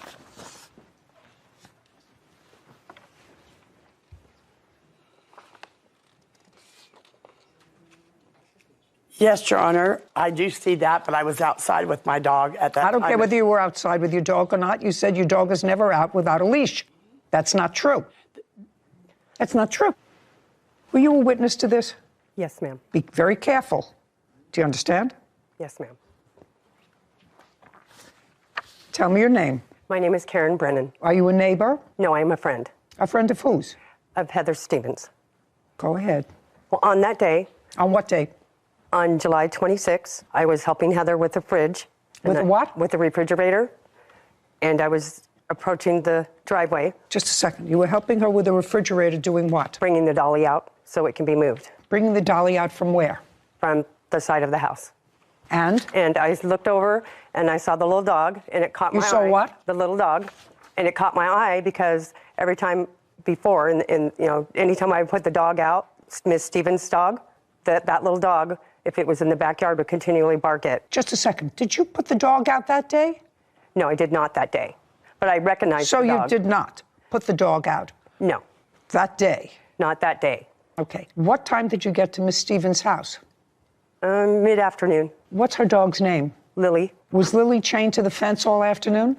Yes, Your Honor, I do see that, but I was outside with my dog at that time. I don't care whether you were outside with your dog or not. You said your dog is never out without a leash. That's not true. That's not true. Were you a witness to this? Yes, ma'am. Be very careful. Do you understand? Yes, ma'am. Tell me your name. My name is Karen Brennan. Are you a neighbor? No, I am a friend. A friend of whose? Of Heather Stevens. Go ahead. Well, on that day. On what day? On July 26th, I was helping Heather with the fridge. With what? With the refrigerator. And I was approaching the driveway. Just a second. You were helping her with the refrigerator doing what? Bringing the dolly out so it can be moved. Bringing the dolly out from where? From the side of the house. And? And I looked over and I saw the little dog and it caught my eye. You saw what? The little dog. And it caught my eye because every time before, anytime I put the dog out, Miss Stevens' dog, that little dog, if it was in the backyard, would continually bark it. Just a second. Did you put the dog out that day? No, I did not that day. But I recognized the dog. So you did not put the dog out? No. That day? Not that day. Okay. What time did you get to Miss Stevens' house? Mid-afternoon. What's her dog's name? Lily. Was Lily chained to the fence all afternoon?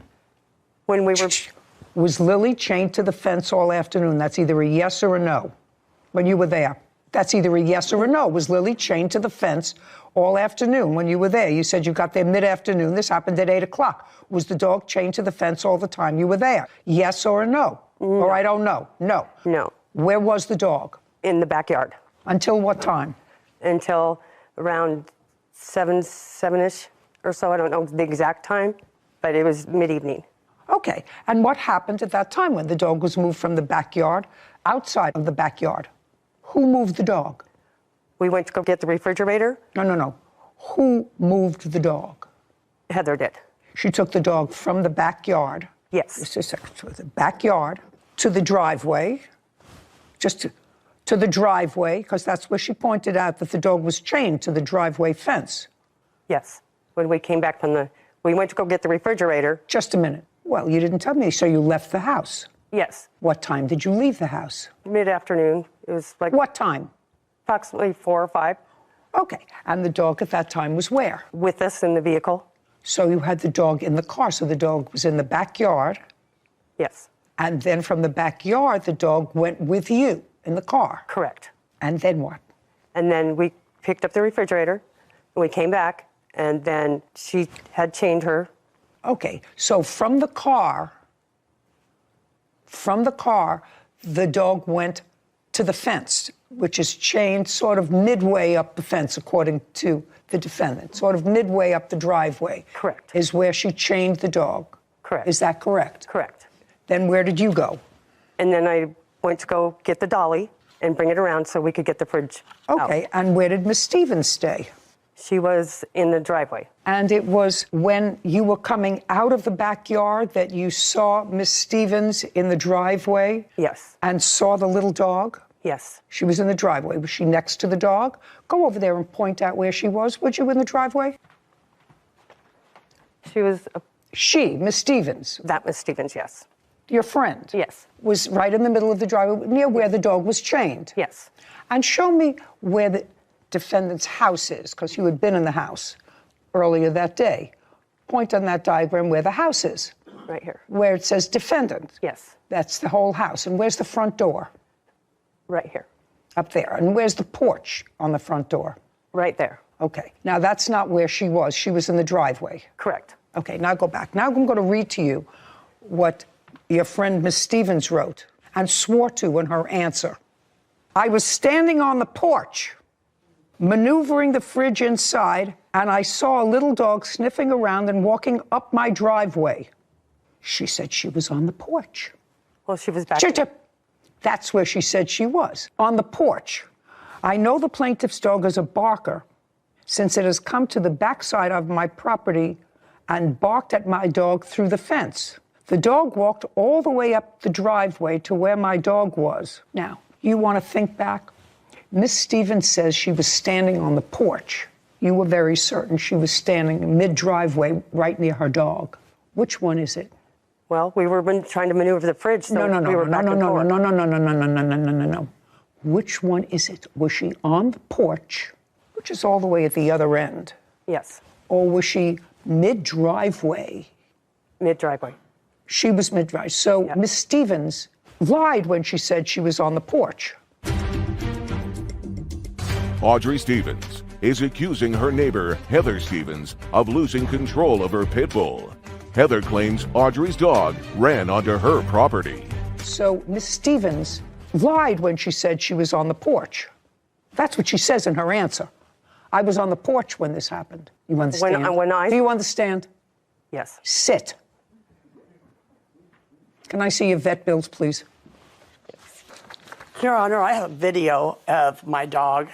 When we were... Was Lily chained to the fence all afternoon? That's either a yes or a no. When you were there. That's either a yes or a no. Was Lily chained to the fence all afternoon when you were there? You said you got there mid-afternoon. This happened at 8 o'clock. Was the dog chained to the fence all the time you were there? Yes or a no? Or I don't know. No. No. Where was the dog? In the backyard. Until what time? Until around 7-ish or so. I don't know the exact time, but it was mid-evening. Okay. And what happened at that time when the dog was moved from the backyard outside of the backyard? Who moved the dog? We went to go get the refrigerator. No. Who moved the dog? Heather did. She took the dog from the backyard. Yes. Just a second. To the backyard to the driveway, to the driveway, because that's where she pointed out that the dog was chained to the driveway fence. Yes. When we came back we went to go get the refrigerator. Just a minute. Well, you didn't tell me, so you left the house. Yes. What time did you leave the house? Mid-afternoon. It was like... What time? Approximately 4 or 5. Okay. And the dog at that time was where? With us in the vehicle. So you had the dog in the car, so the dog was in the backyard. Yes. And then from the backyard, the dog went with you in the car. Correct. And then what? And then we picked up the refrigerator, and we came back, and then she had chained her. Okay, so from the car, the dog went to the fence, which is chained sort of midway up the fence, according to the defendant. Sort of midway up the driveway. Correct. Is where she chained the dog. Correct. Is that correct? Correct. Then where did you go? And then I went to go get the dolly and bring it around so we could get the fridge Okay, out. and where did Miss Stevens stay? She was in the driveway. And it was when you were coming out of the backyard that you saw Miss Stevens in the driveway? Yes. And saw the little dog? Yes. She was in the driveway. Was she next to the dog? Go over there and point out where she was. Would you in the driveway? She was... She, Miss Stevens. That Miss Stevens, yes. Your friend? Yes. Was right in the middle of the driveway, near where the dog was chained? Yes. And show me where the defendant's house is, because you had been in the house earlier that day. Point on that diagram where the house is. Right here. Where it says defendant. Yes. That's the whole house. And where's the front door? Right here. Up there. And where's the porch on the front door? Right there. Okay. Now, that's not where she was. She was in the driveway. Correct. Okay, now go back. Now I'm going to read to you what your friend Miss Stevens wrote and swore to in her answer. I was standing on the porch, maneuvering the fridge inside, and I saw a little dog sniffing around and walking up my driveway. She said she was on the porch. Well, she was back. That's where she said she was, on the porch. I know the plaintiff's dog is a barker since it has come to the backside of my property and barked at my dog through the fence. The dog walked all the way up the driveway to where my dog was. Now, you want to think back? Miss Stevens says she was standing on the porch. You were very certain she was standing mid-driveway right near her dog. Which one is it? Well, we were trying to maneuver the fridge, so we were back and forth. No. Which one is it? Was she on the porch, which is all the way at the other end? Yes. Or was she mid-driveway? Mid-driveway. She was mid-driveway. So Miss Stevens lied when she said she was on the porch. Audrey Stevens is accusing her neighbor, Heather Stevens, of losing control of her pit bull. Heather claims Audrey's dog ran onto her property. So Miss Stevens lied when she said she was on the porch. That's what she says in her answer. I was on the porch when this happened. You understand? Do you understand? Yes. Sit. Can I see your vet bills, please? Your Honor, I have a video of my dog.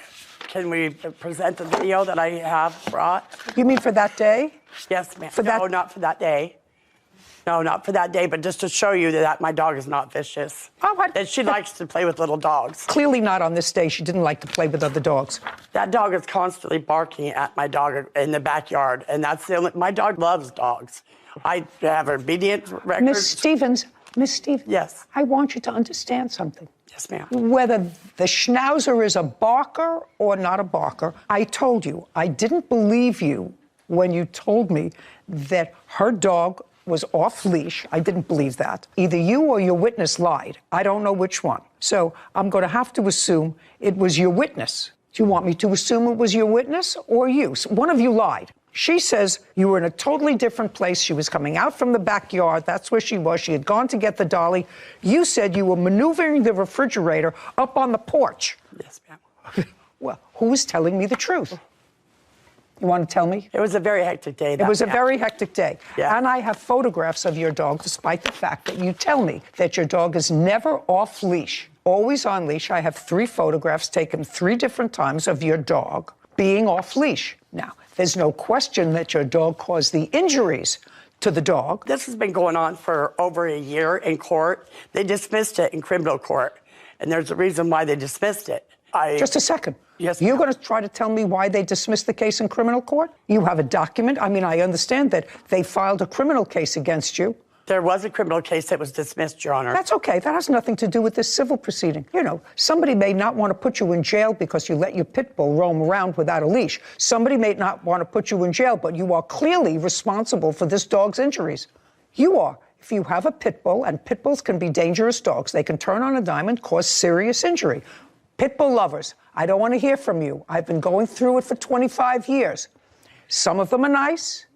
Can we present the video that I have brought? You mean for that day? Yes, ma'am. No, not for that day. No, not for that day, but just to show you that my dog is not vicious. That she likes to play with little dogs. Clearly not on this day. She didn't like to play with other dogs. That dog is constantly barking at my dog in the backyard, and that's the only... My dog loves dogs. I have obedience records. Miss Stevens. Yes. I want you to understand something. Yes, ma'am. Whether the Schnauzer is a barker or not a barker, I told you, I didn't believe you when you told me that her dog was off leash. I didn't believe that. Either you or your witness lied. I don't know which one. So I'm going to have to assume it was your witness. Do you want me to assume it was your witness or you? So one of you lied. She says you were in a totally different place. She was coming out from the backyard. That's where she was. She had gone to get the dolly. You said you were maneuvering the refrigerator up on the porch. Yes, ma'am. Well, who is telling me the truth? You want to tell me? It was a very hectic day. It was a very hectic day. Yeah. And I have photographs of your dog, despite the fact that you tell me that your dog is never off leash. always on leash. I have 3 photographs taken 3 different times of your dog being off leash. Now, there's no question that your dog caused the injuries to the dog. This has been going on for over a year in court. They dismissed it in criminal court, and there's a reason why they dismissed it. Just a second. Yes, You're going to try to tell me why they dismissed the case in criminal court? You have a document. I mean, I understand that they filed a criminal case against you. There was a criminal case that was dismissed, Your Honor. That's okay. That has nothing to do with this civil proceeding. You know, somebody may not want to put you in jail because you let your pit bull roam around without a leash. Somebody may not want to put you in jail, but you are clearly responsible for this dog's injuries. You are. If you have a pit bull, and pit bulls can be dangerous dogs, they can turn on a dime and cause serious injury. Pit bull lovers, I don't want to hear from you. I've been going through it for 25 years. Some of them are nice.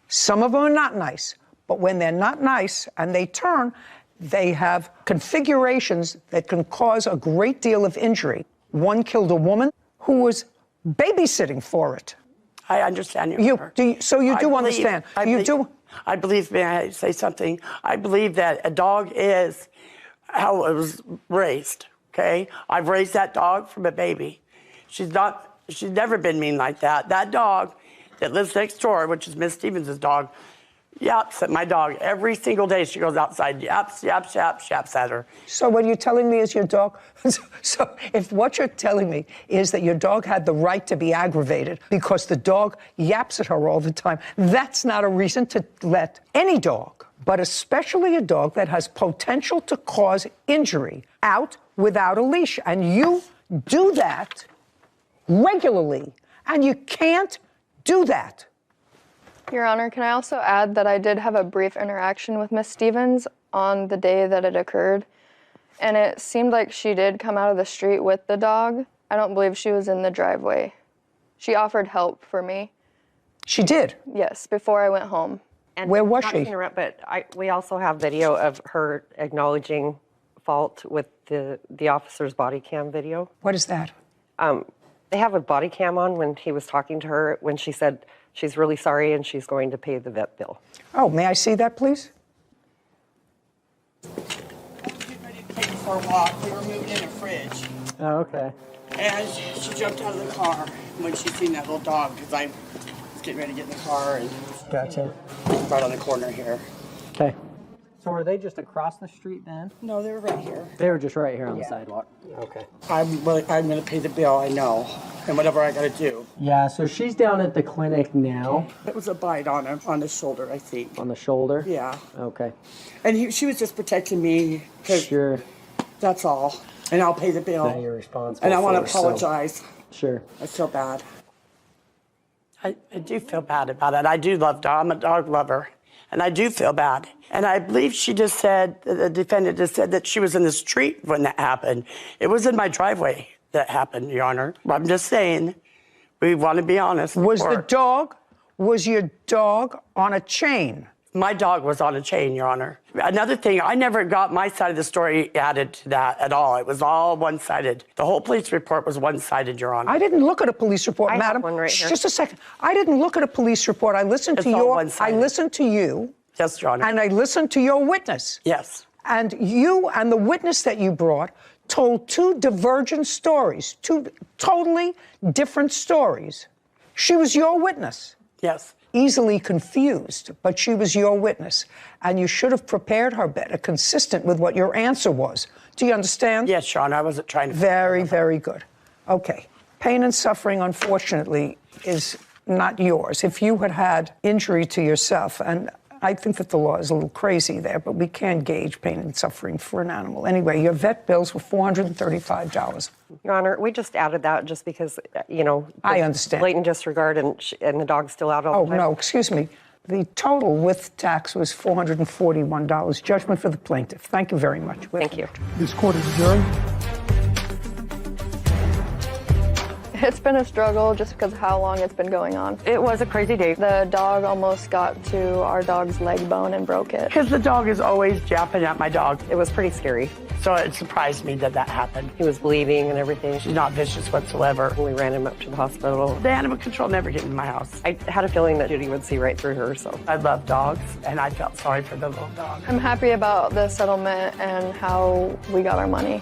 Some of them are not nice. But when they're not nice and they turn, they have configurations that can cause a great deal of injury. One killed a woman who was babysitting for it. I understand you. Understand. I believe, may I say something? I believe that a dog is how it was raised, okay? I've raised that dog from a baby. She's never been mean like that. That dog that lives next door, which is Miss Stevens' dog, yaps at my dog every single day. She goes outside, yaps at her. So what you're telling me is your dog, so if what you're telling me is that your dog had the right to be aggravated because the dog yaps at her all the time, that's not a reason to let any dog, but especially a dog that has potential to cause injury, out without a leash. And you do that regularly, and you can't do that. Your Honor, can I also add that I did have a brief interaction with Miss Stevens on the day that it occurred, and it seemed like she did come out of the street with the dog. I don't believe she was in the driveway. She offered help for me. She did? Yes, before I went home. And where was not she? To interrupt, but we also have video of her acknowledging fault with the officer's body cam video. What is that? They have a body cam on when he was talking to her, when she said she's really sorry and she's going to pay the vet bill. Oh, may I see that, please? I was getting ready to take her for a walk. We were moving in a fridge. Oh, okay. And she jumped out of the car when she seen that little dog, because I was getting ready to get in the car and Gotcha. right on the corner here. Okay. So were they just across the street then? No, they were right here. They were just right here on the sidewalk. Okay. I'm going to pay the bill, I know, and whatever I got to do. Yeah, so she's down at the clinic now. It was a bite on him, on the shoulder, I think. On the shoulder? Yeah. Okay. And she was just protecting me. Sure. That's all. And I'll pay the bill. Now you're responsible. And I want to for, apologize. Sure. I feel bad. I do feel bad about it. I do love dogs. I'm a dog lover. And I do feel bad. And I believe she just said, the defendant just said that she was in the street when that happened. It was in my driveway that happened, Your Honor. I'm just saying, we want to be honest. Was your dog on a chain? My dog was on a chain, Your Honor. Another thing, I never got my side of the story added to that at all. It was all one-sided. The whole police report was one-sided, Your Honor. I didn't look at a police report, I madam. have one right here. Just a second. I didn't look at a police report. I listened to you. Yes, Your Honor. And I listened to your witness. Yes. And you and the witness that you brought told 2 divergent stories, 2 totally different stories. She was your witness. Yes. Easily confused, but she was your witness. And you should have prepared her better, consistent with what your answer was. Do you understand? Yes, Your Honor. I wasn't trying to... Very, very good. Okay. Pain and suffering, unfortunately, is not yours. If you had had injury to yourself, and I think that the law is a little crazy there, but we can gauge pain and suffering for an animal. Anyway, your vet bills were $435. Your Honor, we just added that just because, I understand. Blatant disregard and the dog's still out all the time. Oh, no, excuse me. The total with tax was $441. Judgment for the plaintiff. Thank you very much. Thank you. This court is adjourned. It's been a struggle just because of how long it's been going on. It was a crazy day. The dog almost got to our dog's leg bone and broke it. Because the dog is always japping at my dog. It was pretty scary. So it surprised me that that happened. He was bleeding and everything. She's not vicious whatsoever. We ran him up to the hospital. The animal control never came to my house. I had a feeling that Judy would see right through her, so. I love dogs, and I felt sorry for the little dog. I'm happy about the settlement and how we got our money.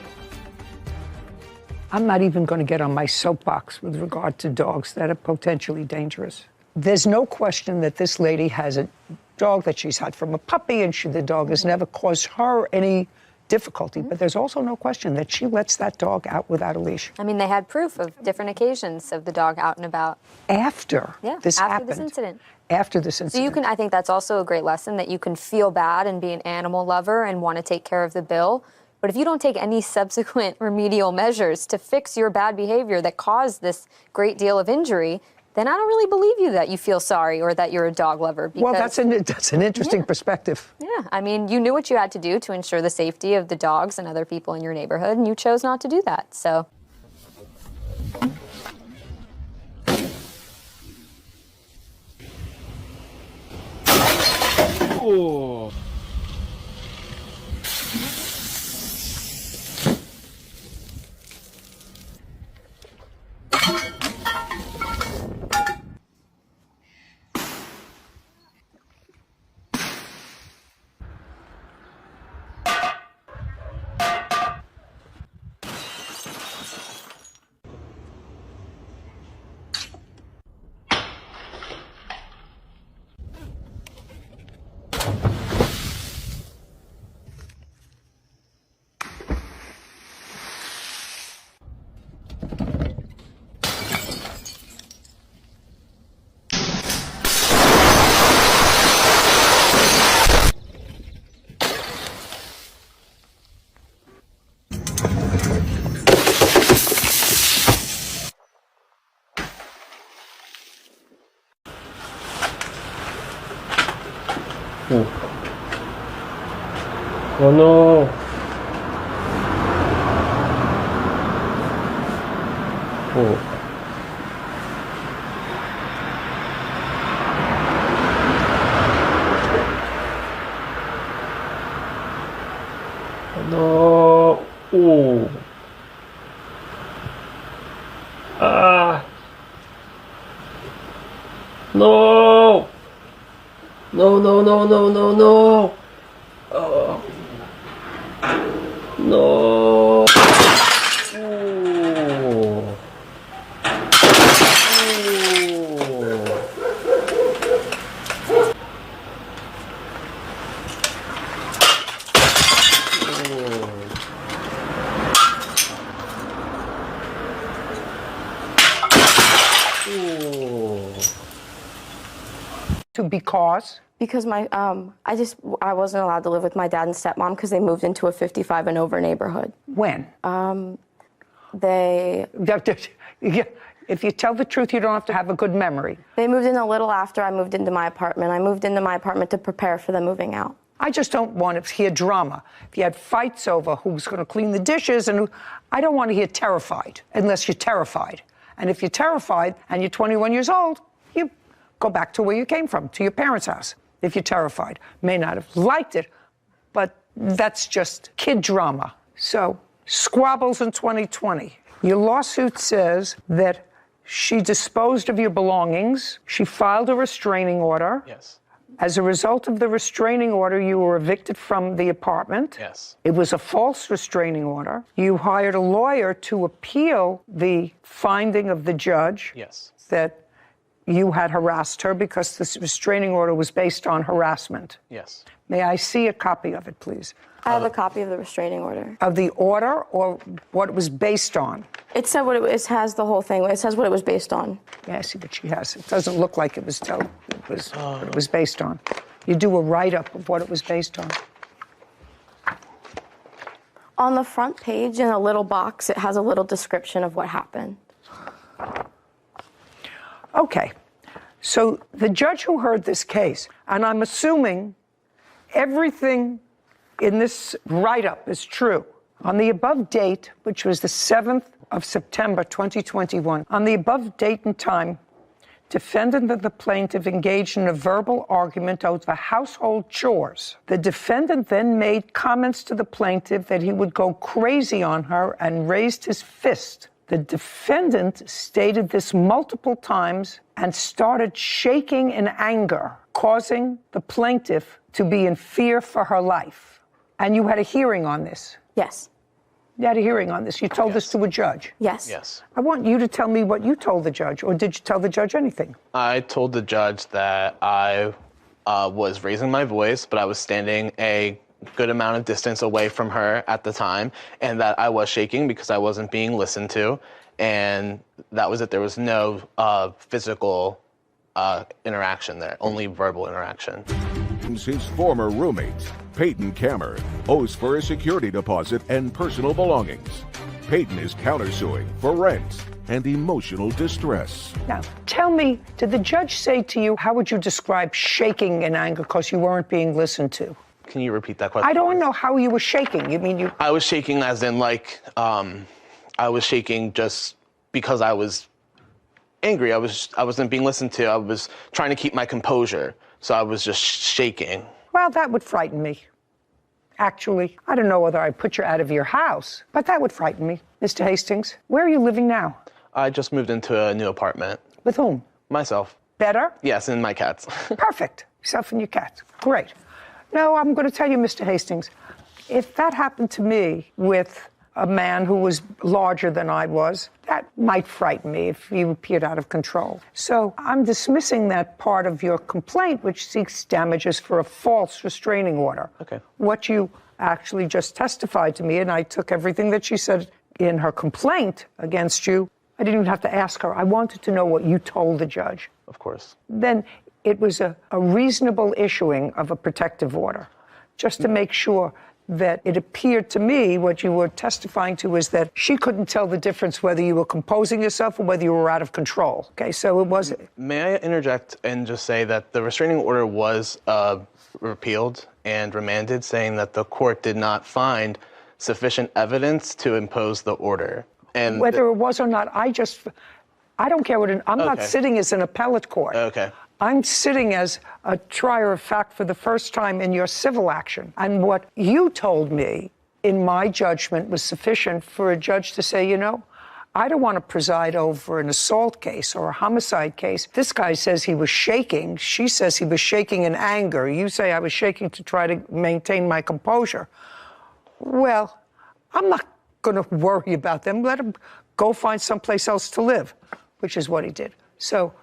I'm not even going to get on my soapbox with regard to dogs that are potentially dangerous. There's no question that this lady has a dog that she's had from a puppy, and the dog has never caused her any difficulty, but there's also no question that she lets that dog out without a leash. I mean, they had proof of different occasions of the dog out and about. After this after this incident. After this incident. So you can, I think that's also a great lesson, that you can feel bad and be an animal lover and want to take care of the bill. But if you don't take any subsequent remedial measures to fix your bad behavior that caused this great deal of injury, then I don't really believe you that you feel sorry or that you're a dog lover. Because, well, that's an interesting perspective. Yeah, I mean, you knew what you had to do to ensure the safety of the dogs and other people in your neighborhood, and you chose not to do that, so. Oh. Oh no! Oh. No! Oh. Ah! No! No! No! No! No! No! No! Oh. No. Ooh. Because I wasn't allowed to live with my dad and stepmom because they moved into a 55 and over neighborhood. When? If you tell the truth, you don't have to have a good memory. They moved in a little after I moved into my apartment. I moved into my apartment to prepare for them moving out. I just don't want to hear drama. If you had fights over who's going to clean the dishes, I don't want to hear terrified unless you're terrified. And if you're terrified and you're 21 years old, you go back to where you came from, to your parents' house. If you're terrified, may not have liked it, but that's just kid drama. So, squabbles in 2020. Your lawsuit says that she disposed of your belongings. She filed a restraining order. Yes. As a result of the restraining order, you were evicted from the apartment. Yes. It was a false restraining order. You hired a lawyer to appeal the finding of the judge. Yes. That you had harassed her because this restraining order was based on harassment. Yes. May I see a copy of it, please? I have a copy of the restraining order. Of the order or what it was based on? It said it has the whole thing. It says what it was based on. Yeah, I see what she has. It doesn't look like it was what it was based on. You do a write-up of what it was based on. On the front page, in a little box, it has a little description of what happened. Okay, so the judge who heard this case, and I'm assuming everything in this write-up is true, On the above date, which was the 7th of September 2021, on the above date and time, defendant and the plaintiff engaged in a verbal argument over household chores. The defendant then made comments to the plaintiff that he would go crazy on her and raised his fist. The defendant stated this multiple times and started shaking in anger, causing the plaintiff to be in fear for her life. And you had a hearing on this? Yes. You had a hearing on this. You told this to a judge? Yes. Yes. I want you to tell me what you told the judge, or did you tell the judge anything? I told the judge that I was raising my voice, but I was standing a good amount of distance away from her at the time, and that I was shaking because I wasn't being listened to, and that was it. There was no physical interaction there, only verbal interaction. His former roommate, Peyton Kammer, owes for a security deposit and personal belongings. Peyton is countersuing for rent and emotional distress. Now, tell me, did the judge say to you, how would you describe shaking in anger because you weren't being listened to? Can you repeat that question? I don't know how you were shaking. You mean you... I was shaking as in I was shaking just because I was angry. I wasn't being listened to. I was trying to keep my composure. So I was just shaking. Well, that would frighten me. Actually, I don't know whether I'd put you out of your house, but that would frighten me. Mr. Hastings, where are you living now? I just moved into a new apartment. With whom? Myself. Better? Yes, and my cats. Perfect. Yourself and your cats. Great. No, I'm going to tell you, Mr. Hastings, if that happened to me with a man who was larger than I was, that might frighten me if he appeared out of control. So I'm dismissing that part of your complaint, which seeks damages for a false restraining order. Okay. What you actually just testified to me, and I took everything that she said in her complaint against you. I didn't even have to ask her. I wanted to know what you told the judge. Of course. Then it was a reasonable issuing of a protective order, just to make sure that it appeared to me what you were testifying to is that she couldn't tell the difference whether you were composing yourself or whether you were out of control. Okay, so it was... May I interject and just say that the restraining order was repealed and remanded, saying that the court did not find sufficient evidence to impose the order. And whether it was or not, I don't care what... I'm not sitting as an appellate court. Okay. I'm sitting as a trier of fact for the first time in your civil action. And what you told me, in my judgment, was sufficient for a judge to say, you know, I don't want to preside over an assault case or a homicide case. This guy says he was shaking. She says he was shaking in anger. You say I was shaking to try to maintain my composure. Well, I'm not going to worry about them. Let him go find someplace else to live, which is what he did. So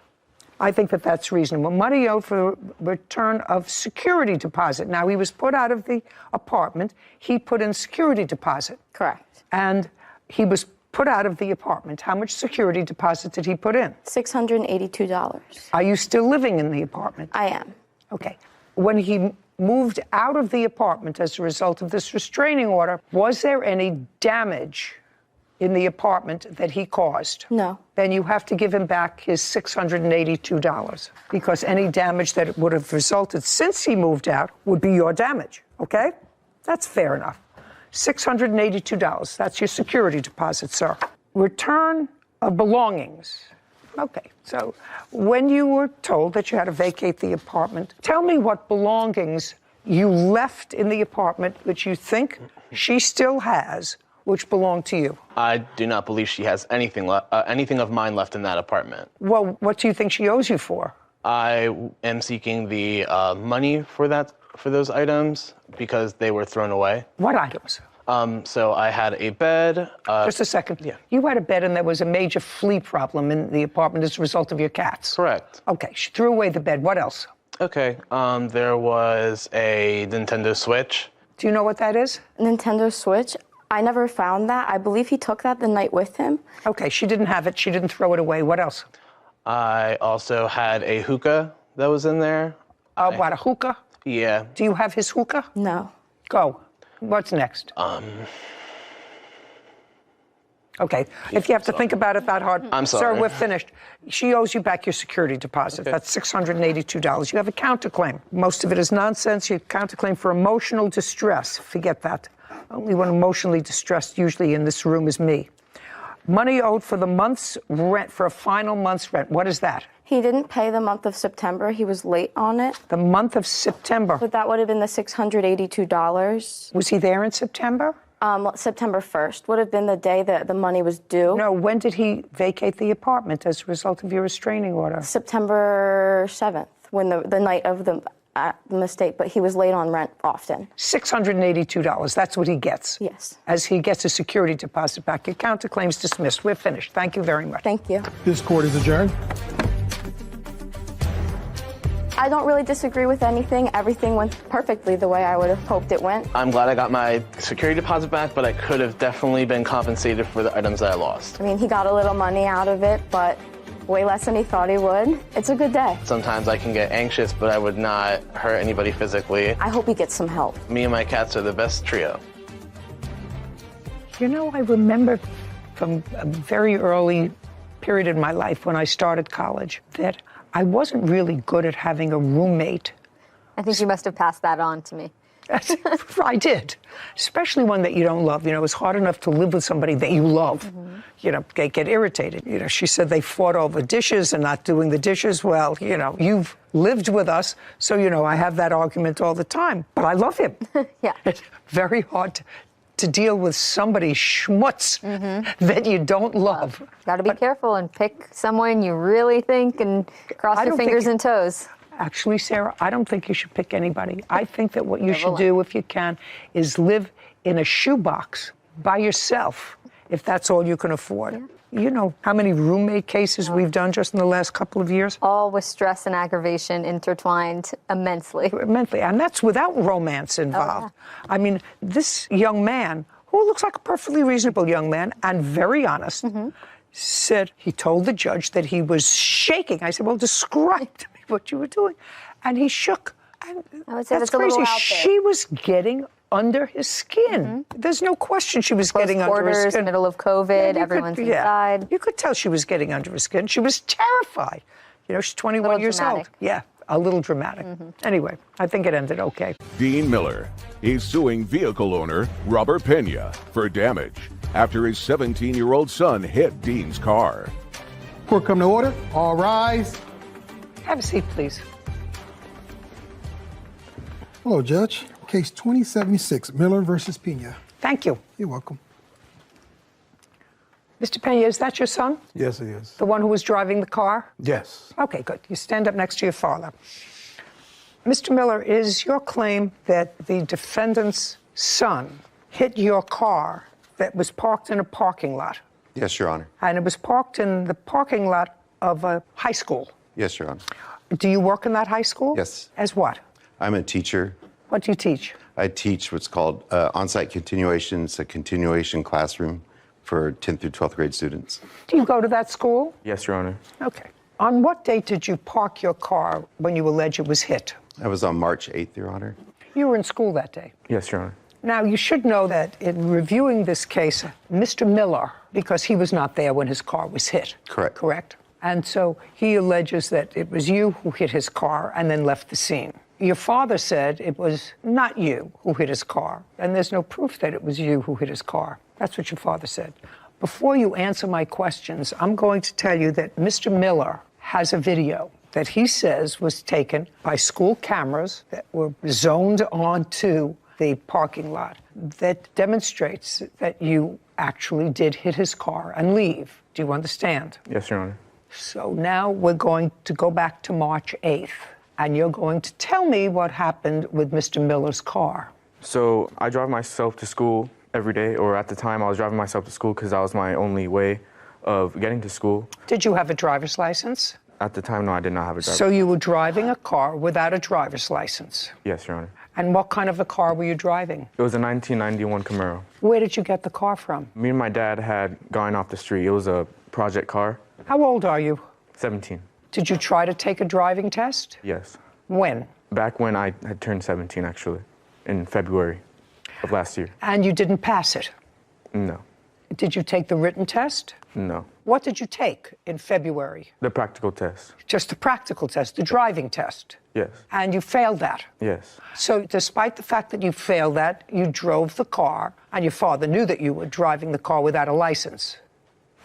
I think that that's reasonable. Money owed for return of security deposit. Now, he was put out of the apartment. He put in security deposit. Correct. And he was put out of the apartment. How much security deposit did he put in? $682. Are you still living in the apartment? I am. Okay. When he moved out of the apartment as a result of this restraining order, was there any damage in the apartment that he caused? No. Then you have to give him back his $682, because any damage that would have resulted since he moved out would be your damage, okay? That's fair enough. $682, that's your security deposit, sir. Return of belongings. Okay, so when you were told that you had to vacate the apartment, tell me what belongings you left in the apartment which you think she still has, which belong to you. I do not believe she has anything of mine left in that apartment. Well, what do you think she owes you for? I am seeking the money for those items because they were thrown away. What items? So I had a bed. Just a second. Yeah. You had a bed and there was a major flea problem in the apartment as a result of your cats. Correct. Okay, she threw away the bed. What else? Okay, there was a Nintendo Switch. Do you know what that is? Nintendo Switch? I never found that. I believe he took that the night with him. Okay, she didn't have it. She didn't throw it away. What else? I also had a hookah that was in there. What, a hookah? Yeah. Do you have his hookah? No. Go. What's next? Okay, if you have to think about it that hard. I'm sorry. Sir, we're finished. She owes you back your security deposit. Okay. That's $682. You have a counterclaim. Most of it is nonsense. You counterclaim for emotional distress. Forget that. Only one emotionally distressed usually in this room is me. Money owed for the month's rent, for a final month's rent. What is that? He didn't pay the month of September. He was late on it. The month of September. But that would have been the $682. Was he there in September? September 1st would have been the day that the money was due. No, when did he vacate the apartment as a result of your restraining order? September 7th, when the night of the mistake, but he was late on rent often. $682, that's what he gets. Yes. As he gets a security deposit back. Your counterclaim's dismissed. We're finished. Thank you very much. Thank you. This court is adjourned. I don't really disagree with anything. Everything went perfectly the way I would have hoped it went. I'm glad I got my security deposit back, but I could have definitely been compensated for the items that I lost. I mean, he got a little money out of it, but way less than he thought he would. It's a good day. Sometimes I can get anxious, but I would not hurt anybody physically. I hope he gets some help. Me and my cats are the best trio. You know, I remember from a very early period in my life when I started college that I wasn't really good at having a roommate. I think you must have passed that on to me. I did, especially one that you don't love. You know, it's hard enough to live with somebody that you love. You know, they get irritated. You know, she said they fought over dishes and not doing the dishes. Well, you know, you've lived with us, so, you know, I have that argument all the time. But I love him. Yeah. It's very hard to deal with somebody schmutz that you don't love. Got to be careful and pick someone you really think and cross your fingers and toes. Actually, Sarah, I don't think you should pick anybody. I think that what you should do, if you can, is live in a shoebox by yourself, if that's all you can afford. Yeah. You know how many roommate cases we've done just in the last couple of years? All with stress and aggravation intertwined immensely. Immensely, and that's without romance involved. I mean, this young man, who looks like a perfectly reasonable young man and very honest, said he told the judge that he was shaking. I said, well, describe to me what you were doing. And he shook. And I would say that's that's a little crazy. out there. She was getting under his skin. There's no question she was getting under his skin. Middle of COVID, everyone's inside. You could tell she was getting under his skin. She was terrified. You know, she's 21 years old. Yeah, a little dramatic. Anyway, I think it ended okay. Dean Miller is suing vehicle owner Robert Pena for damage after his 17-year-old son hit Dean's car. Court come to order. All rise. Have a seat, please. Hello, Judge. Case 2076, Miller versus Pena. Thank you. You're welcome. Mr. Pena, is that your son? Yes, it is. The one who was driving the car? Yes. Okay, good. You stand up next to your father. Mr. Miller, is your claim that the defendant's son hit your car that was parked in a parking lot? Yes, Your Honor. And it was parked in the parking lot of a high school? Yes, Your Honor. Do you work in that high school? Yes. As what? I'm a teacher. What do you teach? I teach what's called on-site continuation. It's a continuation classroom for 10th through 12th grade students. Do you go to that school? Yes, Your Honor. Okay. On what date did you park your car when you allege it was hit? That was on March 8th, Your Honor. You were in school that day. Yes, Your Honor. Now, you should know that in reviewing this case, Mr. Miller, because he was not there when his car was hit. Correct. Correct? And so he alleges that it was you who hit his car and then left the scene. Your father said it was not you who hit his car, and there's no proof that it was you who hit his car. That's what your father said. Before you answer my questions, I'm going to tell you that Mr. Miller has a video that he says was taken by school cameras that were zoned onto the parking lot that demonstrates that you actually did hit his car and leave. Do you understand? Yes, Your Honor. So now we're going to go back to March 8th, and you're going to tell me what happened with Mr. Miller's car. So I drive myself to school every day, or at the time I was driving myself to school because that was my only way of getting to school. Did you have a driver's license? At the time, no, I did not have a driver's So you were driving a car without a driver's license? Yes, Your Honor. And what kind of a car were you driving? It was a 1991 Camaro. Where did you get the car from? Me and my dad had gone off the street. It was a project car. How old are you? 17. Did you try to take a driving test? Yes. When? Back when I had turned 17, actually, in February of last year. And you didn't pass it? No. Did you take the written test? No. What did you take in February? The practical test. Just the practical test, the driving test. Yes. And you failed that. Yes. So despite the fact that you failed that, you drove the car, and your father knew that you were driving the car without a license.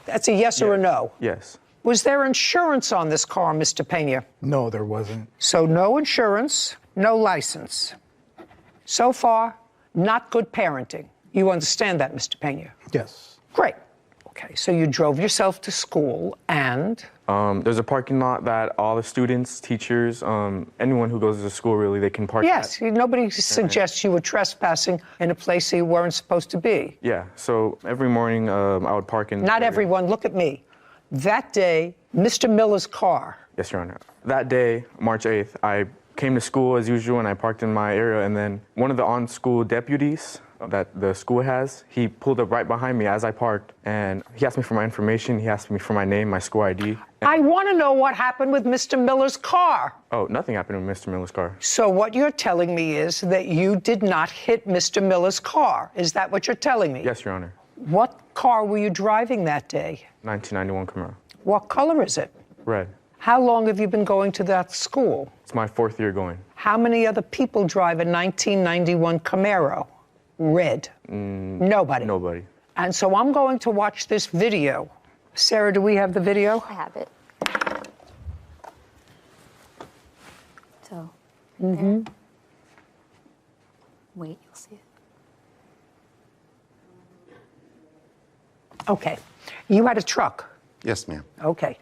That's a yes or a no? Yes. Was there insurance on this car, Mr. Pena? No, there wasn't. So no insurance, no license. So far, not good parenting. You understand that, Mr. Pena? Yes. Great. Okay, so you drove yourself to school and? There's a parking lot that all the students, teachers, anyone who goes to school, really, they can park Yes, at. nobody suggests you were trespassing in a place you weren't supposed to be. Yeah, so every morning I would park in. Not everyone, look at me. That day, Mr. Miller's car. Yes, Your Honor. That day, March 8th, I came to school as usual and I parked in my area, and then one of the on-school deputies that the school has, he pulled up right behind me as I parked, and he asked me for my information, he asked me for my name, my school ID. I want to know what happened with Mr. Miller's car. Oh, nothing happened with Mr. Miller's car. So what you're telling me is that you did not hit Mr. Miller's car. Is that what you're telling me? Yes, Your Honor. What car were you driving that day? 1991 Camaro. What color is it? Red. How long have you been going to that school? It's my 4th year going. How many other people drive a 1991 Camaro? Red. Nobody. Nobody. And so I'm going to watch this video. Sarah, do we have the video? I have it. So, wait, you'll see it. Okay. You had a truck. Yes, ma'am. Okay.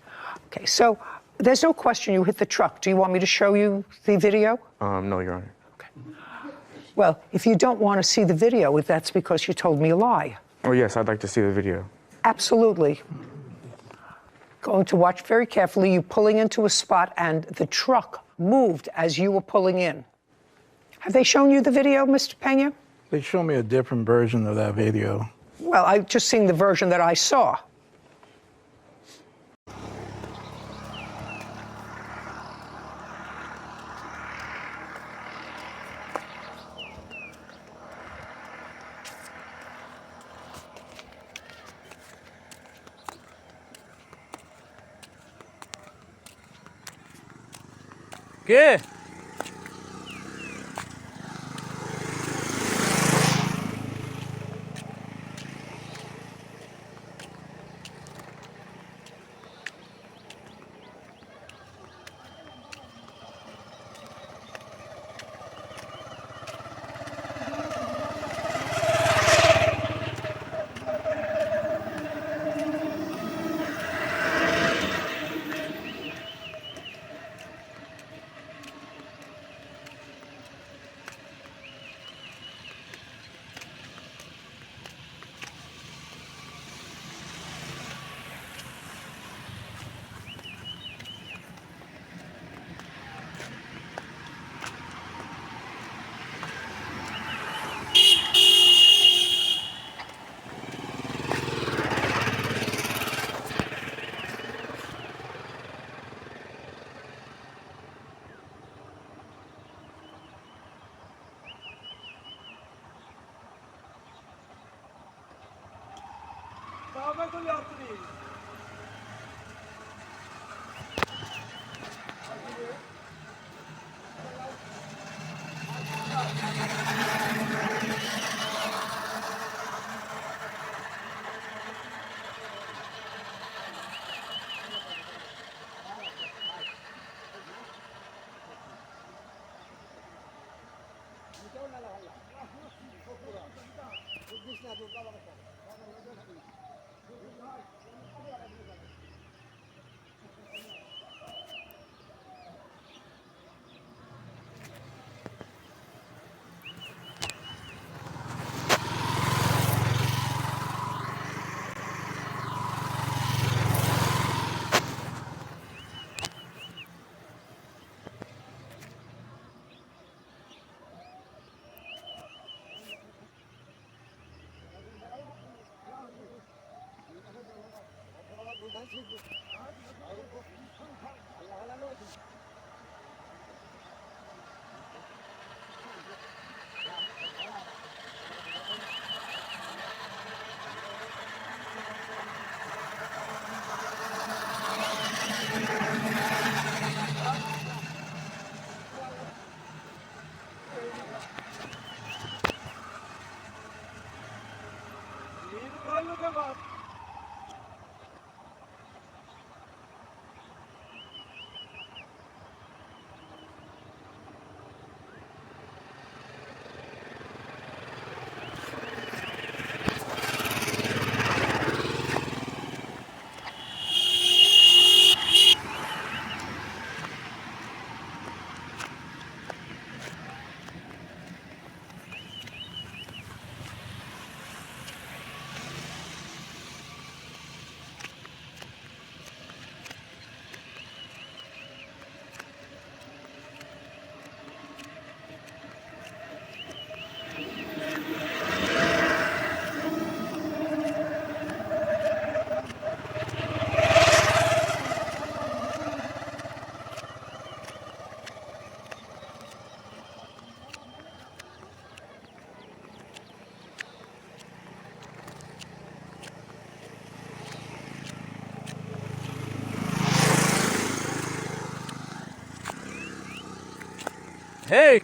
Okay. So there's no question you hit the truck. Do you want me to show you the video? No, Your Honor. Well, if you don't want to see the video, that's because you told me a lie. Oh, yes, I'd like to see the video. Absolutely. Going to watch very carefully, you pulling into a spot and the truck moved as you were pulling in. Have they shown you the video, Mr. Pena? They showed me a different version of that video. Well, I've just seen the version that I saw. ¿Qué? Hey,